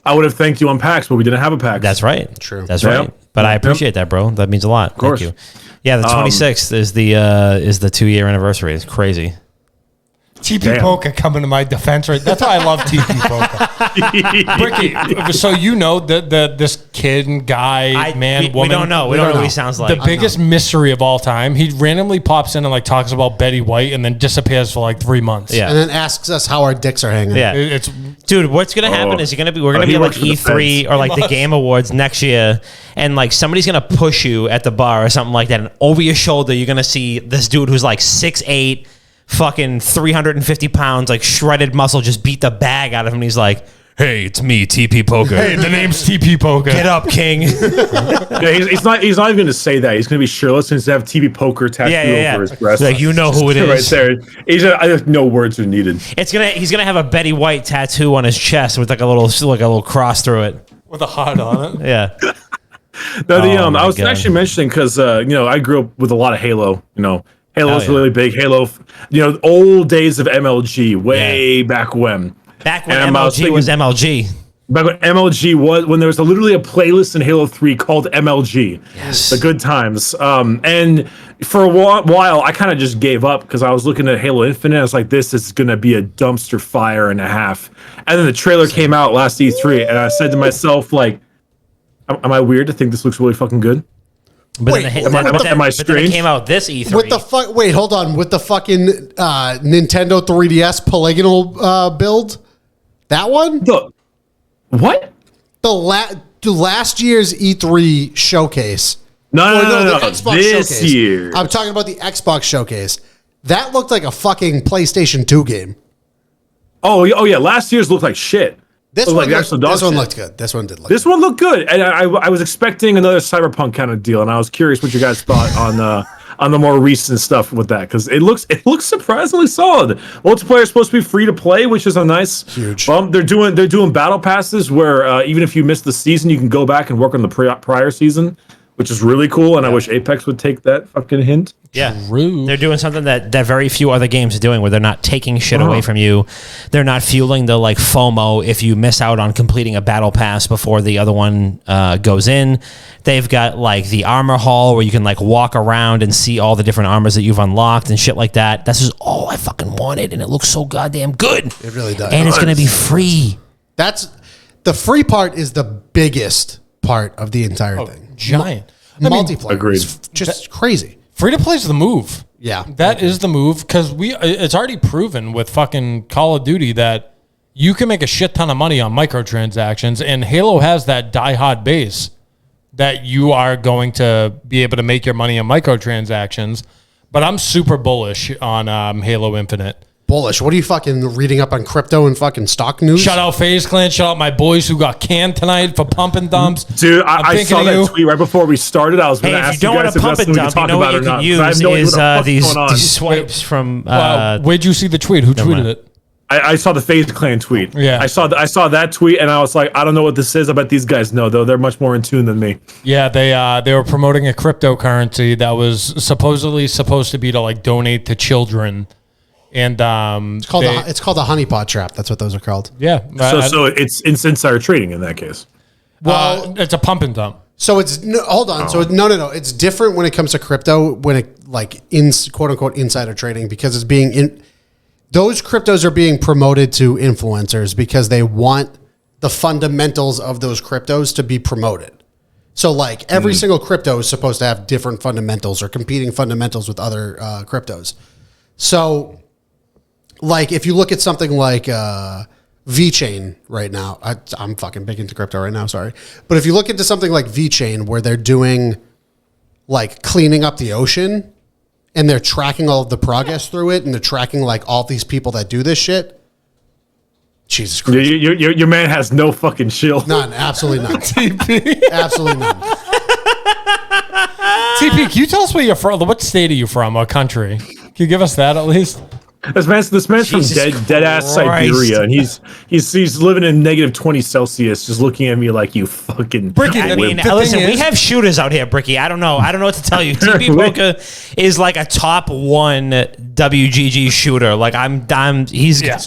Speaker 2: I would have thanked you on PAX, but we didn't have a PAX.
Speaker 1: That's right.
Speaker 3: True.
Speaker 1: That's
Speaker 2: Yeah.
Speaker 1: right. But I appreciate that, bro. That means a lot.
Speaker 2: course.
Speaker 1: Thank you. Yeah, the 26th is the 2-year anniversary. It's crazy.
Speaker 4: TP
Speaker 2: Damn.
Speaker 4: Poker coming to my defense, right? That's why I love TP Poker. Bricky, so you know this kid and guy, woman.
Speaker 1: We don't know. We don't know what he sounds like.
Speaker 4: The biggest mystery of all time. He randomly pops in and like talks about Betty White and then disappears for like 3 months.
Speaker 1: Yeah.
Speaker 3: And then asks us how our dicks are hanging.
Speaker 1: Yeah.
Speaker 4: It's
Speaker 1: Dude, what's gonna happen is we're gonna be
Speaker 2: he
Speaker 1: at like
Speaker 2: works for the
Speaker 1: E3
Speaker 2: feds.
Speaker 1: or like the Game Awards next year, and like somebody's gonna push you at the bar or something like that, and over your shoulder you're gonna see this dude who's like 6'8", fucking 350 pounds, like shredded muscle, just beat the bag out of him. And he's like, "Hey, it's me, TP Poker.
Speaker 4: hey, the name's TP Poker.
Speaker 1: Get up, King."
Speaker 2: Yeah, he's not even going to say that. He's going to be shirtless and have TV poker tattoo
Speaker 1: Yeah.
Speaker 2: over his breast.
Speaker 1: Like, you know who it
Speaker 2: Right
Speaker 1: is.
Speaker 2: there. No words are needed.
Speaker 1: He's gonna have a Betty White tattoo on his chest with like a little cross through it.
Speaker 4: With a heart on it.
Speaker 1: Yeah.
Speaker 2: No,
Speaker 1: Oh, my
Speaker 2: I was
Speaker 1: God.
Speaker 2: actually mentioning because I grew up with a lot of Halo. Halo was
Speaker 1: yeah.
Speaker 2: really big. Halo, old days of MLG, way back when.
Speaker 1: Back when
Speaker 2: And I was
Speaker 1: MLG was MLG.
Speaker 2: Back when MLG was, when there was literally a playlist in Halo 3 called MLG.
Speaker 1: Yes.
Speaker 2: The good times. And for a while, I kind of just gave up because I was looking at Halo Infinite. I was like, this is going to be a dumpster fire and a half. And then the trailer came out last E3, and I said to myself, like, am I weird to think this looks really fucking good?
Speaker 1: But
Speaker 3: Wait,
Speaker 1: then,
Speaker 3: am I
Speaker 1: it
Speaker 2: strange?
Speaker 1: came out this E3.
Speaker 3: With the fuck? Wait, hold on. With the fucking Nintendo 3DS polygonal build, that one,
Speaker 2: What?
Speaker 3: the last year's E3 showcase.
Speaker 2: No,
Speaker 3: the Xbox
Speaker 2: this
Speaker 3: showcase.
Speaker 2: year.
Speaker 3: I'm talking about the Xbox showcase. That looked like a fucking PlayStation 2 game.
Speaker 2: Oh yeah. Last year's looked like shit.
Speaker 3: This
Speaker 2: Looked
Speaker 3: one,
Speaker 2: like actual dog
Speaker 3: this one
Speaker 2: shit.
Speaker 3: looked good. This one did look.
Speaker 2: This one looked good, and I was expecting another Cyberpunk kind of deal, and I was curious what you guys thought on the more recent stuff with that, because it looks surprisingly solid. Multiplayer is supposed to be free to play, which is a nice
Speaker 3: Huge.
Speaker 2: bump. They're doing battle passes where even if you miss the season, you can go back and work on the prior season, which is really cool. And I wish Apex would take that fucking hint.
Speaker 1: Yeah.
Speaker 4: True.
Speaker 1: They're doing something that very few other games are doing, where they're not taking shit away from you. They're not fueling the like FOMO if you miss out on completing a battle pass before the other one goes in. They've got like the armor hall where you can like walk around and see all the different armors that you've unlocked and shit like that. This is all I fucking wanted, and it looks so goddamn good.
Speaker 3: It really does.
Speaker 1: And it's going to be free.
Speaker 3: That's the free part is the biggest part of the entire thing.
Speaker 4: Giant. I mean,
Speaker 3: Multiplayer,
Speaker 2: agreed.
Speaker 3: is just crazy.
Speaker 4: free to play is the move.
Speaker 3: Yeah,
Speaker 4: That is the move, because it's already proven with fucking Call of Duty that you can make a shit ton of money on microtransactions, and Halo has that diehard base that you are going to be able to make your money on microtransactions. But I'm super bullish on Halo Infinite.
Speaker 3: bullish. What are you fucking reading up on crypto and fucking stock news?
Speaker 4: Shout out FaZe Clan. Shout out my boys who got canned tonight for pumping dumps.
Speaker 2: Dude, I
Speaker 4: thinking
Speaker 2: saw
Speaker 4: of
Speaker 2: that
Speaker 4: you.
Speaker 2: tweet right before we started. I was going
Speaker 1: Hey,
Speaker 2: to
Speaker 1: if
Speaker 2: ask
Speaker 1: you don't want
Speaker 2: guys
Speaker 1: to
Speaker 2: if
Speaker 1: pump
Speaker 2: that's
Speaker 1: and
Speaker 2: something we
Speaker 1: dump,
Speaker 2: can
Speaker 1: you
Speaker 2: talk
Speaker 1: know
Speaker 2: about
Speaker 1: what
Speaker 2: or
Speaker 1: you
Speaker 2: not.
Speaker 1: can
Speaker 2: 'cause I have
Speaker 1: use
Speaker 2: no idea
Speaker 1: is
Speaker 2: what the fuck's
Speaker 1: these
Speaker 2: going on.
Speaker 1: swipes from.
Speaker 4: Where'd you see the tweet? Who tweeted
Speaker 1: mind.
Speaker 4: it?
Speaker 2: I saw the FaZe Clan tweet.
Speaker 4: Yeah.
Speaker 2: I saw that tweet, and I was like, I don't know what this is. I bet these guys know, though. They're much more in tune than me.
Speaker 4: Yeah, they were promoting a cryptocurrency that was supposedly supposed to be to like donate to children, and
Speaker 3: It's called the honeypot trap. That's what those are called.
Speaker 4: yeah.
Speaker 2: So it's insider trading in that case.
Speaker 4: Well, it's a pump and dump.
Speaker 3: So it's hold on. So no. It's different when it comes to crypto when it like in quote unquote insider trading because it's being in. Those cryptos are being promoted to influencers because they want the fundamentals of those cryptos to be promoted. So like every single crypto is supposed to have different fundamentals or competing fundamentals with other cryptos. So like if you look at something like VeChain right now, I'm fucking big into crypto right now, sorry. But if you look into something like VeChain where they're doing like cleaning up the ocean and they're tracking all of the progress through it and they're tracking like all these people that do this shit. Jesus Christ.
Speaker 2: Your man has no fucking shield.
Speaker 3: None. Absolutely none.
Speaker 4: TP.
Speaker 3: Absolutely none.
Speaker 4: TP, can you tell us where you're from? What state are you from? What country? Can you give us that at least?
Speaker 2: This man's from
Speaker 1: Jesus
Speaker 2: dead ass
Speaker 1: Christ.
Speaker 2: Siberia, and he's living in negative 20 Celsius, just looking at me like you fucking.
Speaker 4: Bricky,
Speaker 1: I mean,
Speaker 4: The
Speaker 1: listen,
Speaker 4: thing
Speaker 1: we
Speaker 4: is-
Speaker 1: have shooters out here, Bricky. I don't know what to tell you. TP Poker is like a top 1 WGG shooter. Like he's.
Speaker 4: Yeah.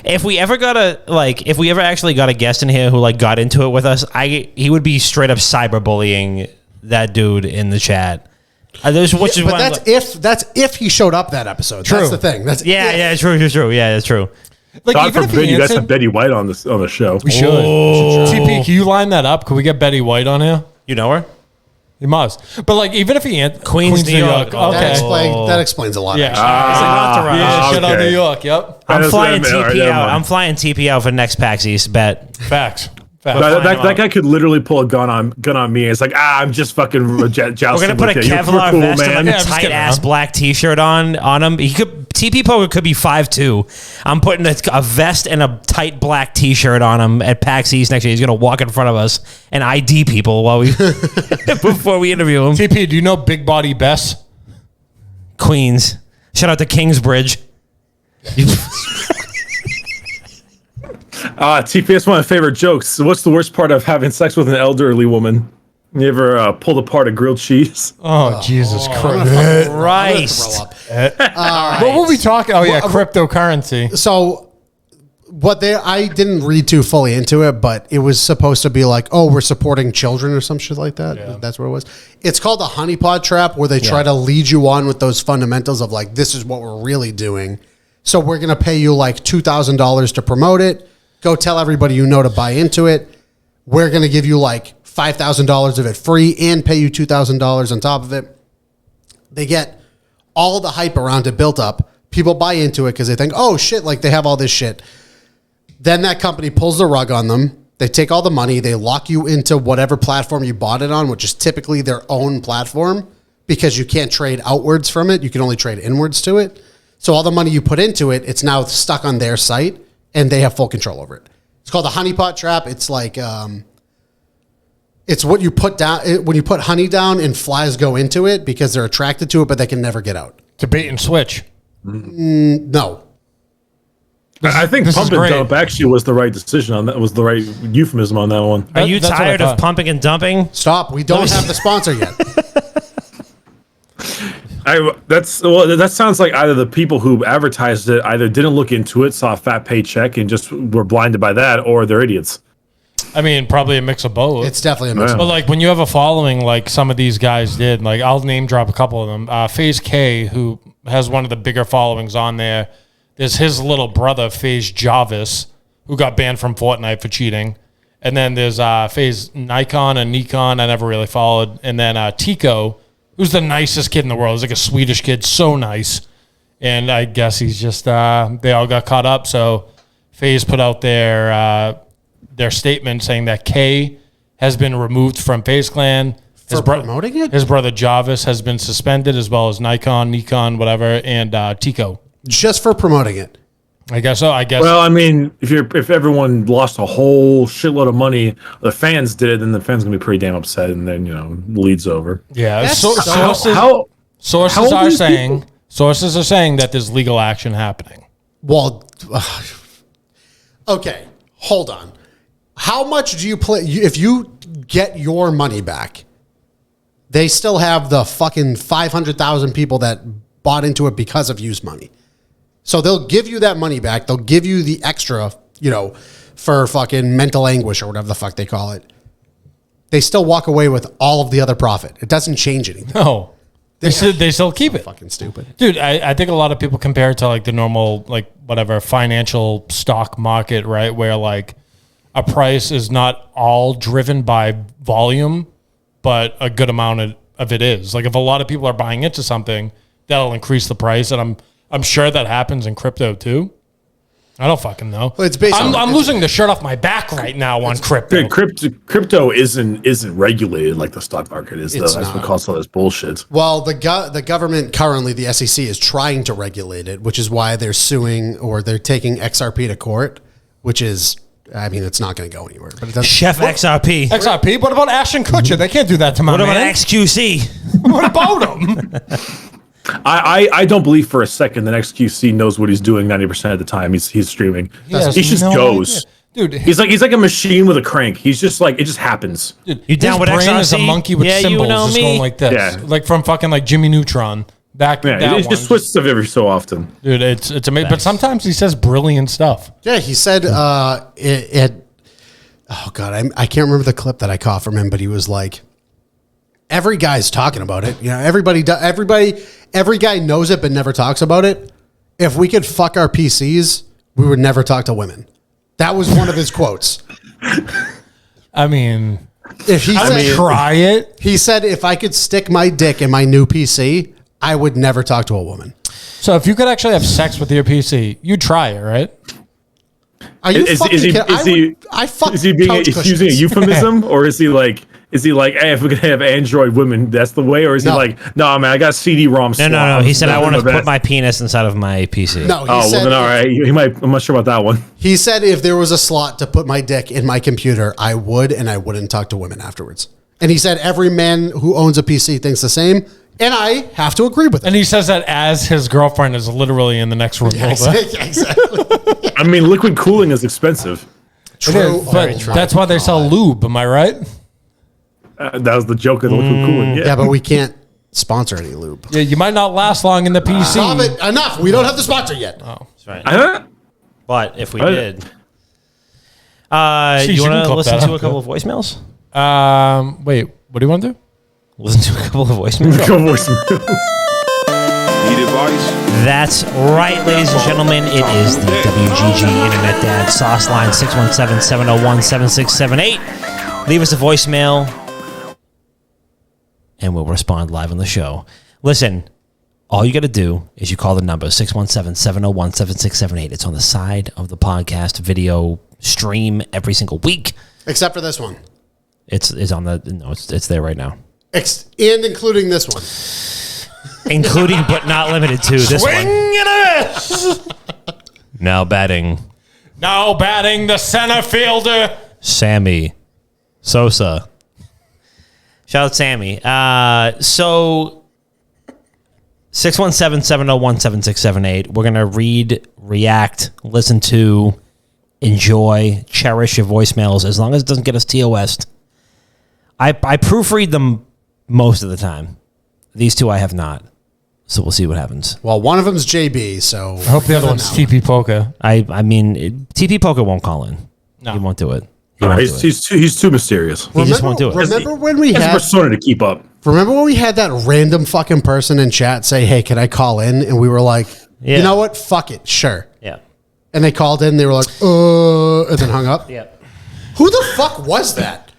Speaker 1: If we ever actually got a guest in here who like got into it with us, he would be straight up cyberbullying that dude in the chat.
Speaker 3: But that's if he showed up that episode.
Speaker 4: True.
Speaker 3: That's the thing. That's
Speaker 1: yeah, true. Yeah, that's true.
Speaker 4: Like,
Speaker 2: God
Speaker 4: even if
Speaker 2: forbid
Speaker 4: he
Speaker 2: you guys
Speaker 4: answered-
Speaker 2: have Betty White on the show.
Speaker 4: We should. TP, can you line that up? Could we get Betty White on here?
Speaker 1: You know her?
Speaker 4: You must. But like, even if he
Speaker 1: Queens, New York. Oh.
Speaker 4: Okay.
Speaker 3: that explains a lot.
Speaker 4: Yeah.
Speaker 3: actually.
Speaker 4: Yeah, shit on
Speaker 2: okay.
Speaker 4: New York. Yep.
Speaker 1: I'm
Speaker 2: That's what I
Speaker 1: flying
Speaker 2: meant. All right,
Speaker 1: TP
Speaker 2: never
Speaker 1: out.
Speaker 2: mind.
Speaker 1: I'm flying TP out for next PAX East bet.
Speaker 4: Facts.
Speaker 2: That guy could literally pull a gun on me. It's like, I'm just fucking jousting.
Speaker 1: We're gonna put a
Speaker 2: with you.
Speaker 1: Kevlar
Speaker 2: You're cool,
Speaker 1: vest and
Speaker 2: man.
Speaker 1: like a
Speaker 4: I'm just
Speaker 1: tight
Speaker 4: kidding,
Speaker 1: ass
Speaker 4: huh?
Speaker 1: black T-shirt on him. TP Poker could be 5'2". I'm putting a vest and a tight black T-shirt on him at PAX East next year. He's gonna walk in front of us and ID people while we before we interview him.
Speaker 4: TP, do you know Big Body Bess?
Speaker 1: Queens. Shout out to Kingsbridge.
Speaker 2: TP, that's one of my favorite jokes. So what's the worst part of having sex with an elderly woman? You ever pulled apart a grilled cheese?
Speaker 4: Oh, Jesus
Speaker 3: Christ.
Speaker 1: Christ.
Speaker 4: What were we talking? Oh, yeah, cryptocurrency.
Speaker 3: So I didn't read too fully into it, but it was supposed to be like, oh, we're supporting children or some shit like that.
Speaker 4: Yeah.
Speaker 3: That's what it was. It's called a honeypot trap, where they try to lead you on with those fundamentals of like, this is what we're really doing. So we're going to pay you like $2,000 to promote it. Go tell everybody you know to buy into it. We're going to give you like $5,000 of it free and pay you $2,000 on top of it. They get all the hype around it built up. People buy into it because they think, oh shit, like they have all this shit. Then that company pulls the rug on them. They take all the money. They lock you into whatever platform you bought it on, which is typically their own platform, because you can't trade outwards from it. You can only trade inwards to it. So all the money you put into it, it's now stuck on their site, and they have full control over it. It's called a honeypot trap. It's like it's what you put down when you put honey down, and flies go into it because they're attracted to it, but they can never get out.
Speaker 4: To bait and switch.
Speaker 3: No.
Speaker 2: I think
Speaker 4: this is
Speaker 2: pump and
Speaker 4: great.
Speaker 2: dump actually was the right decision on that. Was the right euphemism on that one.
Speaker 1: Are you
Speaker 4: That's what I
Speaker 1: tired of
Speaker 4: thought.
Speaker 1: pumping and dumping?
Speaker 3: Stop. We don't have the sponsor yet.
Speaker 2: That sounds like either the people who advertised it either didn't look into it, saw a fat paycheck, and just were blinded by that, or they're idiots.
Speaker 4: I mean, probably a mix of both.
Speaker 3: It's definitely a mix.
Speaker 4: But like when you have a following, like some of these guys did, like I'll name drop a couple of them. FaZe K, who has one of the bigger followings on there. There's his little brother, FaZe Jarvis, who got banned from Fortnite for cheating. And then there's FaZe Nikon and Nikon, I never really followed. And then Tico, who's the nicest kid in the world. He's like a Swedish kid, so nice. And I guess he's just, they all got caught up. So FaZe put out their statement saying that K has been removed from FaZe Clan.
Speaker 3: For promoting it?
Speaker 4: His brother Jarvis has been suspended, as well as Nikon, whatever, and Tico.
Speaker 3: Just for promoting it.
Speaker 4: I guess so. I guess.
Speaker 2: Well, I mean, if everyone lost a whole shitload of money, the fans did, then the fans gonna be pretty damn upset, and then leads over.
Speaker 4: yeah.
Speaker 3: That's
Speaker 4: Sources
Speaker 2: how old
Speaker 4: are
Speaker 2: are these
Speaker 4: saying that there's legal action happening.
Speaker 3: Well, okay, hold on. How much do you play? If you get your money back, they still have the fucking 500,000 people that bought into it because of used money. So they'll give you that money back. They'll give you the extra, for fucking mental anguish or whatever the fuck they call it. They still walk away with all of the other profit. It doesn't change anything.
Speaker 4: No, they still keep it.
Speaker 3: Fucking stupid.
Speaker 4: Dude, I think a lot of people compare it to like the normal, like whatever financial stock market, right? Where like a price is not all driven by volume, but a good amount of it is. Like if a lot of people are buying into something, that'll increase the price, and I'm sure that happens in crypto too. I don't fucking know.
Speaker 3: Well, it's based
Speaker 4: I'm losing the shirt off my back right now on crypto.
Speaker 2: Crypto isn't regulated like the stock market is, though.
Speaker 3: It's
Speaker 2: That's
Speaker 3: not.
Speaker 2: what causes all this bullshit.
Speaker 3: Well, the government currently, the SEC, is trying to regulate it, which is why they're suing or they're taking XRP to court, which is, I mean, it's not going to go anywhere. But it doesn't.
Speaker 1: Chef XRP.
Speaker 4: XRP? What about Ashton Kutcher? They can't do that to my
Speaker 1: What about
Speaker 4: man.
Speaker 1: XQC?
Speaker 4: What about him?
Speaker 2: I don't believe for a second that XQC knows what he's doing 90% of the time. He's streaming. He
Speaker 4: has
Speaker 2: just
Speaker 4: no
Speaker 2: goes.
Speaker 4: idea. Dude,
Speaker 2: He's like a machine with a crank. He's just like, it just happens.
Speaker 4: dude,
Speaker 1: You down
Speaker 4: his
Speaker 1: with
Speaker 4: brain is a
Speaker 1: XRC?
Speaker 4: monkey with
Speaker 1: Yeah, you
Speaker 4: symbols
Speaker 1: know
Speaker 4: just
Speaker 1: me.
Speaker 4: going like this.
Speaker 2: Yeah.
Speaker 4: Like from fucking like Jimmy Neutron. That
Speaker 2: Yeah,
Speaker 4: that
Speaker 2: it
Speaker 4: one.
Speaker 2: just switches stuff every so often.
Speaker 4: Dude, it's amazing. But sometimes he says brilliant stuff.
Speaker 3: Yeah, he said oh God, I can't remember the clip that I caught from him, but he was like, every guy's talking about it. You know, every guy knows it, but never talks about it. If we could fuck our PCs, we would never talk to women. That was one of his quotes.
Speaker 4: I mean,
Speaker 3: If he said,
Speaker 4: try it.
Speaker 3: he said, if I could stick my dick in my new PC, I would never talk to a woman.
Speaker 4: So if you could actually have sex with your PC, you'd try it, right?
Speaker 3: Are you
Speaker 2: Is
Speaker 3: fucking
Speaker 2: he
Speaker 3: kidding? I fuck
Speaker 2: is he
Speaker 3: couch
Speaker 2: using a
Speaker 3: cushions.
Speaker 2: euphemism, or is he like, hey, if we could have Android women, that's the way, or is he
Speaker 3: No.
Speaker 2: like, no, man, I got CD-ROM.
Speaker 1: No. He said, I want to
Speaker 2: the
Speaker 1: put
Speaker 2: best."
Speaker 1: my penis inside of my PC.
Speaker 3: No, he
Speaker 2: Oh,
Speaker 3: said,
Speaker 2: well then, all right. He might. I'm not sure about that one.
Speaker 3: He said if there was a slot to put my dick in my computer, I would, and I wouldn't talk to women afterwards. And he said every man who owns a PC thinks the same, and I have to agree with it.
Speaker 4: And he says that as his girlfriend is literally in the next room over.
Speaker 3: Exactly.
Speaker 2: I mean, liquid cooling is expensive.
Speaker 3: True.
Speaker 4: But that's why they sell lube, am I right?
Speaker 2: That was the joke of the liquid cooling.
Speaker 3: Yeah, but we can't sponsor any lube.
Speaker 4: Yeah, you might not last long in the PC.
Speaker 3: Stop it. Enough. We don't have the sponsor yet.
Speaker 1: That's right.
Speaker 2: Huh?
Speaker 1: But if we
Speaker 2: Oh,
Speaker 1: did,
Speaker 4: Jeez,
Speaker 1: you
Speaker 4: you can
Speaker 1: want to
Speaker 4: clip
Speaker 1: listen
Speaker 4: that
Speaker 1: to
Speaker 4: out,
Speaker 1: a couple of voicemails?
Speaker 4: Wait, what do you want to do?
Speaker 1: Listen to a couple of voicemails.
Speaker 2: Go voicemail.
Speaker 5: Need advice?
Speaker 1: That's right, ladies and gentlemen. It is the WGG Internet Dad Sauce Line 617-701-7678. Leave us a voicemail, and we'll respond live on the show. Listen, all you got to do is you call the number 617-701-7678. It's on the side of the podcast video stream every single week.
Speaker 3: Except for this one.
Speaker 1: It's on the it's there right now,
Speaker 3: And including this one.
Speaker 1: including but not limited to this
Speaker 4: Swing
Speaker 1: one.
Speaker 4: and a miss.
Speaker 1: Now batting,
Speaker 4: Now batting the center fielder.
Speaker 1: Sammy Sosa. Shout out Sammy. So 617-701-7678. We're gonna read, react, listen to, enjoy, cherish your voicemails as long as it doesn't get us TOS. I proofread them most of the time. These two I have not. So we'll see what happens.
Speaker 3: Well, one of them's JB, so.
Speaker 4: I hope the other one's TP Polka.
Speaker 1: I mean, TP Poker won't call in.
Speaker 4: No.
Speaker 1: He won't do it. He won't do it.
Speaker 2: He's too mysterious.
Speaker 1: He just won't do it.
Speaker 3: Remember when we
Speaker 2: He has a
Speaker 3: had
Speaker 2: persona to keep up.
Speaker 3: that random fucking person in chat say, "Hey, can I call in?" And we were like,
Speaker 1: Yeah.
Speaker 3: "You know what? Fuck it, sure."
Speaker 1: Yeah.
Speaker 3: And they called in. They were like, and then hung up.
Speaker 1: Yeah.
Speaker 3: Who the fuck was that?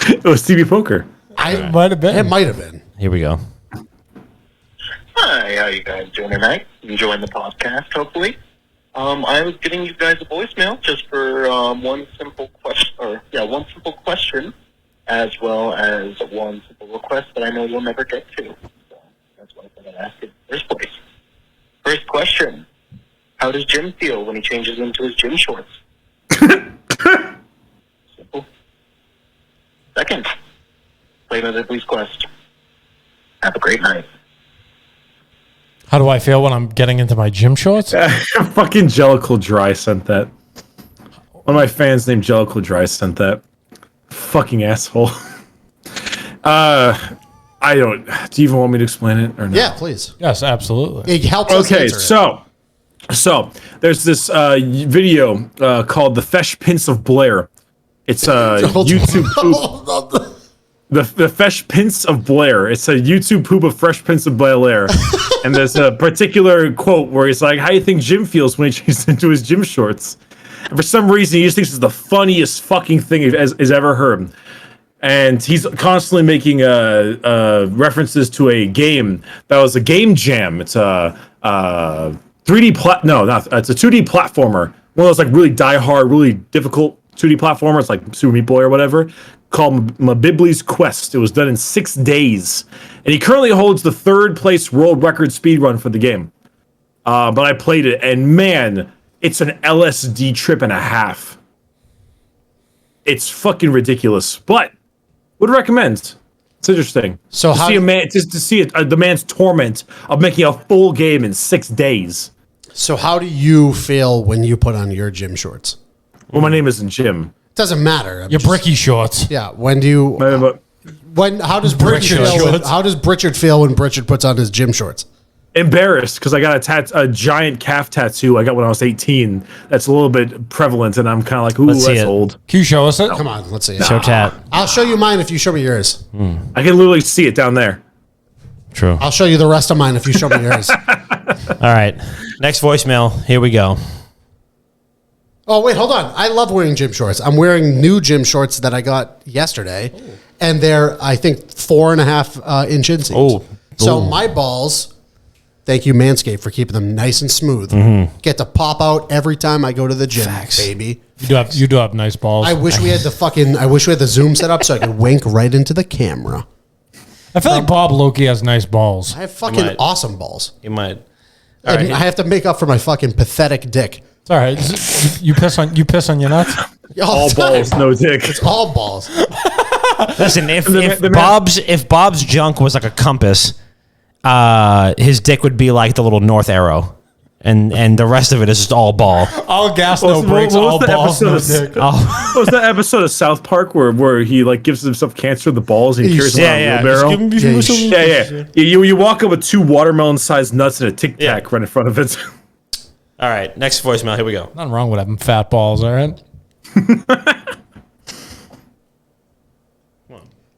Speaker 2: It was TV Poker.
Speaker 3: I
Speaker 4: Might have been.
Speaker 3: It might have been.
Speaker 1: Here we go.
Speaker 6: Hi, how you guys doing tonight? Enjoying the podcast, hopefully. I was giving you guys a voicemail just for one simple question, as well as one simple request that I know you'll never get to. So that's why I thought I'd ask it in the first place. First question: how does Jim feel when he changes into his gym shorts? Simple. Second, play another Police Quest. Have a great night.
Speaker 4: How do I feel when I'm getting into my gym shorts?
Speaker 2: Fucking Jellicle Dry sent that. One of my fans named Jellicle Dry sent that. Fucking asshole. I don't. Do you even want me to explain it or no?
Speaker 3: Yeah, please.
Speaker 4: Yes, absolutely.
Speaker 3: It helps us
Speaker 2: Okay,
Speaker 3: answer it.
Speaker 2: so there's this video called "The Fesh Pints of Blair." It's a YouTube poop. The Fesh Pints of Blair. It's a YouTube poop of Fresh Pints of Blair. And there's a particular quote where he's like, "How do you think Jim feels when he changes into his gym shorts?" And for some reason, he just thinks it's the funniest fucking thing he's ever heard. And he's constantly making references to a game that was a game jam. It's a 3D it's a 2D platformer. One of those like really die-hard, really difficult 2D platformers like Super Meat Boy or whatever, called Mabibli's Quest. It was done in 6 days. And he currently holds the 3rd place world record speed run for the game. But I played it, and man, it's an LSD trip and a half. It's fucking ridiculous, but would recommend. It's interesting.
Speaker 3: So
Speaker 2: to
Speaker 3: how
Speaker 2: see the man's torment of making a full game in 6 days.
Speaker 3: So how do you feel when you put on your gym shorts?
Speaker 2: Well, my name isn't Jim.
Speaker 3: Doesn't matter.
Speaker 4: Your Bricky shorts.
Speaker 3: Yeah. When do you? How does Brichard feel? How does Brichard feel when Brichard puts on his gym shorts?
Speaker 2: Embarrassed because I got a giant calf tattoo I got when I was 18. That's a little bit prevalent, and I'm kind of like, ooh, that's old.
Speaker 4: Can you show us it?
Speaker 3: Come on, let's see it.
Speaker 1: Show tat.
Speaker 3: I'll show you mine if you show me yours.
Speaker 2: I can literally see it down there.
Speaker 1: True.
Speaker 3: I'll show you the rest of mine if you show me yours.
Speaker 1: All right. Next voicemail. Here we go.
Speaker 3: Oh, wait, hold on. I love wearing gym shorts. I'm wearing new gym shorts that I got yesterday, and they're, I think, 4.5 inch inseams.
Speaker 1: Oh,
Speaker 3: so
Speaker 1: boom.
Speaker 3: my balls, thank you, Manscaped, for keeping them nice and smooth. Get to pop out every time I go to the gym, baby.
Speaker 4: You do have nice balls.
Speaker 3: I wish we had the Zoom set up so I could wink right into the camera.
Speaker 4: I feel like Bob Loki has nice balls.
Speaker 3: I have fucking awesome balls.
Speaker 1: You might.
Speaker 3: And I have to make up for my fucking pathetic dick.
Speaker 4: It's all right. You piss on your nuts?
Speaker 2: All balls, no dick.
Speaker 3: It's all balls.
Speaker 1: Listen, if Bob's junk was like a compass, his dick would be like the little north arrow, and the rest of it is just all ball.
Speaker 4: All gas, no brakes, all balls, no dick.
Speaker 2: What was that episode of South Park where he like gives himself cancer of the balls and he carries them on a wheelbarrow? You walk up with 2 watermelon-sized nuts and a Tic Tac right in front of it.
Speaker 1: All right, next voicemail. Here we go.
Speaker 4: Nothing wrong with having fat balls, all right?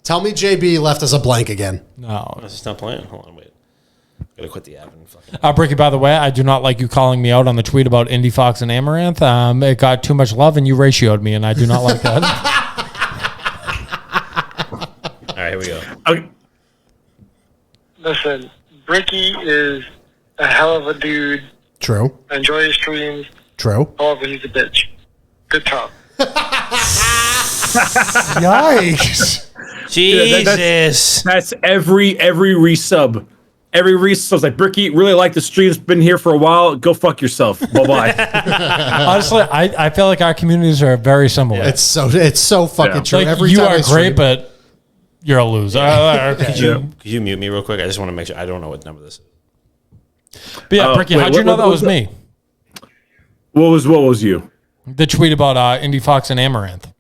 Speaker 3: Tell me JB left us a blank again.
Speaker 4: No.
Speaker 1: It's not playing. Hold on, wait. Gotta quit the app and fucking.
Speaker 4: Bricky, by the way, I do not like you calling me out on the tweet about Indy Fox and Amaranth. It got too much love and you ratioed me, and I do not like that.
Speaker 1: All right, here we go.
Speaker 2: Okay.
Speaker 7: Listen, Bricky is a hell of a dude.
Speaker 3: True.
Speaker 7: I enjoy his streams.
Speaker 3: True.
Speaker 7: However, he's a bitch. Good talk.
Speaker 4: Yikes.
Speaker 1: Jesus.
Speaker 2: That's every resub. Every resub's like, Bricky, really like the streams. Been here for a while. Go fuck yourself. Bye-bye.
Speaker 4: Honestly, I feel like our communities are very similar.
Speaker 3: It's so fucking true.
Speaker 4: Like,
Speaker 3: Every
Speaker 4: you
Speaker 3: time
Speaker 4: are
Speaker 3: I stream-
Speaker 4: great, but you're a loser. Okay.
Speaker 1: Could you mute me real quick? I just want to make sure. I don't know what number this is.
Speaker 4: But yeah, Bricky, how'd you know that was me?
Speaker 2: What was you?
Speaker 4: The tweet about Indy Fox and Amaranth.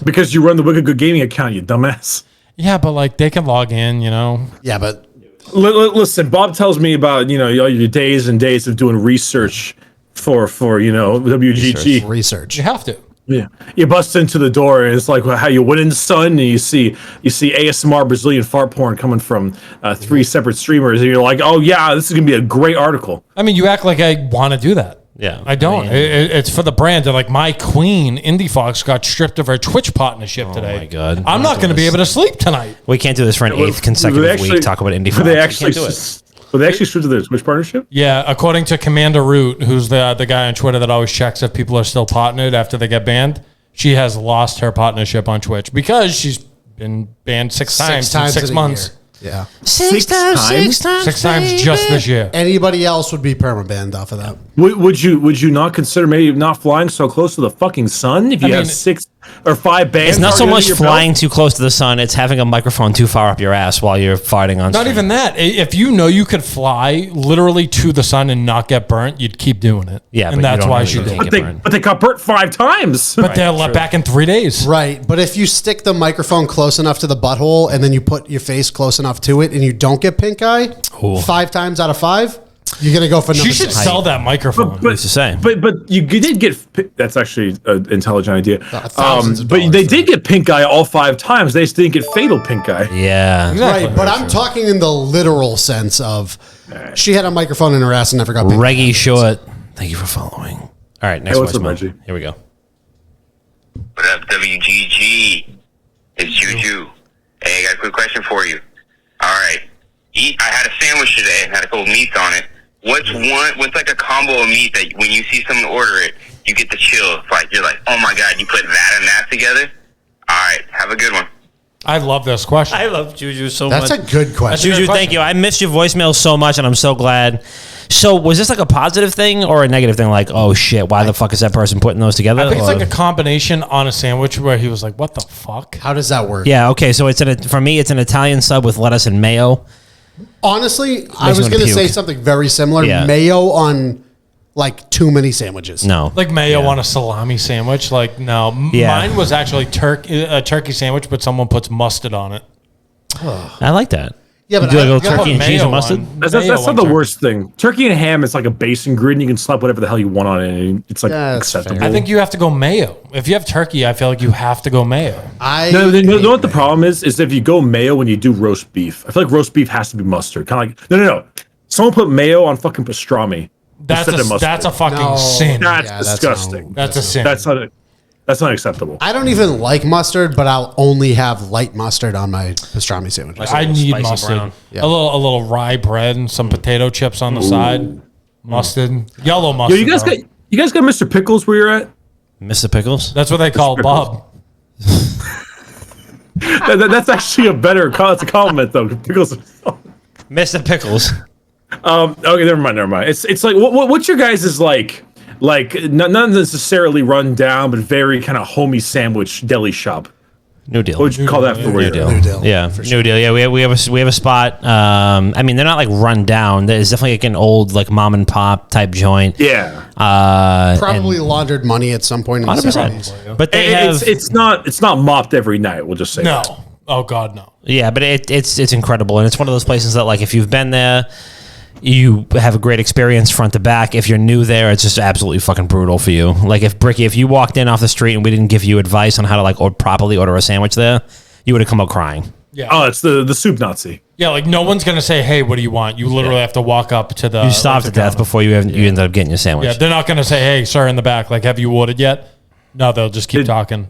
Speaker 2: Because you run the Wicked Good Gaming account, you dumbass.
Speaker 4: Yeah, but like they can log in, you know.
Speaker 3: Yeah, but
Speaker 2: Listen, Bob tells me about your days and days of doing research for WGG.
Speaker 3: research.
Speaker 4: You have to.
Speaker 2: Yeah, you bust into the door and it's like how you went in the sun and you see ASMR Brazilian fart porn coming from 3 separate streamers and you're like, oh yeah, this is gonna be a great article.
Speaker 4: I mean, you act like I want to do that.
Speaker 1: Yeah,
Speaker 4: I don't. It's for the brand. And like my queen, Indy Fox, got stripped of her Twitch partnership today.
Speaker 1: Oh my god!
Speaker 4: I'm not going to be able to sleep tonight.
Speaker 1: We can't do this for an 8th consecutive week. Talk about Indy Fox.
Speaker 2: They
Speaker 1: We
Speaker 2: actually
Speaker 1: can't do it.
Speaker 2: Were they actually stripped of their Twitch partnership?
Speaker 4: Yeah, according to Commander Root, who's the guy on Twitter that always checks if people are still partnered after they get banned, she has lost her partnership on Twitch because she's been banned 6 times in 6
Speaker 3: in a
Speaker 4: months.
Speaker 3: year. Yeah.
Speaker 1: 6 times.
Speaker 4: 6 times just this year.
Speaker 3: Anybody else would be permabanned off of that.
Speaker 2: Would you not consider maybe not flying so close to the fucking sun if you have 6 or 5 bands?
Speaker 1: It's not so
Speaker 2: already
Speaker 1: much
Speaker 2: under your
Speaker 1: flying too close to the sun. It's having a microphone too far up your ass while you're farting on.
Speaker 4: Not
Speaker 1: stream.
Speaker 4: even that. If you know you could fly literally to the sun and not get burnt, you'd keep doing it.
Speaker 1: Yeah,
Speaker 4: and
Speaker 1: but
Speaker 4: that's
Speaker 1: you don't
Speaker 4: why
Speaker 1: know
Speaker 4: she
Speaker 1: you
Speaker 4: did.
Speaker 1: can't
Speaker 4: it.
Speaker 1: get burned.
Speaker 2: But they got burnt 5 times.
Speaker 4: But they're let back in 3 days.
Speaker 3: Right. But if you stick the microphone close enough to the butthole and then you put your face close enough to it and you don't get pink eye, 5 times out of 5, you're going to go for number
Speaker 4: She should
Speaker 3: 6.
Speaker 4: sell that microphone.
Speaker 1: What's to say?
Speaker 2: But you did get. That's actually an intelligent idea.
Speaker 3: Thousands of
Speaker 2: but
Speaker 3: dollars
Speaker 2: they
Speaker 3: for
Speaker 2: did get pink eye all 5 times. They just didn't get fatal pink eye.
Speaker 1: Yeah.
Speaker 4: Exactly.
Speaker 3: Right, but I'm talking in the literal sense of she had a microphone in her ass and never got pink eye.
Speaker 1: Reggie Short. Thank you for following. All right, next
Speaker 2: what's up,
Speaker 1: voicemail.
Speaker 2: Reggie?
Speaker 1: Here we go.
Speaker 8: What up, WGG? It's Juju. Hey, I got a quick question for you. All right. I had a sandwich today and had a couple meats on it. What's like a combo of meat that when you see someone order it, you get the chills? Like, you're like, oh my God, you put that and that together? All right. Have a good one.
Speaker 4: I love this question.
Speaker 1: I love Juju so much.
Speaker 3: That's a good question.
Speaker 1: Juju, thank you. I missed your voicemail so much, and I'm so glad. So, was this like a positive thing or a negative thing? Like, oh shit, why the fuck is that person putting those together?
Speaker 4: I think it's like a combination on a sandwich where he was like, "What the fuck?"
Speaker 3: How does that work?
Speaker 1: Yeah. Okay. So for me, it's an Italian sub with lettuce and mayo.
Speaker 3: Honestly, I was
Speaker 1: me
Speaker 3: going to
Speaker 1: puke.
Speaker 3: say something very similar.
Speaker 1: Yeah.
Speaker 3: Mayo on like too many sandwiches.
Speaker 1: No.
Speaker 4: Like mayo on a salami sandwich. Like no,
Speaker 1: Yeah.
Speaker 4: mine was actually a turkey sandwich, but someone puts mustard on it.
Speaker 1: I like that.
Speaker 3: Yeah, but
Speaker 1: you do like a
Speaker 3: I-
Speaker 1: little
Speaker 3: yeah,
Speaker 1: turkey and
Speaker 4: but
Speaker 1: cheese
Speaker 4: mayo
Speaker 1: and mustard.
Speaker 4: on-
Speaker 2: That's
Speaker 4: mayo
Speaker 2: not
Speaker 4: on
Speaker 2: the
Speaker 4: turkey.
Speaker 2: worst thing. Turkey and ham is like a base ingredient. You can slap whatever the hell you want on it. And it's like
Speaker 3: Yeah, that's
Speaker 2: acceptable.
Speaker 3: fair.
Speaker 4: I think you have to go mayo. If you have turkey, I feel like you have to go mayo.
Speaker 2: No, you know what the problem is? Is if you go mayo when you do roast beef. I feel like roast beef has to be mustard. Kind of like no. Someone put mayo on fucking pastrami.
Speaker 4: That's
Speaker 2: instead of mustard.
Speaker 4: that's a fucking
Speaker 3: No.
Speaker 4: sin.
Speaker 2: That's
Speaker 3: Yeah,
Speaker 2: disgusting.
Speaker 4: That's a sin.
Speaker 2: That's not acceptable.
Speaker 3: I don't even like mustard, but I'll only have light mustard on my pastrami sandwiches.
Speaker 4: I need
Speaker 1: spicy
Speaker 4: mustard.
Speaker 1: brown.
Speaker 3: Yeah.
Speaker 4: A little rye bread and some potato chips on the side. Mustard, yellow
Speaker 2: Yo,
Speaker 4: mustard.
Speaker 2: you guys
Speaker 4: bro.
Speaker 2: got Mr. Pickles where you're at?
Speaker 1: Mr. Pickles.
Speaker 4: That's what they call Bob.
Speaker 2: That's actually a better call. It's a compliment though. Pickles.
Speaker 1: Mr. Pickles.
Speaker 2: Okay, never mind. It's like what's your guys' is like not necessarily run down, but very kind of homey sandwich deli shop.
Speaker 1: New deal.
Speaker 2: What would you call that for?
Speaker 1: New deal.
Speaker 3: New deal,
Speaker 1: Yeah,
Speaker 3: for
Speaker 1: new deal. Yeah, we have a spot. I mean, they're not like run down. There's definitely like an old like mom and pop type joint.
Speaker 2: Yeah,
Speaker 3: Probably laundered money at some point in the
Speaker 1: 100%.
Speaker 3: 70s.
Speaker 1: But they have
Speaker 2: it's not mopped every night. We'll just say
Speaker 4: No.
Speaker 2: that.
Speaker 4: Oh God, no.
Speaker 1: yeah, but it's incredible, and it's one of those places that like if you've been there, you have a great experience front to back. If you're new there, it's just absolutely fucking brutal for you. Like if Bricky, if you walked in off the street and we didn't give you advice on how to like properly order a sandwich there, you would have come out crying.
Speaker 4: Yeah.
Speaker 2: Oh, it's the soup Nazi.
Speaker 4: Yeah, like no one's gonna say, "Hey, what do you want?" You literally have to walk up to the.
Speaker 1: You starve to death before you ended up getting your sandwich.
Speaker 4: Yeah, they're not gonna say, "Hey, sir, in the back, like, have you ordered yet?" No, they'll just keep talking.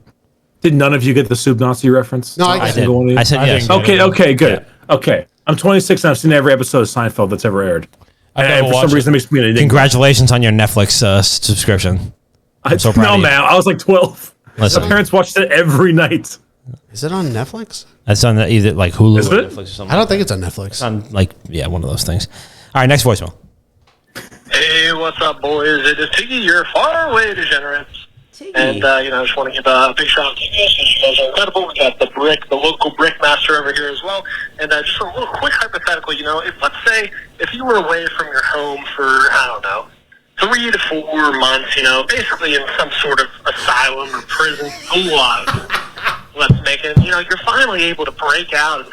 Speaker 2: Did none of you get the soup Nazi reference?
Speaker 3: No, I
Speaker 1: I
Speaker 3: did.
Speaker 1: did.
Speaker 2: Single one of you?
Speaker 1: I said
Speaker 4: I
Speaker 1: yes.
Speaker 4: didn't get it.
Speaker 2: Okay, good. Okay, I'm 26 and I've seen every episode of Seinfeld that's ever aired.
Speaker 4: I've
Speaker 2: And
Speaker 4: never
Speaker 2: for some
Speaker 4: watched
Speaker 2: reason, it makes me an enigma.
Speaker 1: Congratulations on your Netflix subscription.
Speaker 2: I'm
Speaker 1: so proud
Speaker 2: no,
Speaker 1: of you.
Speaker 2: man. I was like 12.
Speaker 1: Listen.
Speaker 2: My parents watched it every night.
Speaker 3: Is it on Netflix?
Speaker 1: That's on either like Hulu
Speaker 2: Is
Speaker 1: or
Speaker 2: it?
Speaker 1: Netflix or something.
Speaker 3: I don't think it's on Netflix.
Speaker 1: It's on like one of those things. All right, next voicemail.
Speaker 7: Hey, what's up, boys? It is Tiggy, your faraway degenerates. And, I just want to give a big shout out to you guys. You guys are incredible. We got the local brick master over here as well. And just a little quick hypothetical, let's say if you were away from your home for, 3 to 4 months, basically in some sort of asylum or prison, gulag, let's make it, you're finally able to break out and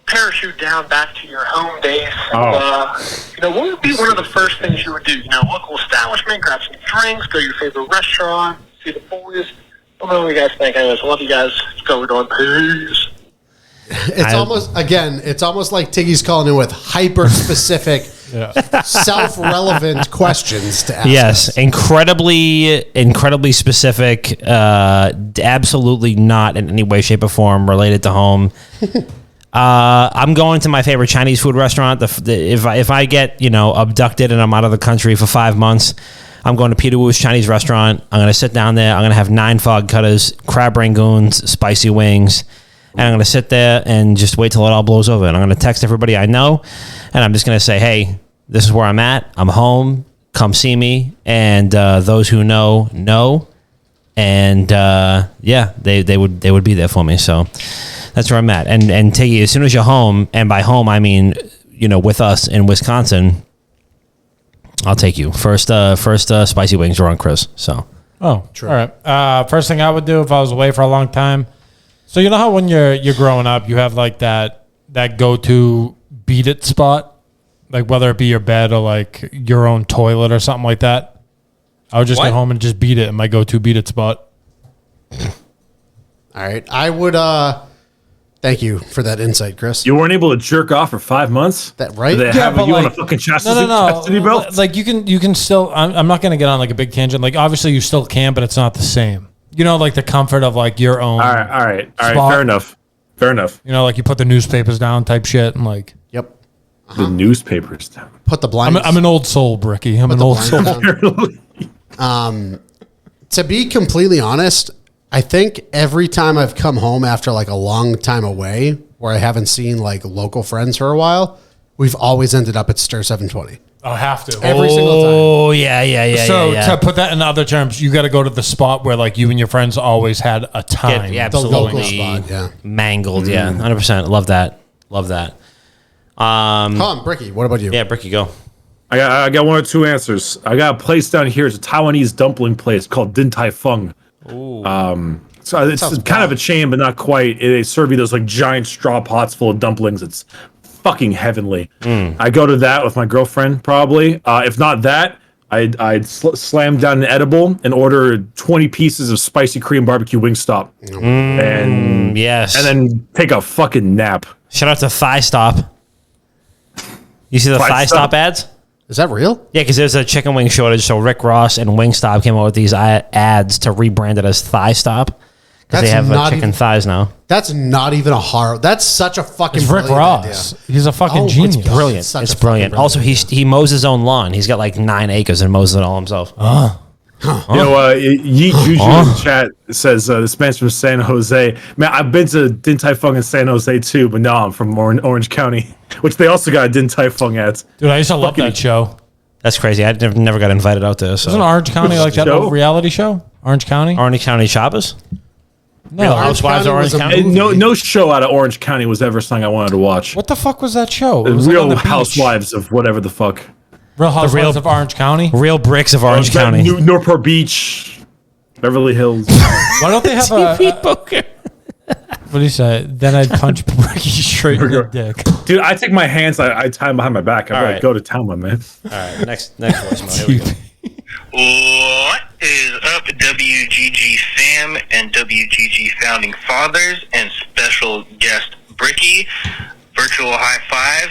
Speaker 7: parachute down back to your home base. What would be one of the first things you would do? Local establishment, grab some drinks, go to your favorite restaurant, see the boys. I don't know what you guys think. Anyways, I love you guys. Let's go. We're doing peace.
Speaker 3: It's almost like Tiggy's calling in with hyper specific, self-relevant questions to ask.
Speaker 1: Yes,
Speaker 3: us.
Speaker 1: incredibly specific. Absolutely not in any way, shape, or form related to home. I'm going to my favorite Chinese food restaurant. If I get abducted and I'm out of the country for 5 months, I'm going to Peter Wu's Chinese restaurant. I'm going to sit down there. I'm going to have 9 fog cutters, crab rangoons, spicy wings, and I'm going to sit there and just wait till it all blows over. And I'm going to text everybody I know, and I'm just going to say, "Hey, this is where I'm at. I'm home. Come see me." And those who know. And they would be there for me. So that's where I'm at. And Tiggy, as soon as you're home, and by home I mean with us in Wisconsin, I'll take you. First spicy wings are on Chris. So
Speaker 4: True. All right. First thing I would do if I was away for a long time. So you know how when you're growing up, you have like that go-to beat it spot, like whether it be your bed or like your own toilet or something like that. I would just get home and just beat it in my go-to beat it spot.
Speaker 3: All right. I would Thank you for that insight, Chris.
Speaker 2: You weren't able to jerk off for 5 months?
Speaker 3: That right?
Speaker 2: Did they have you on a fucking chastity belt?
Speaker 4: Like you can still. I'm not going to get on like a big tangent. Like obviously you still can, but it's not the same. You know, like the comfort of like your own.
Speaker 2: All right.
Speaker 4: spot.
Speaker 2: Fair enough.
Speaker 4: You know, like you put the newspapers down, type shit, and like.
Speaker 3: Yep.
Speaker 2: The newspapers down.
Speaker 3: Put the blinds.
Speaker 4: I'm an old soul, Bricky. I'm an old soul.
Speaker 3: To be completely honest, I think every time I've come home after like a long time away, where I haven't seen like local friends for a while, we've always ended up at Stir 720.
Speaker 4: I have to.
Speaker 3: Every single time.
Speaker 1: Oh, yeah.
Speaker 4: So to put that in other terms, you got to go to the spot where like you and your friends always had a time.
Speaker 1: Yeah,
Speaker 3: The local
Speaker 1: absolutely.
Speaker 3: spot, yeah.
Speaker 1: Mangled, yeah. 100%. Love that.
Speaker 3: Come on, Bricky, what about you?
Speaker 1: Yeah, Bricky, go.
Speaker 2: I got one or two answers. I got a place down here. It's a Taiwanese dumpling place called Din Tai Fung. So it's
Speaker 3: Sounds
Speaker 2: kind of
Speaker 3: bad.
Speaker 2: a chain, but not quite. They serve you those like giant straw pots full of dumplings. It's fucking heavenly. I go to that with my girlfriend probably. If not that, I'd slam down an edible and order 20 pieces of spicy Korean barbecue Wingstop, and
Speaker 1: Yes.
Speaker 2: and then take a fucking nap.
Speaker 1: Shout out to Thigh Stop. You see the
Speaker 2: Thigh
Speaker 1: Thigh
Speaker 2: Stop?
Speaker 1: Stop ads?
Speaker 3: Is that real?
Speaker 1: Yeah, because there's a chicken wing shortage, so Rick Ross and Wingstop came out with these ads to rebrand it as Thigh Stop. Because they
Speaker 3: That's
Speaker 1: have
Speaker 3: not
Speaker 1: chicken
Speaker 3: even-
Speaker 1: thighs now.
Speaker 3: That's not even a horror. That's such a fucking
Speaker 4: It's Rick
Speaker 3: brilliant
Speaker 4: Ross.
Speaker 3: idea.
Speaker 4: He's a fucking
Speaker 3: Oh, it's
Speaker 4: genius.
Speaker 3: brilliant.
Speaker 1: It's
Speaker 3: such a
Speaker 1: brilliant.
Speaker 3: fucking
Speaker 1: Also,
Speaker 3: brilliant
Speaker 1: he mows his own lawn. He's got like 9 acres and mows it all himself.
Speaker 2: You know, Yeet Juju in the chat says this man's from San Jose. Man, I've been to Din Tai Fung in San Jose too, but no, I'm from Orange County, which they also got a Din Tai Fung at.
Speaker 4: Dude, I used to love that show.
Speaker 1: That's crazy. I never got invited out there. So.
Speaker 4: Wasn't Orange County like that
Speaker 2: Show?
Speaker 4: old reality show? Orange County?
Speaker 1: Orange County Choppers?
Speaker 4: No.
Speaker 1: Real Housewives of Orange
Speaker 3: was a
Speaker 1: County?
Speaker 3: movie.
Speaker 2: No show out of Orange County was ever something I wanted to watch.
Speaker 4: What the fuck was that show? It was like on
Speaker 2: Real
Speaker 4: the beach.
Speaker 2: Housewives of whatever the fuck.
Speaker 4: Real Housewives
Speaker 1: real-
Speaker 4: of Orange County?
Speaker 1: Real bricks of Orange County.
Speaker 2: Newport Beach, Beverly Hills.
Speaker 4: Why don't they have a...
Speaker 1: Poker.
Speaker 4: What do you say? Then I'd punch Bricky straight in the dick.
Speaker 2: Dude, I take my hands, I tie them behind my back. I
Speaker 1: All
Speaker 2: like,
Speaker 1: right.
Speaker 2: go to town, my man.
Speaker 1: All right, next voicemail. Here we go.
Speaker 8: What is up, WGG fam and WGG founding fathers and special guest Bricky? Virtual high five.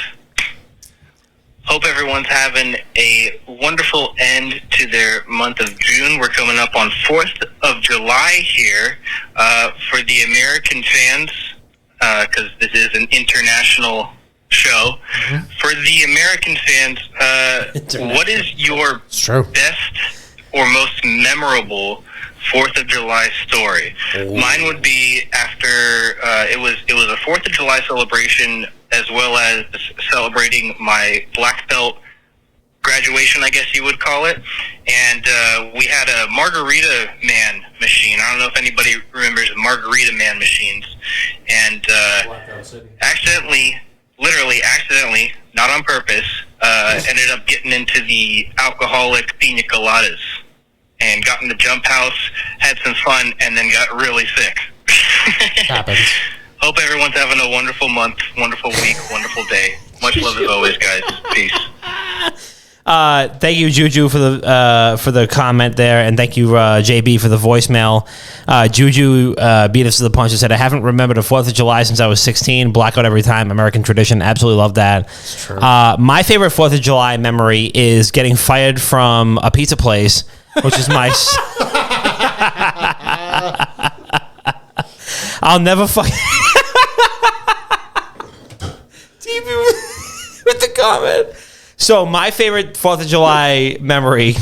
Speaker 8: Hope everyone's having a wonderful end to their month of June. We're coming up on 4th of July here. For the American fans, because this is an international show, for the American fans, what is your
Speaker 3: true.
Speaker 8: best or most memorable 4th of July story? Mine would be after it was a 4th of July celebration, as well as celebrating my black belt graduation, I guess you would call it. And we had a Margarita Man machine. I don't know if anybody remembers Margarita Man machines. And literally accidentally, not on purpose, ended up getting into the alcoholic pina coladas and got in the jump house, had some fun, and then got really sick.
Speaker 3: Happens.
Speaker 8: Hope everyone's having a wonderful month, wonderful week, wonderful day. Much love as always, guys. Peace.
Speaker 1: Thank you, Juju, for the comment there, and thank you, JB, for the voicemail. Juju beat us to the punch and said, "I haven't remembered a 4th of July since I was 16. Blackout every time. American tradition. Absolutely love that." My favorite 4th of July memory is getting fired from a pizza place, which is my. I'll never fuck. With the comment. So my favorite 4th of July memory.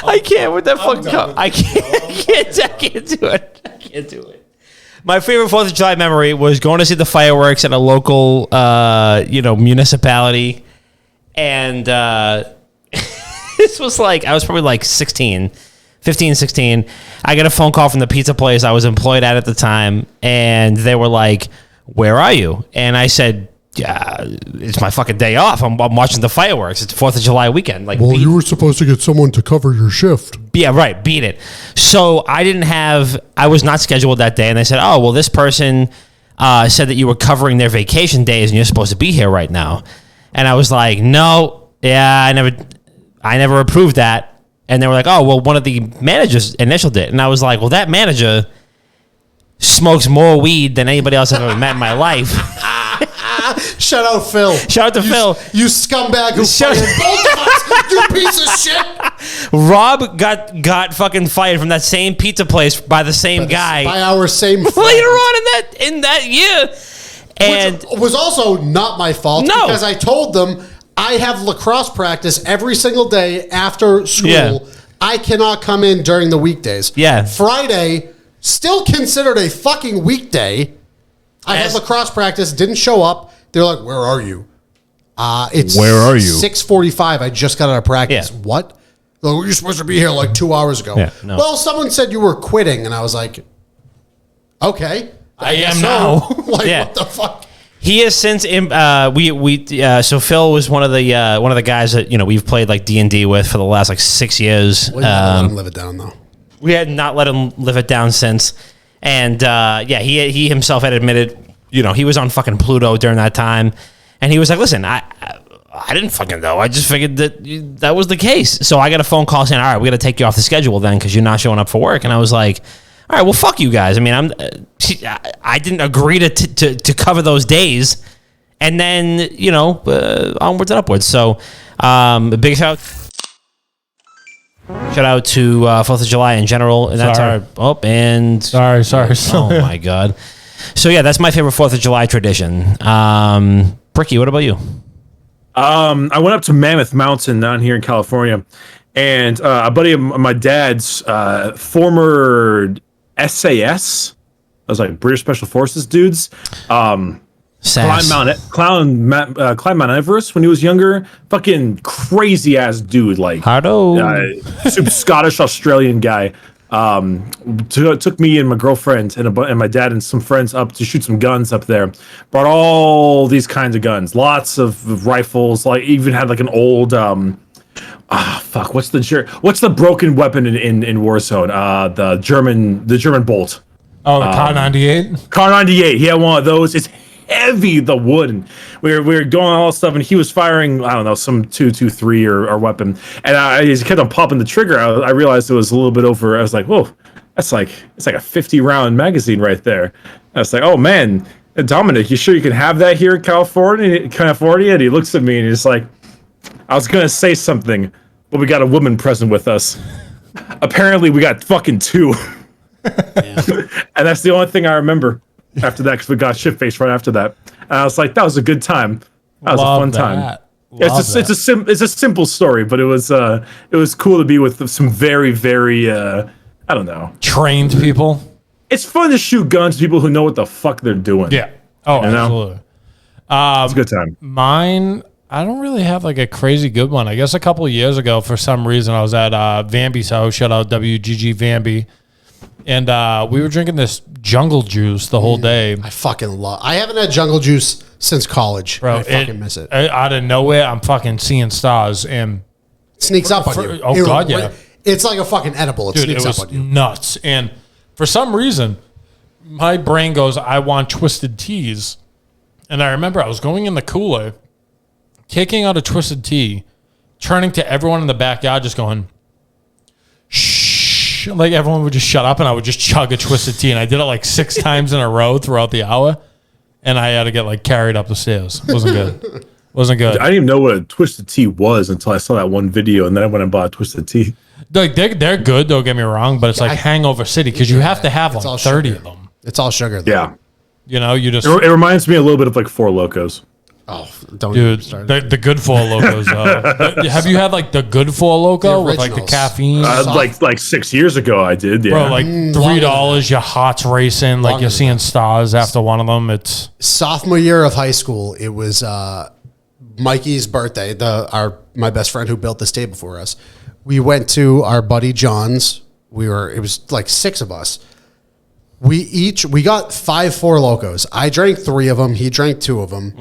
Speaker 1: I can't with that fucking comment. I can't do it. My favorite 4th of July memory was going to see the fireworks at a local, municipality, and this was like I was probably like 15, 16. I got a phone call from the pizza place I was employed at the time, and they were like, "Where are you?" And I said, "Yeah, it's my fucking day off. I'm watching the fireworks. It's 4th of July weekend." Like,
Speaker 9: Well, you were supposed to get someone to cover your shift.
Speaker 1: yeah, right. Beat it. So I was not scheduled that day, and they said, "Oh, well, this person said that you were covering their vacation days, and you're supposed to be here right now." And I was like, "No, yeah, I never approved that." And they were like, "Oh, well, one of the managers initialed it." And I was like, "Well, that manager smokes more weed than anybody else I've ever met in my life.
Speaker 3: Shout out Phil.
Speaker 1: Shout out to Phil.
Speaker 3: You scumbag who fired both of us, you piece of shit.
Speaker 1: Rob got fucking fired from that same pizza place by the same guy.
Speaker 3: By our same friend.
Speaker 1: Later on in that year. And
Speaker 3: which was also not my fault because I told them I have lacrosse practice every single day after school.
Speaker 1: Yeah.
Speaker 3: I cannot come in during the weekdays.
Speaker 1: Yeah.
Speaker 3: Friday, still considered a fucking weekday. I had lacrosse practice, didn't show up. They're like, "Where are you?" It's
Speaker 10: where are you?
Speaker 3: 6:45. I just got out of practice.
Speaker 1: Yeah.
Speaker 3: What? Like, you're supposed to be here like 2 hours ago.
Speaker 1: Yeah, no.
Speaker 3: Well, someone said you were quitting, and I was like, "Okay,
Speaker 4: I am
Speaker 3: guess
Speaker 4: now."
Speaker 3: Like,
Speaker 1: Yeah.
Speaker 3: what the fuck?
Speaker 1: he has since so Phil was one of the guys that we've played like D&D with for the last like 6 years.
Speaker 3: We never let him live it down though.
Speaker 1: We had not let him live it down since, and he himself had admitted, he was on fucking Pluto during that time, and he was like, "Listen, I didn't fucking know. I just figured that was the case." So I got a phone call saying, "All right, we got to take you off the schedule then because you're not showing up for work." And I was like, "All right, well, fuck you guys. I mean, I didn't agree to cover those days." And then, onwards and upwards. So, a big shout out to 4th of July in general. And that's
Speaker 4: Sorry.
Speaker 1: Oh, my God. So, yeah, that's my favorite 4th of July tradition. Bricky, what about you?
Speaker 2: I went up to Mammoth Mountain down here in California, and a buddy of my dad's former SAS, I was like British Special Forces dudes, climbed Mount Everest when he was younger. Fucking crazy ass dude, like super Scottish Australian guy. Took me and my girlfriend and my dad and some friends up to shoot some guns up there. Brought all these kinds of guns, lots of rifles. Like even had like an old what's the broken weapon in Warzone? The German bolt.
Speaker 4: Oh, the Kar 98.
Speaker 2: Kar 98. He had one of those. It's heavy, the wood. And we were going all this stuff, and he was firing, I don't know, some 223 or weapon. And I just kept on popping the trigger. I realized it was a little bit over. I was like, whoa, it's like a 50-round magazine right there. I was like, oh man, Dominic, you sure you can have that here in California? And he looks at me and he's like, I was gonna say something, but we got a woman present with us. Apparently, we got fucking two. And that's the only thing I remember after that, because we got shit-faced right after that. And I was like, that was a good time. That was a fun time. It's a simple story, but it was cool to be with some very, very I don't know,
Speaker 4: trained people.
Speaker 2: It's fun to shoot guns to people who know what the fuck they're doing.
Speaker 4: Yeah. Oh, absolutely.
Speaker 2: It's a good time.
Speaker 4: Mine, I don't really have like a crazy good one. I guess a couple of years ago, for some reason, I was at Vamby's house. Shout out WGG Vamby. And we were drinking this jungle juice the whole day.
Speaker 3: I fucking love. I haven't had jungle juice since college.
Speaker 4: Bro,
Speaker 3: I fucking miss it.
Speaker 4: Out of nowhere, I'm fucking seeing stars and
Speaker 3: it sneaks up on you.
Speaker 4: Oh God, yeah.
Speaker 3: It's like a fucking edible. It sneaks up on you.
Speaker 4: Nuts. And for some reason, my brain goes, I want twisted teas. And I remember I was going in the cooler, taking out a twisted tea, turning to everyone in the backyard, just going, shh. Like everyone would just shut up and I would just chug a twisted tea. And I did it like 6 times in a row throughout the hour. And I had to get like carried up the stairs. Wasn't good. Wasn't good.
Speaker 2: I didn't even know what a twisted tea was until I saw that one video, and then I went and bought a twisted tea.
Speaker 4: Like they're good, don't get me wrong, but it's like Hangover City because you have to have like 30
Speaker 3: sugar.
Speaker 4: of them.
Speaker 3: It's all sugar though.
Speaker 2: Yeah.
Speaker 4: You just...
Speaker 2: It reminds me a little bit of like Four Locos.
Speaker 3: Oh, don't
Speaker 4: dude, the good Four Locos. Have you had like the good Four Loco with like the caffeine?
Speaker 2: Like 6 years ago, I did. Yeah,
Speaker 4: bro, like $3, your heart's racing, like you're seeing stars after one of them. It's
Speaker 3: sophomore year of high school. It was Mikey's birthday. My best friend who built this table for us. We went to our buddy John's. It was like 6 of us. We got 5 Four Locos. I drank 3 of them. He drank 2 of them.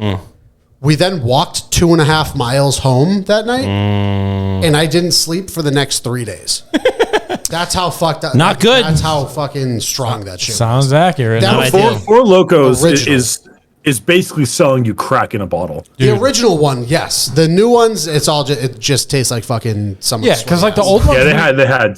Speaker 3: We then walked 2.5 miles home that night, and I didn't sleep for the next 3 days. That's how fucked up.
Speaker 1: Not good.
Speaker 3: That's how fucking strong that shit
Speaker 4: sounds accurate.
Speaker 2: Four Locos is basically selling you crack in a bottle.
Speaker 3: Dude. The original one, yes. The new ones, it just tastes like fucking someone.
Speaker 4: Yeah, because like the old ones.
Speaker 2: Yeah, they had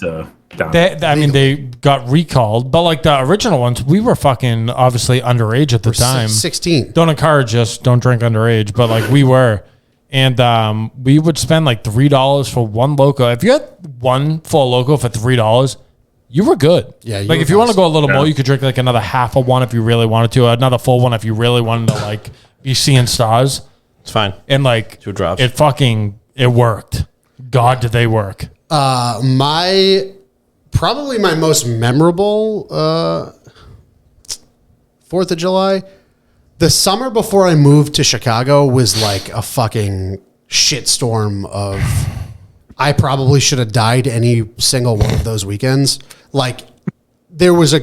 Speaker 2: down.
Speaker 4: They got recalled, but like the original ones, we were fucking obviously underage at the time.
Speaker 3: 16.
Speaker 4: Don't encourage us. Don't drink underage, but like we were. And we would spend like $3 for one loco. If you had one full loco for $3, you were good.
Speaker 3: Yeah,
Speaker 4: like if you want to go a little more, you could drink like another half of one if you really wanted to, another full one if you really wanted to like be seeing stars.
Speaker 1: It's fine.
Speaker 4: And like
Speaker 1: 2 drops.
Speaker 4: It worked. God, did they work?
Speaker 3: Probably my most memorable 4th of July. The summer before I moved to Chicago was like a fucking shitstorm of. I probably should have died any single one of those weekends. Like there was a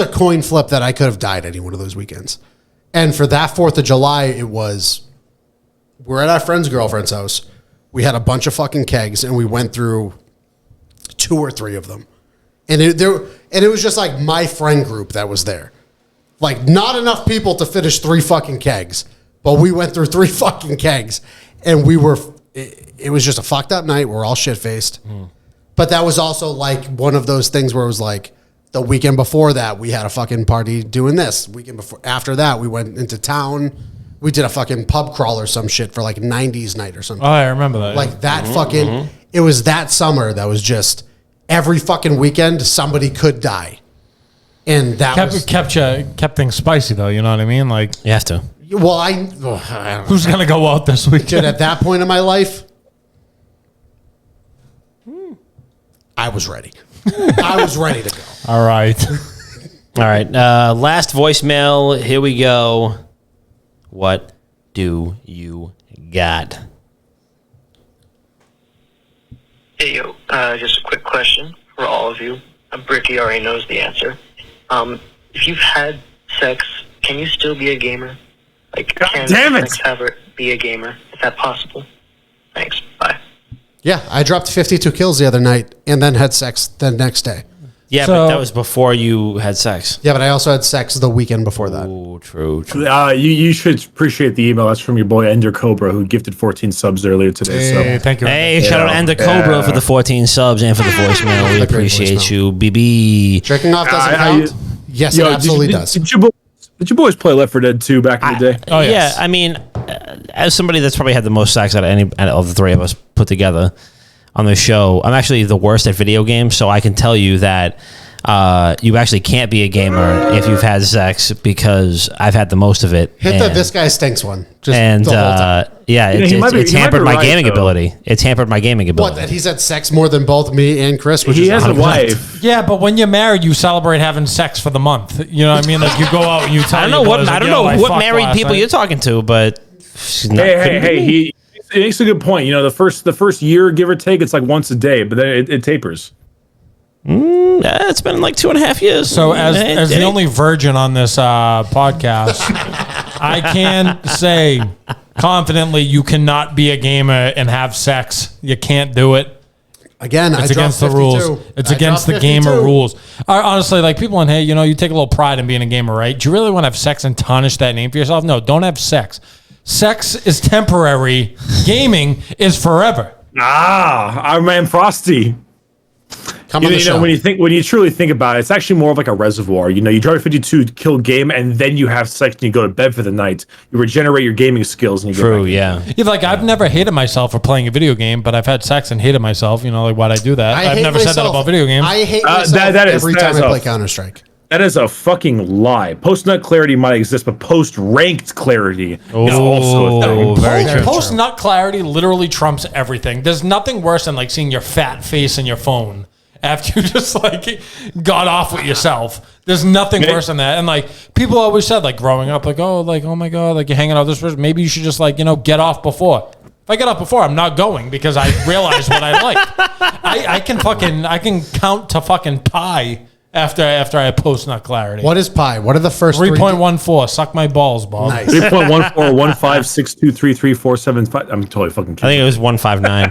Speaker 3: coin flip that I could have died any one of those weekends. And for that 4th of July, we're at our friend's girlfriend's house. We had a bunch of fucking kegs and we went through 2 or 3 of them. And it was just like my friend group that was there. Like not enough people to finish 3 fucking kegs, but we went through 3 fucking kegs and it was just a fucked up night. We're all shit faced. But that was also like one of those things where it was like the weekend before that, we had a fucking party doing this. After that, we went into town. We did a fucking pub crawl or some shit for like 90s night or something.
Speaker 4: Oh, I remember that.
Speaker 3: Like that fucking, it was that summer that was just every fucking weekend somebody could die. And that
Speaker 4: kept things spicy though. You know what I mean? Like
Speaker 1: You have to.
Speaker 3: well, I
Speaker 4: who's gonna go out this weekend?
Speaker 3: dude, at that point in my life, I was ready. I was ready to go.
Speaker 4: All right.
Speaker 1: All right. Last voicemail. Here we go. What do you got?
Speaker 7: Hey, yo, just a quick question for all of you. Bricky already knows the answer. If you've had sex, can you still be a gamer? Like, can sex ever be a gamer? Is that possible? Thanks. Bye.
Speaker 3: Yeah, I dropped 52 kills the other night and then had sex the next day.
Speaker 1: Yeah, but that was before you had sex.
Speaker 3: Yeah, but I also had sex the weekend before that.
Speaker 1: Oh, true.
Speaker 2: You should appreciate the email. That's from your boy Ender Cobra, who gifted 14 subs earlier today.
Speaker 4: Hey,
Speaker 2: So
Speaker 4: thank you.
Speaker 1: Hey, shout out Ender Cobra for the 14 subs and for the voicemail. We appreciate you, BB.
Speaker 3: Jerking off doesn't count? Yes, it absolutely does.
Speaker 2: Did your boys play Left 4 Dead 2 back in the day?
Speaker 4: Oh, yes.
Speaker 1: Yeah, I mean, as somebody that's probably had the most sex out of the 3 of us put together on the show, I'm actually the worst at video games, so I can tell you that you actually can't be a gamer if you've had sex because I've had the most of it.
Speaker 3: Hit this guy stinks one. Just
Speaker 1: And
Speaker 3: the whole time.
Speaker 1: yeah, it's hampered my gaming ability. It's hampered my gaming
Speaker 3: What,
Speaker 1: ability.
Speaker 3: that he's had sex more than both me and Chris? Which
Speaker 2: He
Speaker 3: is
Speaker 2: has a
Speaker 3: 100%.
Speaker 2: wife.
Speaker 4: Yeah, but when you're married, you celebrate having sex for the month. You know what I mean? Like you go out and you tell
Speaker 1: I don't know what married people you're talking to, but
Speaker 2: Hey, he makes a good point. You know, the first year, give or take, it's like once a day, but then it tapers.
Speaker 1: It's been like 2.5 years.
Speaker 4: So as the only virgin on this podcast, I can say confidently you cannot be a gamer and have sex. You can't do it.
Speaker 3: Again,
Speaker 4: It's
Speaker 3: I
Speaker 4: against the
Speaker 3: dropped
Speaker 4: rules.
Speaker 3: 52.
Speaker 4: It's
Speaker 3: I
Speaker 4: against the
Speaker 3: dropped
Speaker 4: gamer
Speaker 3: 52.
Speaker 4: rules. Honestly, like people in here, you know, you take a little pride in being a gamer, right? Do you really want to have sex and tarnish that name for yourself? No, don't have sex. Sex is temporary. Gaming is forever.
Speaker 2: Our man Frosty.
Speaker 3: Come on the show.
Speaker 2: When you truly think about it, it's actually more of like a reservoir. You know, you drive a 52 kill game and then you have sex and you go to bed for the night. You regenerate your gaming skills and you
Speaker 1: True,
Speaker 2: go back.
Speaker 1: yeah.
Speaker 4: Yeah, like I've never hated myself for playing a video game, but I've had sex and hated myself. You know, like why'd I do that? I've
Speaker 3: hate
Speaker 4: never said that
Speaker 3: myself.
Speaker 4: about video games.
Speaker 3: I hate myself
Speaker 2: that is
Speaker 3: every time I
Speaker 2: a-
Speaker 3: play Counter-Strike.
Speaker 2: That is a fucking lie. Post-nut clarity might exist, but post-ranked clarity is also a thing.
Speaker 1: Very true.
Speaker 4: Post nut clarity literally trumps everything. There's nothing worse than like seeing your fat face in your phone after you just like got off with yourself. There's nothing worse than that. And like people always said, like growing up, like oh my god, like you're hanging out with this person. Maybe you should just like get off before. If I get off before, I'm not going because I realize what I like. I can count to fucking pi after I post nut clarity.
Speaker 3: What is pi? What are the first
Speaker 4: 3.14? Suck my balls, Bob.
Speaker 3: Nice.
Speaker 2: 3.1415623347. I'm totally fucking kidding.
Speaker 1: I think it was 159.
Speaker 2: I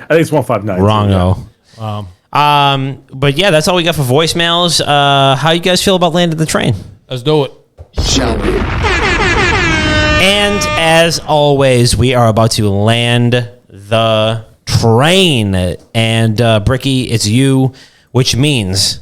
Speaker 2: think it's 159.
Speaker 1: Wrong-o. But yeah, that's all we got for voicemails. How you guys feel about landing the train?
Speaker 4: Let's do it.
Speaker 3: Shall we?
Speaker 1: And as always, we are about to land the train. And Bricky, it's you, which means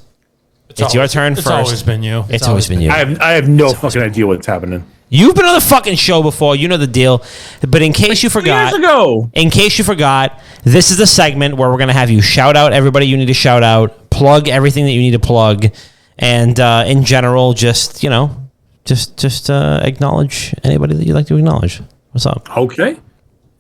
Speaker 1: it's your turn first.
Speaker 4: It's always been you.
Speaker 1: It's always been you.
Speaker 2: I have no fucking idea what's happening.
Speaker 1: You've been on the fucking show before. You know the deal. But in case you forgot,
Speaker 2: years ago.
Speaker 1: in case you forgot, this is the segment where we're going to have you shout out everybody you need to shout out, plug everything that you need to plug, and in general, just acknowledge anybody that you'd like to acknowledge. What's up?
Speaker 2: Okay.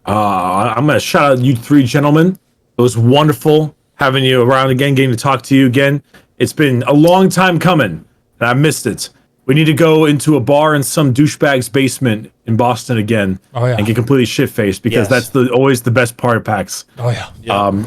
Speaker 2: I'm going to shout out you three gentlemen. It was wonderful having you around again, getting to talk to you again. It's been a long time coming, and I missed it. We need to go into a bar in some douchebag's basement in Boston again and get completely shit-faced because that's always the best part of PAX.
Speaker 4: Oh, yeah.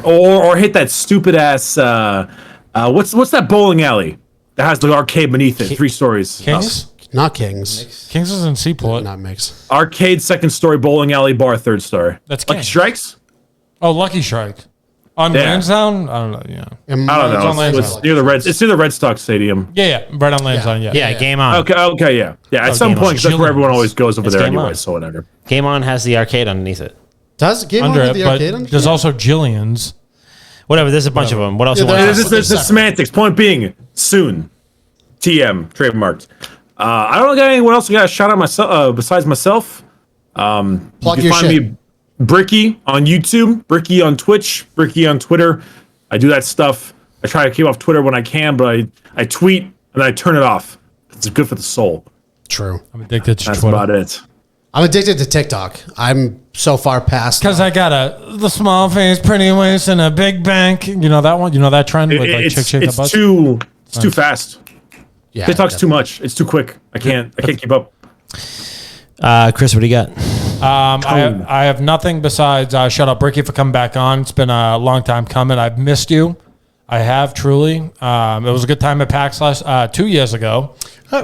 Speaker 2: Or hit that stupid-ass... what's that bowling alley that has the arcade beneath it? 3 stories.
Speaker 4: Kings?
Speaker 3: Not Kings.
Speaker 4: Kings is in Seaport.
Speaker 3: Not Mix.
Speaker 2: Arcade, 2nd story, bowling alley, bar, 3rd story.
Speaker 4: That's
Speaker 2: Lucky
Speaker 4: Kings.
Speaker 2: Strikes?
Speaker 4: Oh, Lucky Strike. On Lansdowne? I don't know. Yeah.
Speaker 2: I don't know. It's near the Red Sox Stadium.
Speaker 4: Yeah. Right on Lansdowne. Yeah.
Speaker 1: Game On.
Speaker 2: Okay, yeah. At some
Speaker 1: Game
Speaker 2: point,
Speaker 1: On.
Speaker 2: 'cause that's where everyone always goes over there
Speaker 1: Game
Speaker 2: anyway,
Speaker 1: On.
Speaker 2: so whatever.
Speaker 1: Game On has the arcade underneath it.
Speaker 3: Does Game On
Speaker 4: Under
Speaker 3: have
Speaker 4: it,
Speaker 3: the
Speaker 4: but
Speaker 3: arcade?
Speaker 4: there's also Jillian's.
Speaker 1: Whatever, there's a bunch of them. What else you want?
Speaker 2: There's the semantics. Point being, soon. TM, trademarked. I don't got anyone else I got to shout out myself besides myself.
Speaker 3: Plug
Speaker 2: you can
Speaker 3: your
Speaker 2: find
Speaker 3: shit.
Speaker 2: me Bricky on YouTube, Bricky on Twitch, Bricky on Twitter. I do that stuff. I try to keep off Twitter when I can, but I tweet and then I turn it off. It's good for the soul.
Speaker 3: True.
Speaker 4: I'm addicted to
Speaker 2: That's
Speaker 4: Twitter.
Speaker 2: about it.
Speaker 3: I'm addicted to TikTok. I'm so far past.
Speaker 4: Because I got the small face, pretty waist, and a big bank. You know that one? You know that trend with like chick shake the butt?
Speaker 2: It's too fast.
Speaker 3: Yeah,
Speaker 2: TikTok's too much. It's too quick. I can't keep up.
Speaker 1: Chris, what do you got?
Speaker 4: I have nothing besides shout out Bricky for coming back on. It's been a long time coming. I've missed you. I have truly. It was a good time at PAX 2 years ago.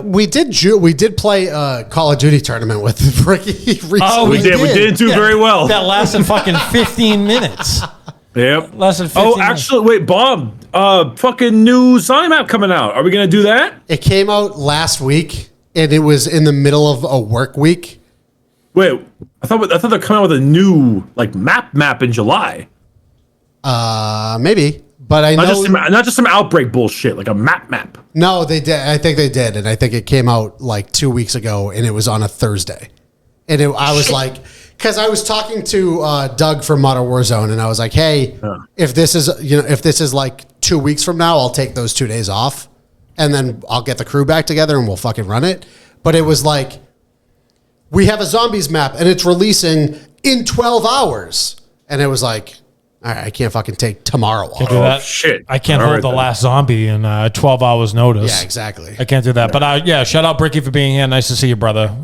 Speaker 3: We did play a Call of Duty tournament with Bricky recently.
Speaker 4: Oh,
Speaker 2: We didn't do very well.
Speaker 4: That lasted fucking 15 minutes.
Speaker 2: Yep.
Speaker 4: Less than 15
Speaker 2: Oh,
Speaker 4: minutes.
Speaker 2: actually, wait, Bob. Fucking new zombie map coming out. Are we gonna do that?
Speaker 3: It came out last week, and it was in the middle of a work week.
Speaker 2: Wait, I thought they're coming out with a new like map in July.
Speaker 3: Maybe, but I know
Speaker 2: Not just some outbreak bullshit, like a map.
Speaker 3: no, they did. I think they did, and I think it came out like 2 weeks ago, and it was on a Thursday, and I was like, because I was talking to Doug from Modern Warzone, and I was like, hey, if this is like 2 weeks from now, I'll take those 2 days off, and then I'll get the crew back together, and we'll fucking run it. But it was like, we have a zombies map, and it's releasing in 12 hours, and it was like, all right, I can't fucking take tomorrow off.
Speaker 4: Can't do that.
Speaker 2: Shit.
Speaker 4: I can't
Speaker 2: All
Speaker 4: hold
Speaker 2: right,
Speaker 4: the
Speaker 2: then.
Speaker 4: last zombie in 12 hours notice.
Speaker 3: Yeah, exactly.
Speaker 4: I can't do that. But yeah, shout out Bricky for being here. Nice to see you, brother.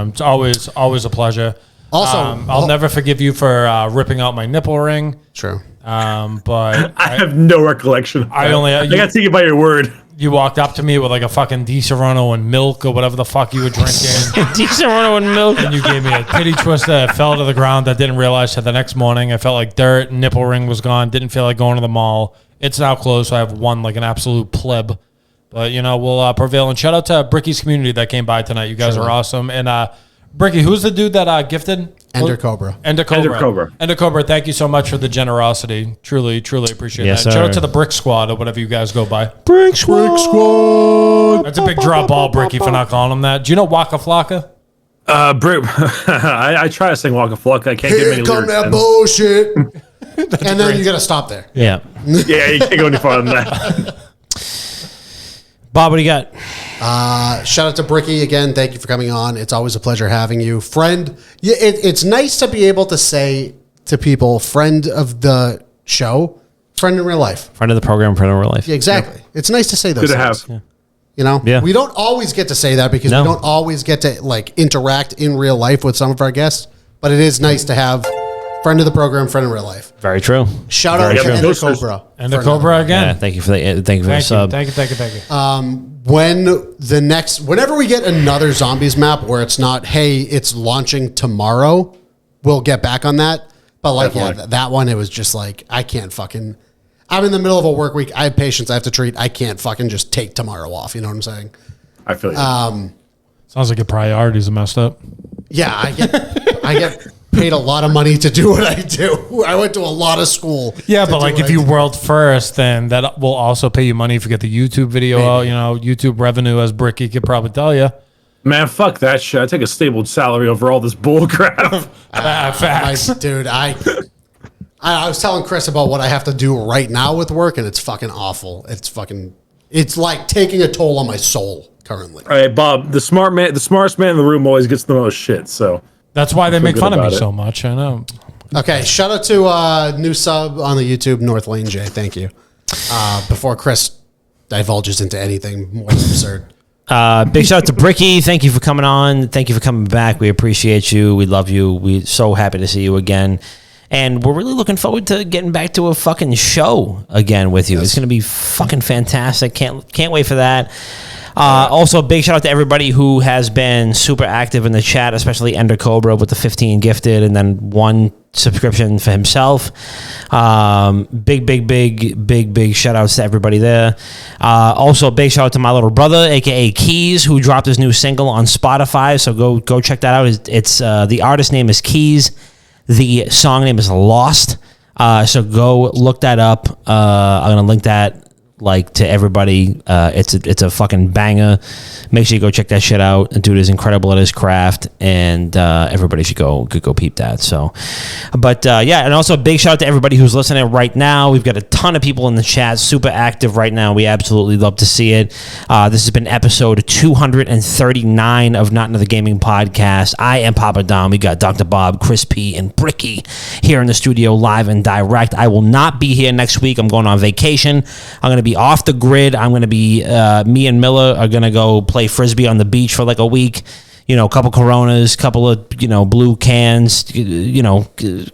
Speaker 4: It's always a pleasure.
Speaker 3: Also,
Speaker 4: I'll never forgive you for ripping out my nipple ring.
Speaker 3: True.
Speaker 4: But
Speaker 2: I have no recollection.
Speaker 4: I
Speaker 2: got to take it by your word.
Speaker 4: you walked up to me with like a fucking Di Serrano and milk or whatever the fuck you were drinking.
Speaker 1: Di Serrano and milk.
Speaker 4: And you gave me a titty twister that fell to the ground. I didn't realize till the next morning. I felt like dirt. Nipple ring was gone. Didn't feel like going to the mall. It's now closed, so I have one like an absolute pleb. But, you know, we'll prevail. And shout out to Bricky's community that came by tonight. You guys are awesome. And Bricky, who's the dude that gifted?
Speaker 3: Ender Cobra.
Speaker 4: Ender Cobra, thank you so much for the generosity. Truly, truly appreciate
Speaker 1: Yes,
Speaker 4: that. Shout
Speaker 1: sir.
Speaker 4: out to the Brick Squad or whatever you guys go by.
Speaker 1: Brick Squad.
Speaker 4: That's a big drop ball, Bricky, for not calling them that. Do you know Waka Flocka?
Speaker 2: I try to sing Waka Flocka. I can't get many
Speaker 3: Here come
Speaker 2: lyrics
Speaker 3: that
Speaker 2: in.
Speaker 3: bullshit. And then you got to stop there.
Speaker 1: Yeah.
Speaker 2: Yeah, you can't go any farther than that.
Speaker 1: Bob, what do you got?
Speaker 3: Shout out to Bricky again. Thank you for coming on. It's always a pleasure having you. Friend, it's nice to be able to say to people, friend of the show, friend in real life.
Speaker 1: Friend of the program, friend of real life.
Speaker 3: Yeah, exactly. It's nice to say those
Speaker 2: Good to
Speaker 3: things.
Speaker 2: have.
Speaker 1: Yeah.
Speaker 3: You know,
Speaker 1: Yeah.
Speaker 3: we don't always get to say that because
Speaker 1: No.
Speaker 3: we don't always get to like interact in real life with some of our guests, but it is nice to have friend of the program, friend in real life.
Speaker 1: Very true.
Speaker 3: Shout
Speaker 1: Very
Speaker 3: out to
Speaker 1: true.
Speaker 3: Ender Cobra.
Speaker 4: And the
Speaker 3: for
Speaker 4: Cobra
Speaker 1: Yeah,
Speaker 4: again.
Speaker 1: thank you for the thank you for the sub.
Speaker 4: Thank you.
Speaker 3: Whenever we get another zombies map where it's not, hey, it's launching tomorrow, we'll get back on that. But like,
Speaker 2: Definitely.
Speaker 3: that one, it was just like, I'm in the middle of a work week. I have patients I have to treat. I can't fucking just take tomorrow off. You know what I'm saying?
Speaker 2: I feel you.
Speaker 4: Sounds like your priorities are messed up.
Speaker 3: Yeah, I get paid a lot of money to do what I do. I went to a lot of school.
Speaker 4: Yeah, but like if you world first, then that will also pay you money if you get the YouTube video out. You know, YouTube revenue, as Bricky could probably tell you.
Speaker 2: Man, fuck that shit. I take a stable salary over all this bull crap.
Speaker 4: Facts.
Speaker 3: Dude, I was telling Chris about what I have to do right now with work, and it's fucking awful. It's like taking a toll on my soul currently.
Speaker 2: All right, Bob, the smartest man in the room always gets the most shit. So
Speaker 4: that's why they make fun of me so much. I know.
Speaker 3: Okay, shout out to new sub on the YouTube, North Lane J. Thank you. Before Chris divulges into anything more absurd.
Speaker 1: Big shout out to Bricky. Thank you for coming on. Thank you for coming back. We appreciate you. We love you. We're so happy to see you again. And we're really looking forward to getting back to a fucking show again with you. Yes. It's going to be fucking fantastic. Can't wait for that. Also, big shout out to everybody who has been super active in the chat, especially Ender Cobra with the 15 gifted and then 1 subscription for himself. Big shout outs to everybody there. Also, big shout out to my little brother, aka Keys, who dropped his new single on Spotify. So go check that out. It's the artist name is Keys. The song name is Lost. So go look that up. I'm gonna link that to everybody. It's a fucking banger. Make sure you go check that shit out. The dude is incredible at his craft, and everybody should go peep that. So, but yeah, and also a big shout out to everybody who's listening right now. We've got a ton of people in the chat, super active right now. We absolutely love to see it. This has been episode 239 of Not Another Gaming Podcast. I am Papa Dom. We got Dr. Bob, Chris P, and Bricky here in the studio live and direct. I will not be here next week. I'm going on vacation. I'm going to be off the grid. I'm going to be, me and Miller are going to go play Frisbee on the beach for like a week. You know, a couple Coronas, couple of, blue cans,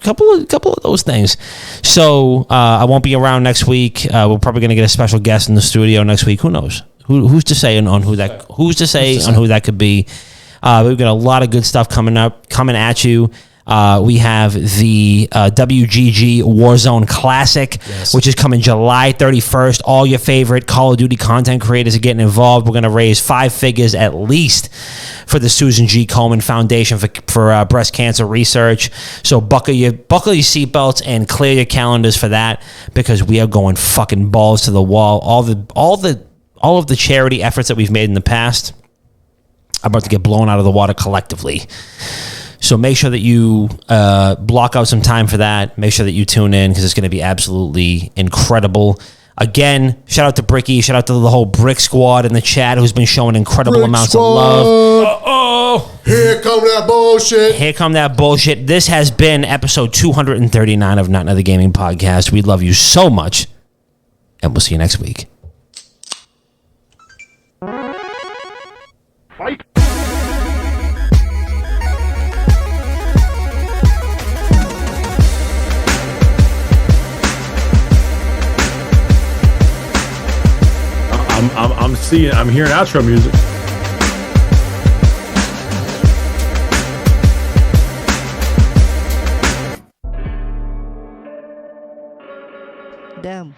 Speaker 1: couple of those things. So I won't be around next week. We're probably going to get a special guest in the studio next week. Who knows? Who's to say on who that? Who's to say on who that could be? We've got a lot of good stuff coming at you. We have the WGG Warzone Classic, which is coming July 31st. All your favorite Call of Duty content creators are getting involved. We're going to raise 5 figures at least for the Susan G. Komen Foundation for breast cancer research. So buckle your seatbelts and clear your calendars for that, because we are going fucking balls to the wall. All of the charity efforts that we've made in the past are about to get blown out of the water collectively. So make sure that you block out some time for that. Make sure that you tune in, because it's going to be absolutely incredible. Again, shout out to Bricky. Shout out to the whole Brick Squad in the chat, who's been showing incredible amounts of love.
Speaker 3: Uh-oh. Here come that bullshit.
Speaker 1: This has been episode 239 of Not Another Gaming Podcast. We love you so much, and we'll see you next week.
Speaker 5: Fight.
Speaker 2: I'm hearing outro music.
Speaker 10: Damn.